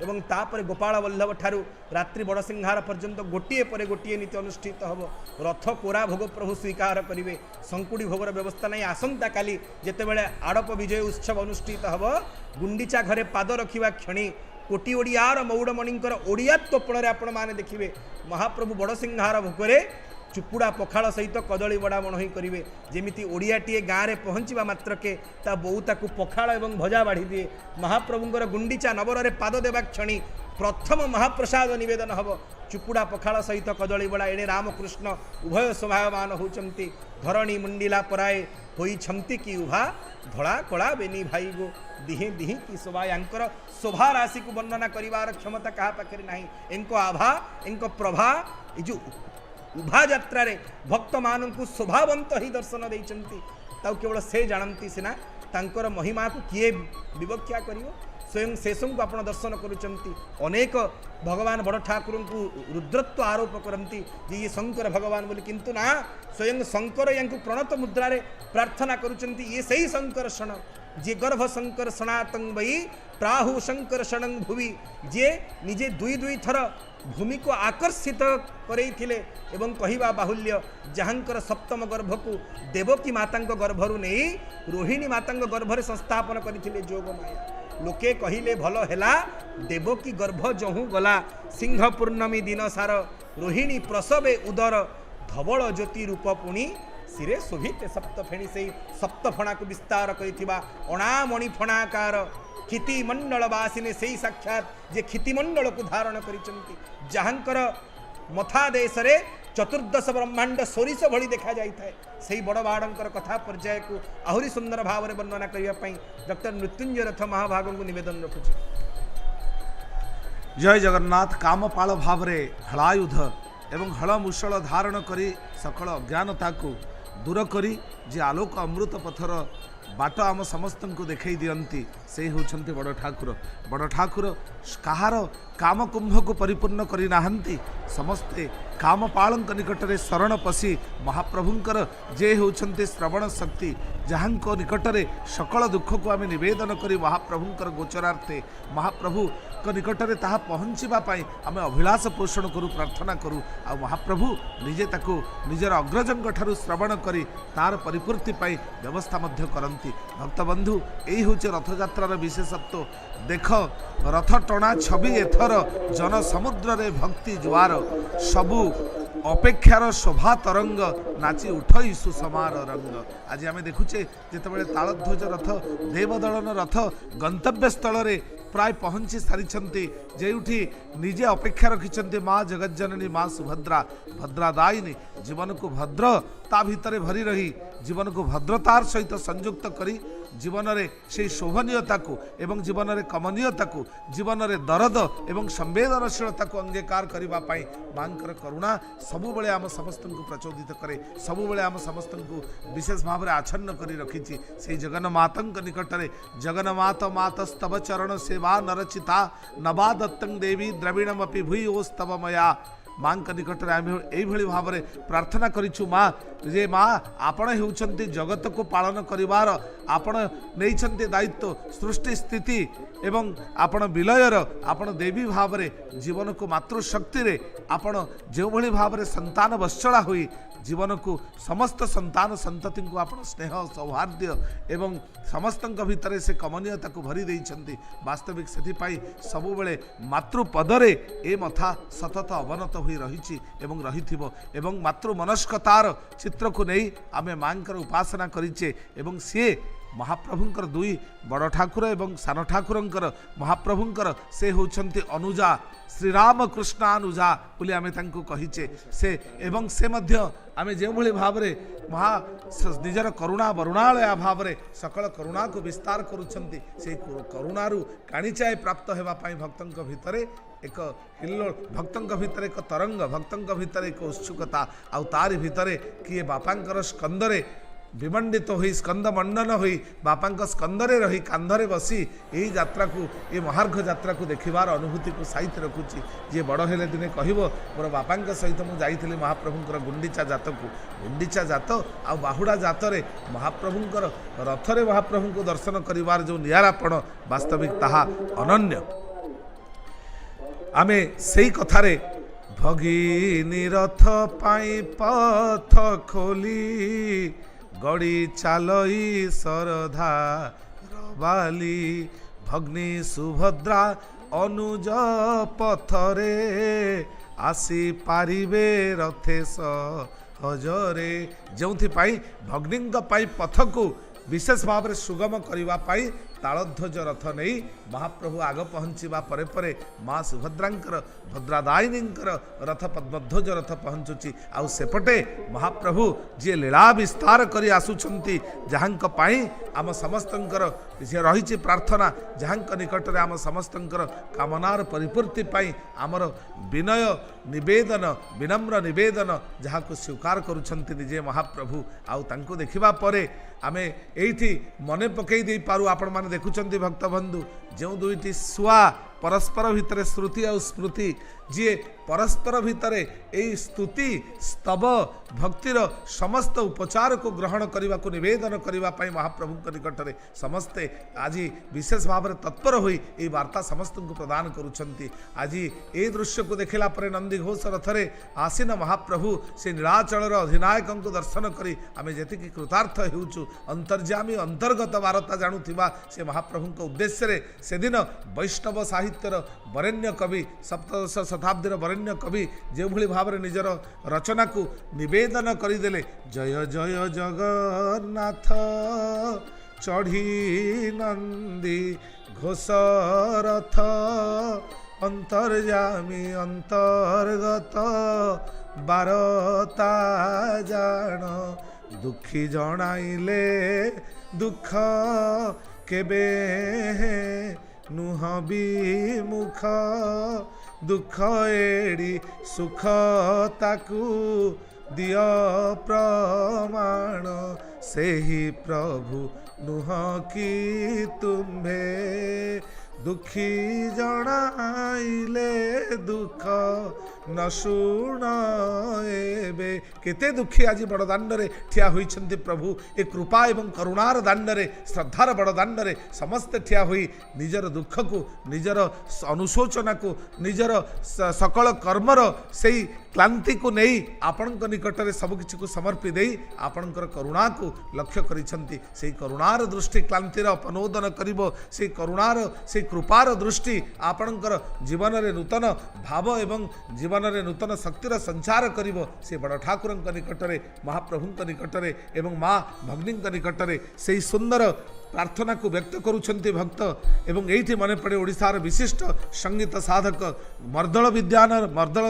एवं तापर गोपाल वल्लभ ठारू रात्रि बड़ सिंहार पर्यंत गोटे पर गोटे नीति अनुष्ठित हम रथ कोरा भोग प्रभु स्वीकार करेंगे संकुड़ी भोगर व्यवस्था नहीं आसंता काली जितेबाला आड़प विजय उत्सव अनुष्ठित हम गुंडीचा घरे पाद रखा क्षणी कोटी ओडियार मौड़मणिंकर ओडियात्वपण आपण मैंने देखिए महाप्रभु बड़ सिंहार भोगरे चुपुड़ा पखाड़ सहित कदली बड़ा मणही करेंगे जमीती ओडियाटीए गाँव में पहुँचा मात्रके ता बोऊ ताकू पखाड़ एवं भजा बाढ़ी दिए महाप्रभुंर गुंडीचा नवर पाद देवा क्षणी प्रथम महाप्रसाद निवेदन हम चुपुड़ा पखाड़ सहित कदली बड़ा एणे रामकृष्ण उभय शोभायमान होती धरणी मुंडिला पराए होती कि उभा धड़ा कला बेनी भाई गो दिहे दिहे की शोभा यांकर शोभा राशि को वर्णना करिवार क्षमता कहा पाखे ना एंको आभा एंको प्रभा जो उभा यात्रा रे भक्त मानू शोभावंत ही दर्शन देइचंती केवल से जानती सिना तांकर महिमा को किए विवक्षा करियो स्वयं शेषों को आपण दर्शन करुचंती अनेक भगवान बड़ ठाकुर को रुद्रत्व आरोप करती जे ये शंकर भगवान बोली किंतु ना स्वयं शंकर या प्रणत मुद्रा रे प्रार्थना करुचंती ये सही शंकर क्षण जे गर्भ शंकर सनातन वही प्राहु शंकर क्षण भुवि जे निजे दुई दुई थर भूमि को आकर्षित करैथिले एवं कहिबा बाहुल्य जहांकर सप्तम गर्भ को देवकी माता गर्भरु नहीं रोहिणी माता गर्भरे संस्थापन करथिले जोग माया लोके कहिले भल हेला देवकी गर्भ जहु गला सिंह पूर्णमी दिन सार रोहिणी प्रसवे उदर धवल ज्योति रूप पुणी सिरे शोभित सप्तफेणी से सप्तफणा को विस्तार करिथिबा अणामणि फणाकार क्षितिमंडल वासिने से साक्षात जे क्षितिमंडल को धारण करिचंती जहांकर मथा देश रे चतुर्दश ब्रह्मांड सोरिष भली देखा जाए से बड़ बाड़ंकर कथा पर्याय को आहरी सुंदर भाव में वर्णना करने डॉक्टर मृत्युंजय रथ महाभाग को निवेदन रखुची। जय जगन्नाथ कामपाल भाव रे हलायुध एवं हल मुशल धारण करी सकल अज्ञानता को दूर करी जे आलोक अमृत पथर बाट आम समस्त को देखई दियंती से होचंती बड़ ठाकुर कहार काम कुंभ को परिपूर्ण करी नाहंती समस्ते कामपालंक निकट रे शरण पशी महाप्रभुंकर जे होचंती श्रवण शक्ति जहांको निकट रे सकल दुख को आम निवेदन करी महाप्रभुंकर गोचरार्थे महाप्रभु को निकट रे ताहा पहुँचवा आम अभिलाष पोषण करूँ प्रार्थना करूँ आ महाप्रभु निजे ताकू निजर अग्रजंक ठारू श्रवण करी तार परिपूर्ति पाई व्यवस्था मध्य करती भक्तबंधु यही हूँ रथयात्रार विशेषत्व देख रथ टणा छवि एथर जन समुद्र रे भक्ति जुआर सबू अपेक्षार शोभा तरंग नाची उठई सुसमार रंग आज आम देखुचे जितेबाला तालध्वज रथ देवदलन रथ गंतव्य स्थल रे प्राय पहुँची सारी जेउठी निजे अपेक्षा रखिंट माँ जगज्जननी माँ सुभद्रा भद्रादायिनी जीवन को भद्र ता भितर भरी रही जीवन को भद्रतार सहित संयुक्त करी जीवन रे से शोभनीयता को एवं जीवन रे कमनीयता को जीवन रे दरद एवं संवेदनशीलता को अंगीकार करबा पाई मांकर करुणा सबुबले आम समस्त को प्रचोदित करे सबुबले आम समस्त को विशेष भाव में आच्छन्न करी रखिछि से जगन्मातंक निकट रे जगन्मात मातस्तव चरण सेवा नरचिता नवा दत्तं देवी द्रविणमपि भूयोस्तव मया माँ निकट में आम यही भाव में प्रार्थना करिछु माँ जे माँ आपण होउछंती जगत को पालन करिवार आपण नैछंती दायित्व सृष्टि स्थिति एवं आपण विलयर आपण देवी भाव में जीवन को मातृशक्ति रे आपण जो भली भाव में संतान वत्सला हुई जीवन को समस्त संतान संतति को आपण स्नेह सौहार्द्य एवं समस्त भितर से कमनीयता को भरी देइछंती वास्तविक से सबु बेले मातृपदरे ए मथा सतत अवनत होई रहिछि एवं रहिथिबो एवं मातृ मनस्कतार चित्र को नहीं आमे मांकर उपासना करिचे एवं सी महाप्रभुंकर दुई बड़ ठाकुर एवं सान ठाकुरंकर महाप्रभुंकर से होचंती अनुजा श्रीराम कृष्णानुजा बोली आमे तांको कहिचे से एवं से मध्य आमे जे भली भावरे महा निजर करुणा वरुणालय भावरे सकल करुणा को विस्तार करुछंती से करुणारु काणीचाए प्राप्त हेबा पाई भक्तंक भितरे एक हिल्लोल भक्तंक भितरे एक तरंग भक्तंक भितरे एक उत्सुकता आउ तारि भितरे किए बापांकर स्कंदरे विमंडित हो स्कंद मंडन हो बापा स्कंदरे रही कांधरे बसी यही यात्रा को ये महार्घ यात्रा को देखिबार अनुभूति को साइति रखुची जी बड़ हेले दिने कहबो मोर बापा सहित मुझे जाइली महाप्रभुंकर गुंडीचा जात को गुंडीचा जात आ बाहुड़ा जातरे महाप्रभुंकर रथरे महाप्रभु को दर्शन करिवार जो नियारापण वास्तविक ताहा अनन्य आमे सेई कथारे भगिनी रथ पाई पथ खोली गड़ी चालई सरधा रबाली भग्नी सुभद्रा अनुज पथरे आसी पारिबे रथे सहजरे जोंथिपाई भग्नी पथ को विशेष भाव में सुगम करने तालध्वज रथ नहीं महाप्रभु आग पहुँचवा परे परे माँ सुभद्रांकर भद्रादायिनींकर रथ पद्मध्वज रथ पहुँचुची आउ सेपटे महाप्रभु जी लीला विस्तार करी आसुछंती जहाँक पाई आम समस्तंकर जे रही प्रार्थना जहाँक निकट में आम समस्तंकर कामनार परिपूर्ति पाई आमर विनय निवेदन विनम्र निवेदन जहाँ को स्वीकार करुछंती निजे महाप्रभु आउ तांको देखिबा परे आमे एठी मने पकई दे पारू आपण माने देखुचंती भक्त बंधु जो दुईटी सुआ परस्पर भितर श्रुति और स्मृति जी परस्पर भितर यही स्तुति स्तव भक्तिर समस्त उपचार को ग्रहण करने को निवेदन करने महाप्रभु निकट में समस्ते आज विशेष भाव में तत्पर हो वार्ता समस्त को प्रदान करुछंती आज ये दृश्य को देखला पर नंदी घोष रथरे आसीन महाप्रभु से नीलाचल अधिनायक को दर्शन करी आमे जेतिकी कृतार्थ होउछु अंतर्जामी अंतर्गत वार्ता जानुथिबा से महाप्रभु को उद्देश्य से दिन वैष्णव साहित्यर वरेण्य कवि सप्तदश शताब्दीर वरेण्य कवि जो भली भाव में निजर रचना को निवेदन करदेले जय जय जगन्नाथ चढ़ी नंदी घोष रथ अंतर्जामी अंतर्गत बारता जान दुखी जनाइले दुख केबे नुह विमुख दुख एड़ी सुख ताकू दिय प्रमाण से ही प्रभु नुह की तुम्भे दुखी जनाइले दुख न शुण एबे केते दुखी आज बड़ दाण्डरे ठिया होइछन्ति प्रभु ए कृपा एवं करुणार दाण्डरे श्रद्धार बड़ दाण्डरे समस्ते ठिया होई निजर दुख को निजर अनुशोचना को निजर सकल कर्मर सेई क्लांति को नहीं आपणक निकट में सबकि को समर्पी दे आपणकर करुणा को लक्ष्य करिछन्ति सेई करुणार दृष्टि क्लांतिर अपनोदन करिबो सेई करुणार सेई कृपार दृष्टि आपणकर जीवन में नूतन भाव एवं जीवन में नूतन शक्तिर संचार करिबो से बड़ ठाकुर निकट में महाप्रभु निकट में एवं माँ भग्नी निकट में सेई सुंदर प्रार्थना को व्यक्त करुछन्ति भक्त एवं एठी मने पड़े ओडिशार विशिष्ट संगीत साधक मर्दल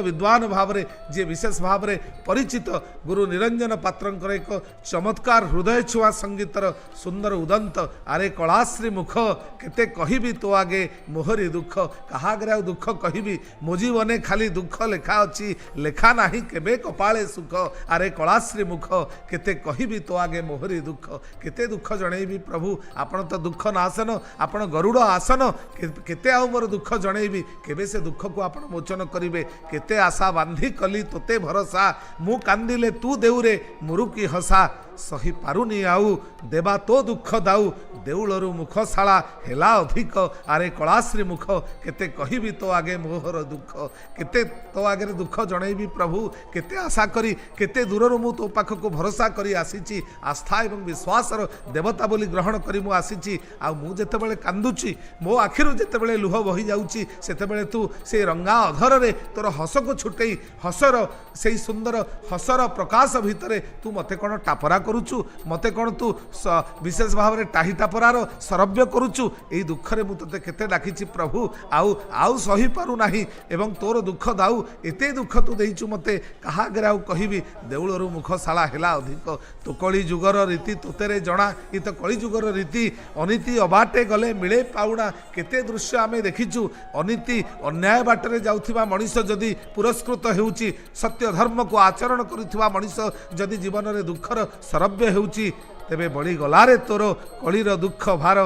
विद्वान भाव में जे विशेष भाव में परिचित गुरु निरंजन पात्रंकर एक चमत्कार हृदय छुआ संगीतर सुंदर उदंत आरे कलाश्री मुख केते कहिबी तो आगे मोहरी दुख कहागरे दुख कहिबी मो जीवने खाली दुख लेखा अछि लेखा नाही केबे कपाळे सुख आरे कलाश्री मुख केते कहिबी तो आगे मोहरी दुख केते दुख जणैबी प्रभु आपण तो दुख नासन आपण गरुड़ आसन केते आउ मोर दुख जणैबी केबे से दुख को आपण मोचन करिवे केते आशा बांधी कली तोते भरोसा मु कांदिले तू देउरे मुरुकी हसा सही पारुनी आउ देवा तो दुख दाऊ देउलरू मुखशाला हेला अधिक आरे कलाश्री मुख केते कहिबी तो आगे मोहर दुख केते तो आगे दुख जनईबी प्रभु केते आशा करी केते दूररू मु तो पाखक भरोसा करी आसीची आस्था एवं विश्वासर देवता बोली ग्रहण करी मु आसीची आ मु जेतेबेले कांदुची मो आखिरु जेतेबेले लुह बही जाउची सेतेबेले तू से रंगा अधर रे तोर हस को छुटेई हसर से सुंदर हसर प्रकाश भितरे तू मते कोन टापरा करूचु मते कोन तू विशेष भाव में टाही टापरार सरव्य करूचु एई दुख रे मु तते केते डाकिची प्रभु आउ आउ सही पारु नाही एवं तोर दुख दाउ एते दुख तू देइचु मते कहा आगे आउ कहिबी देउलरू मुखशाला हेला अधिक तो कली जुगर रीति तोतेरे जणा इ तो कली जुगर रीति अनीति अबाटे गले मिले पाउना केते दृश्य आमे देखिचु अनीति अन्याय बाटरे जाउथिबा मनीष जदि पुरस्कृत हेउची सत्य धर्म को आचरण करुथिबा मनीष जदि जीवन रे दुखर सरव्य हेउची तेबे बड़ी गलारे तोर कलीर दुख भार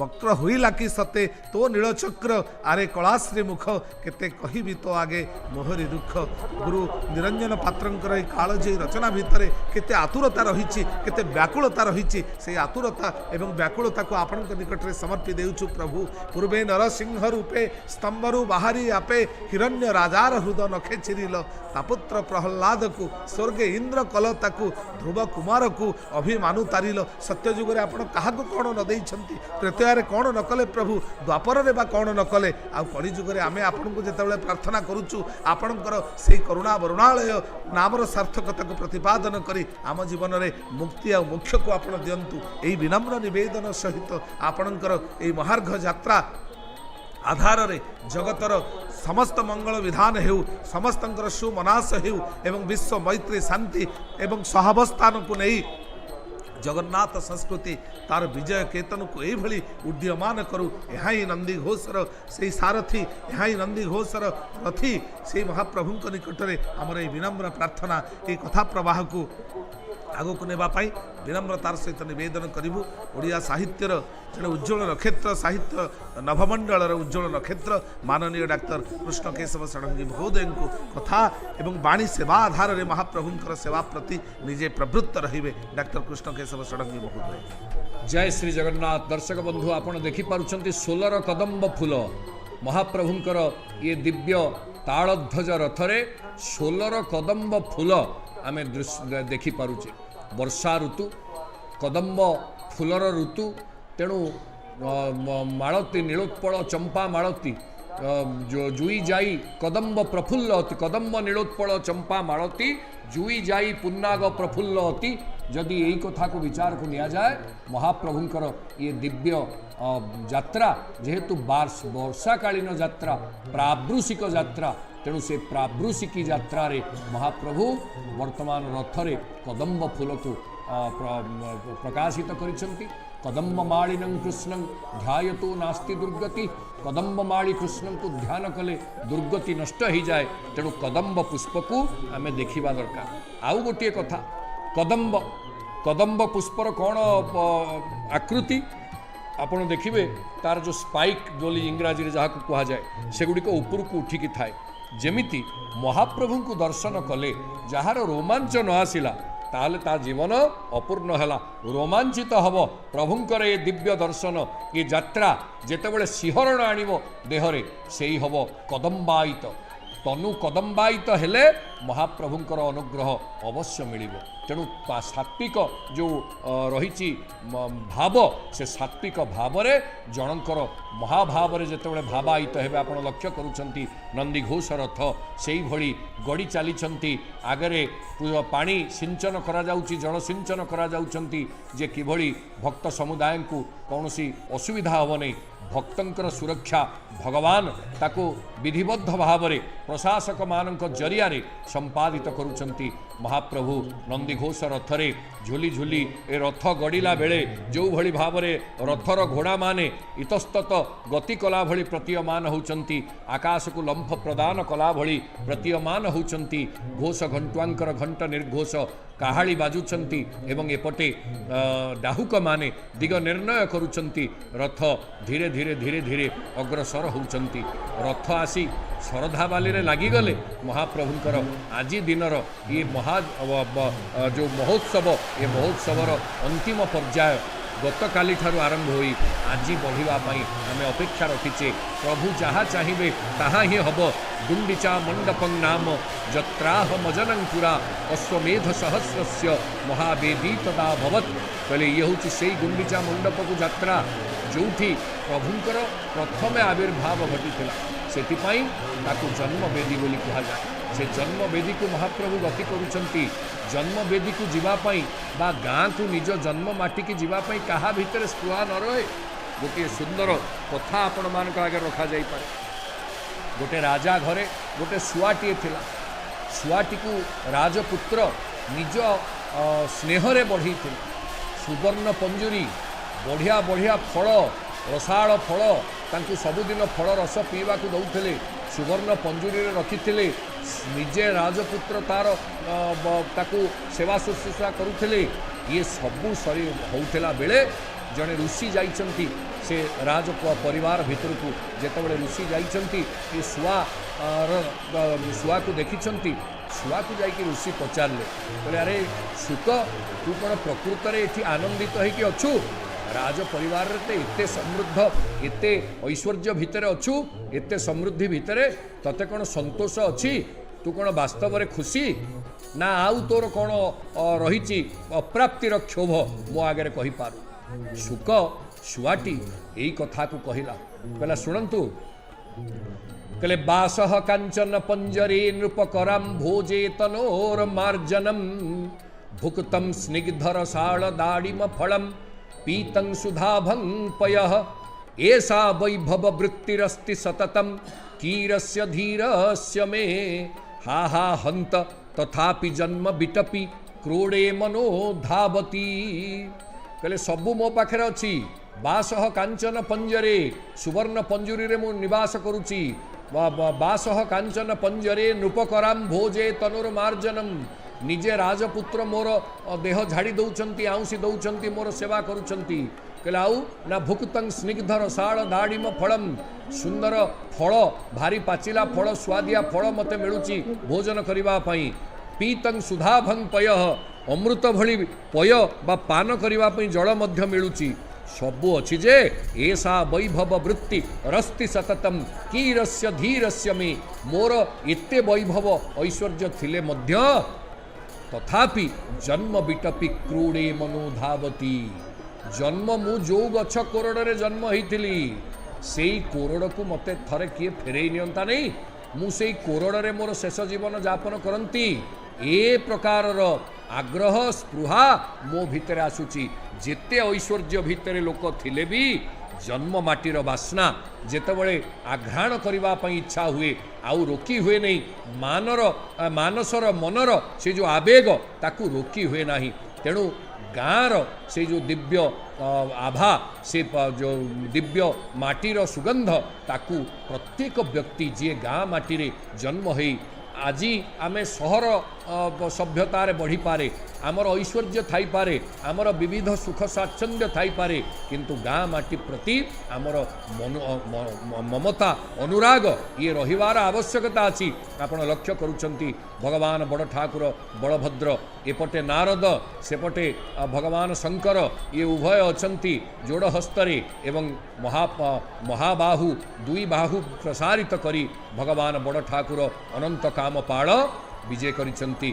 वक्र होइला कि सते तो नीलचक्र आरे कलाश्री मुख केते कहिबी तो आगे मोहरी दुख गुरु निरंजन पात्रंकर ए कालजयी रचना भितरे केते आतुरता रहिछि केते व्याकुलता रहिछि से आतुरता एवं व्याकुलता को आपनक निकट रे समर्पि देउछु प्रभु पूर्वे नरसिंह रूपे स्तंभरु बाहरी आपे हिरण्य राजार हृदय नखे चिरिल तापुत्र प्रहलाद को स्वर्गे इंद्र कलता को ध्रुव कुमार को अभिमानु तारिल सत्य जुग रे आपण काहा को कोण न देइछंती प्रत्यय कोण न कले प्रभु द्वापर रे बा कोण न कले आ कली जुग रे आमे आपण को जेतेबेले प्रार्थना करूछु आपणकर सेही करुणा वरुणालय नामर सार्थकता को प्रतिपादन करी आम जीवन रे मुक्ति आ मोक्ष को आपण दियंतु एही विनम्र निवेदन सहित आपणकर एही महार्घ यात्रा आधार रे जगतर समस्त मंगल विधान हेउ समस्तंकर सुमनास हेउ एवं विश्व मैत्री शांति एवं सहावस्थान को नहीं जगन्नाथ संस्कृति तार विजय केतन को यही उड्डीयमान करू यहाँ ही नंदी घोषर से सारथी यहाँ ही नंदी घोषर रथी से महाप्रभु निकट में आमर ये विनम्र प्रार्थना ये कथा प्रवाह को आगो को नेबापाई विनम्रतार सहित निवेदन करूँ ओडिया साहित्यर जड़े उज्ज्वल नक्षत्र साहित्य नभमंडल उज्ज्वल नक्षत्र माननीय डाक्टर कृष्ण केशव षडंगी महोदय को कथा एवं वाणी सेवा आधार में महाप्रभुंकर सेवा प्रति निजे प्रवृत्त रहिबे डाक्टर कृष्ण केशव षडंगी महोदय। जय श्री जगन्नाथ। दर्शक बंधु आपण देखि पारुछंती 16 कदम्ब फूल महाप्रभुंकर ये दिव्य तालध्वज रथरे 16 कदम्ब फूल आमे देखि पारुचे। वर्षा ऋतु कदम्ब फूलर ऋतु तेणु मालती नीलोत्पल चंपा मालती जुई जाई कदम्ब प्रफुल्ल अति कदम्ब नीलोत्पल चंपा मालती जुई जाई पुन्नाग प्रफुल्ल अति जदि यही कथा को विचार को लिया जाए महाप्रभुंकर ये दिव्य यात्रा जेहेतु वर्षाकालीन यात्रा प्रावृषिक यात्रा तेणु से प्रावृषिकी यात्रा रे महाप्रभु वर्तमान रथरे कदम्ब फूल को प्रकाशित करिसेंती। कदम्बमालिनं कृष्णं ध्यायतो नास्ति दुर्गति कदम्बमाली कृष्ण को ध्यान कले दुर्गति नष्ट हो जाए तेणु कदम्ब पुष्प को आमे देखिबा दरकार। आउ गोटे कथा कदम्ब पुष्पर कौन आकृति आपण देखिए तार जो स्पाइक बोली इंग्राजी रे जहाँ को कहा जाए सेगुड़ी को ऊपर को उठिकी थाए जेमिति महाप्रभु को दर्शन कले जार रोमांच न आसिला ताहले ता जीवन अपूर्ण है रोमांचित हब प्रभुंकर ये दिव्य दर्शन ये यात्रा जेतेबेले सिंहरण आणिबो देहरे सेही हब कदम्बायित तनु कदम्बायित हेले महाप्रभुंकर अनुग्रह अवश्य मिलिबो। तेणु सात्विक जो रही भाव से सात्विक भाव जनकर महाभाव जितेबाला भावायित हेबे आपण लक्ष्य करुछंती नंदी घोष रथ से भली गड़ी चली आगरे पानी सिंचन करा जाउची जल सिंचन करा जाउछंती जे किभली भक्त समुदाय को कौनसी असुविधा हो नहीं भक्तंकर सुरक्षा भगवान ताको विधिबद्ध भाव में प्रशासक मानक जरिया संपादित करुछंती। महाप्रभु नंदी घोष रथरे झुली झुली ए रथ गड़िला बेले जो भली भाव में रथर घोड़ा माने इतस्तत गति कला भली प्रतीयमान होउचंती आकाश को लंफ प्रदान कला भली प्रतीयमान होउचंती घोष घंटुआंकर घंट निर्घोष काहाली बाजुचंती एवं एपटे डाहुक माने दिग निर्णय करुचंती रथ धीरे धीरे धीरे धीरे अग्रसर होउचंती रथ आसी शरधा बाली रे लागिगले महाप्रभुंकर आजी दिनर ये जो महोत्सव ये महोत्सवर अंतिम पर्याय गतकाली ठारू आरंभ होई आज बढ़िबा पई आमे अपेक्षा रखिचे प्रभु जहाँ चाहिए ताहा ही हब गुंडीचा मंडपं नाम जत्राह मजनंपुरा अश्वमेध सहस्रस्य महावेदी तदा भवत कहले ये हूँ से गुंडीचा मंडप को यात्रा जोठी प्रभुंकर प्रथम आविर्भाव घटी से जन्मवेदी बोली कहा जाए से जन्मवेदी को महाप्रभु गति करुचंती जन्मवेदी को जीवापाई बा गाँ को निज जन्म माटी की जीवापाई कहा भितर स्पृहा न रहे गोटे सुंदर कथा आपण मान आगे रखा जाई पारे गोटे राजा घरे गोटे शुआटीए थिला शुआटी को राजपुत्र निज स्नेहरे बढ़ई सुवर्ण पंजुरी बढ़िया बढ़िया फल रसाल फल तांकु सबुदिन फल रस पीवा दौले सुवर्ण पंजुरी रखी निजे राजपुत्र तार ताकू सेवा शुश्रूषा करुले ये सबू सरी होउथला बेले जड़े ऋषि जाइछंती से राज परिवार भितर को जेतबेले ऋषि जाइछंती ये शुआ को देखिछंती शुआ को जाइए ऋषि पचारे बोले अरे सुक तू कौन प्रकृत में ये आनंदित होइकी अच्छु राज परिवार रे एते समृद्ध एते ऐश्वर्य भितर अच्छु एते समृद्धि भितर तते कौन संतोष अच्छी तू कौन वास्तव में खुशी ना आउ तोर कौन रही अप्राप्तिर क्षोभ मो आगे कही पारू शुक शुआटी यही कथा को कहला कहला शुणंतु कहले बासह कांचन पंजरे नृपकराम भोजे तनोर मार्जनम भुक्तम स्निग्धर साल दाड़िम फलम पीतं सुधाभं पयः एषा वैभव वृत्तिरस्ति सततं कीरस्य धीरस्य मे हा हा हंत तथापि जन्म बिटपि क्रोड़े मनो धावती कहले सबू मो पाखे अच्छी बासह कांचन पंजरे सुवर्ण पंजुरी रे मु निवास करुची बासह कांचन पंजरे नृपकराम भोजे तनुर मार्जनम निजे राजपुत्र मोर देह झाड़ी दौरान आउसी दौरान मोर सेवा करुँच कहले आउ ना भुक्तं स्निग्ध रसाल दाड़िम फलम सुंदर फल भारी पाचिला फल स्वादिया फल मते मिलूची भोजन करने पीतं सुधाभं पय अमृत भली पय बा पान करने जल मध्य मिलूची सबू अच्छी जे ऐसा वैभव वृत्ति रस्ति सततम कीरस्य धीरस्य में मोर एते वैभव ऐश्वर्य थिले मध्य तथापि जन्म बिटपि क्रूड़े मनो धावती जन्म मु जो गछ कोरड़े जन्म होइथिली सेई कोरड़ को मते थरे किए फेरई नियंता नहीं मु सेई कोरड़े मोर शेष जीवन यापन करती ए प्रकारर आग्रह स्पृहा मो भितर आसुची जेते ऐश्वर्य भितर लोक थिले भी जन्म माटीर बास्ना जेतबळे आघ्राण करने इच्छा हुए आउ रोकी हुए नहीं मानसर मनर से जो आवेग ताकू रोकी हुए नहीं तेणु गाँर से जो दिव्य आभा से जो दिव्य माटीर सुगंध ताकू प्रत्येक व्यक्ति जी गाँ माटी जन्म हो आज आमे सहर सभ्यतार बढ़ी पारे आमर ऐश्वर्य थाई पारे आमर विविध सुख स्वाच्छंद्य थाई पारे किंतु गाँ माटी प्रति आमर ममता अनुराग ये रहिवार आवश्यकता अछि आपण लक्ष्य करुचंती भगवान बड़ ठाकुर बलभद्र एपटे नारद सेपटे भगवान शंकर ये उभय अछंती जोड़ हस्तरे एवं महाबाहु दुई बाहु प्रसारित करी भगवान बड़ ठाकुर अनंत काम पाळ विजय करिसंती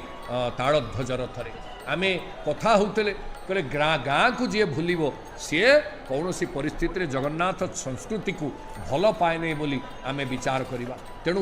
तालध्वज रथरे आमे कथा होउतले कहले गाँ को जी भूलिबो सी कौन सी परिस्थिति जगन्नाथ संस्कृति को भल पाए नहीं बोली आमे विचार करिबा तेणु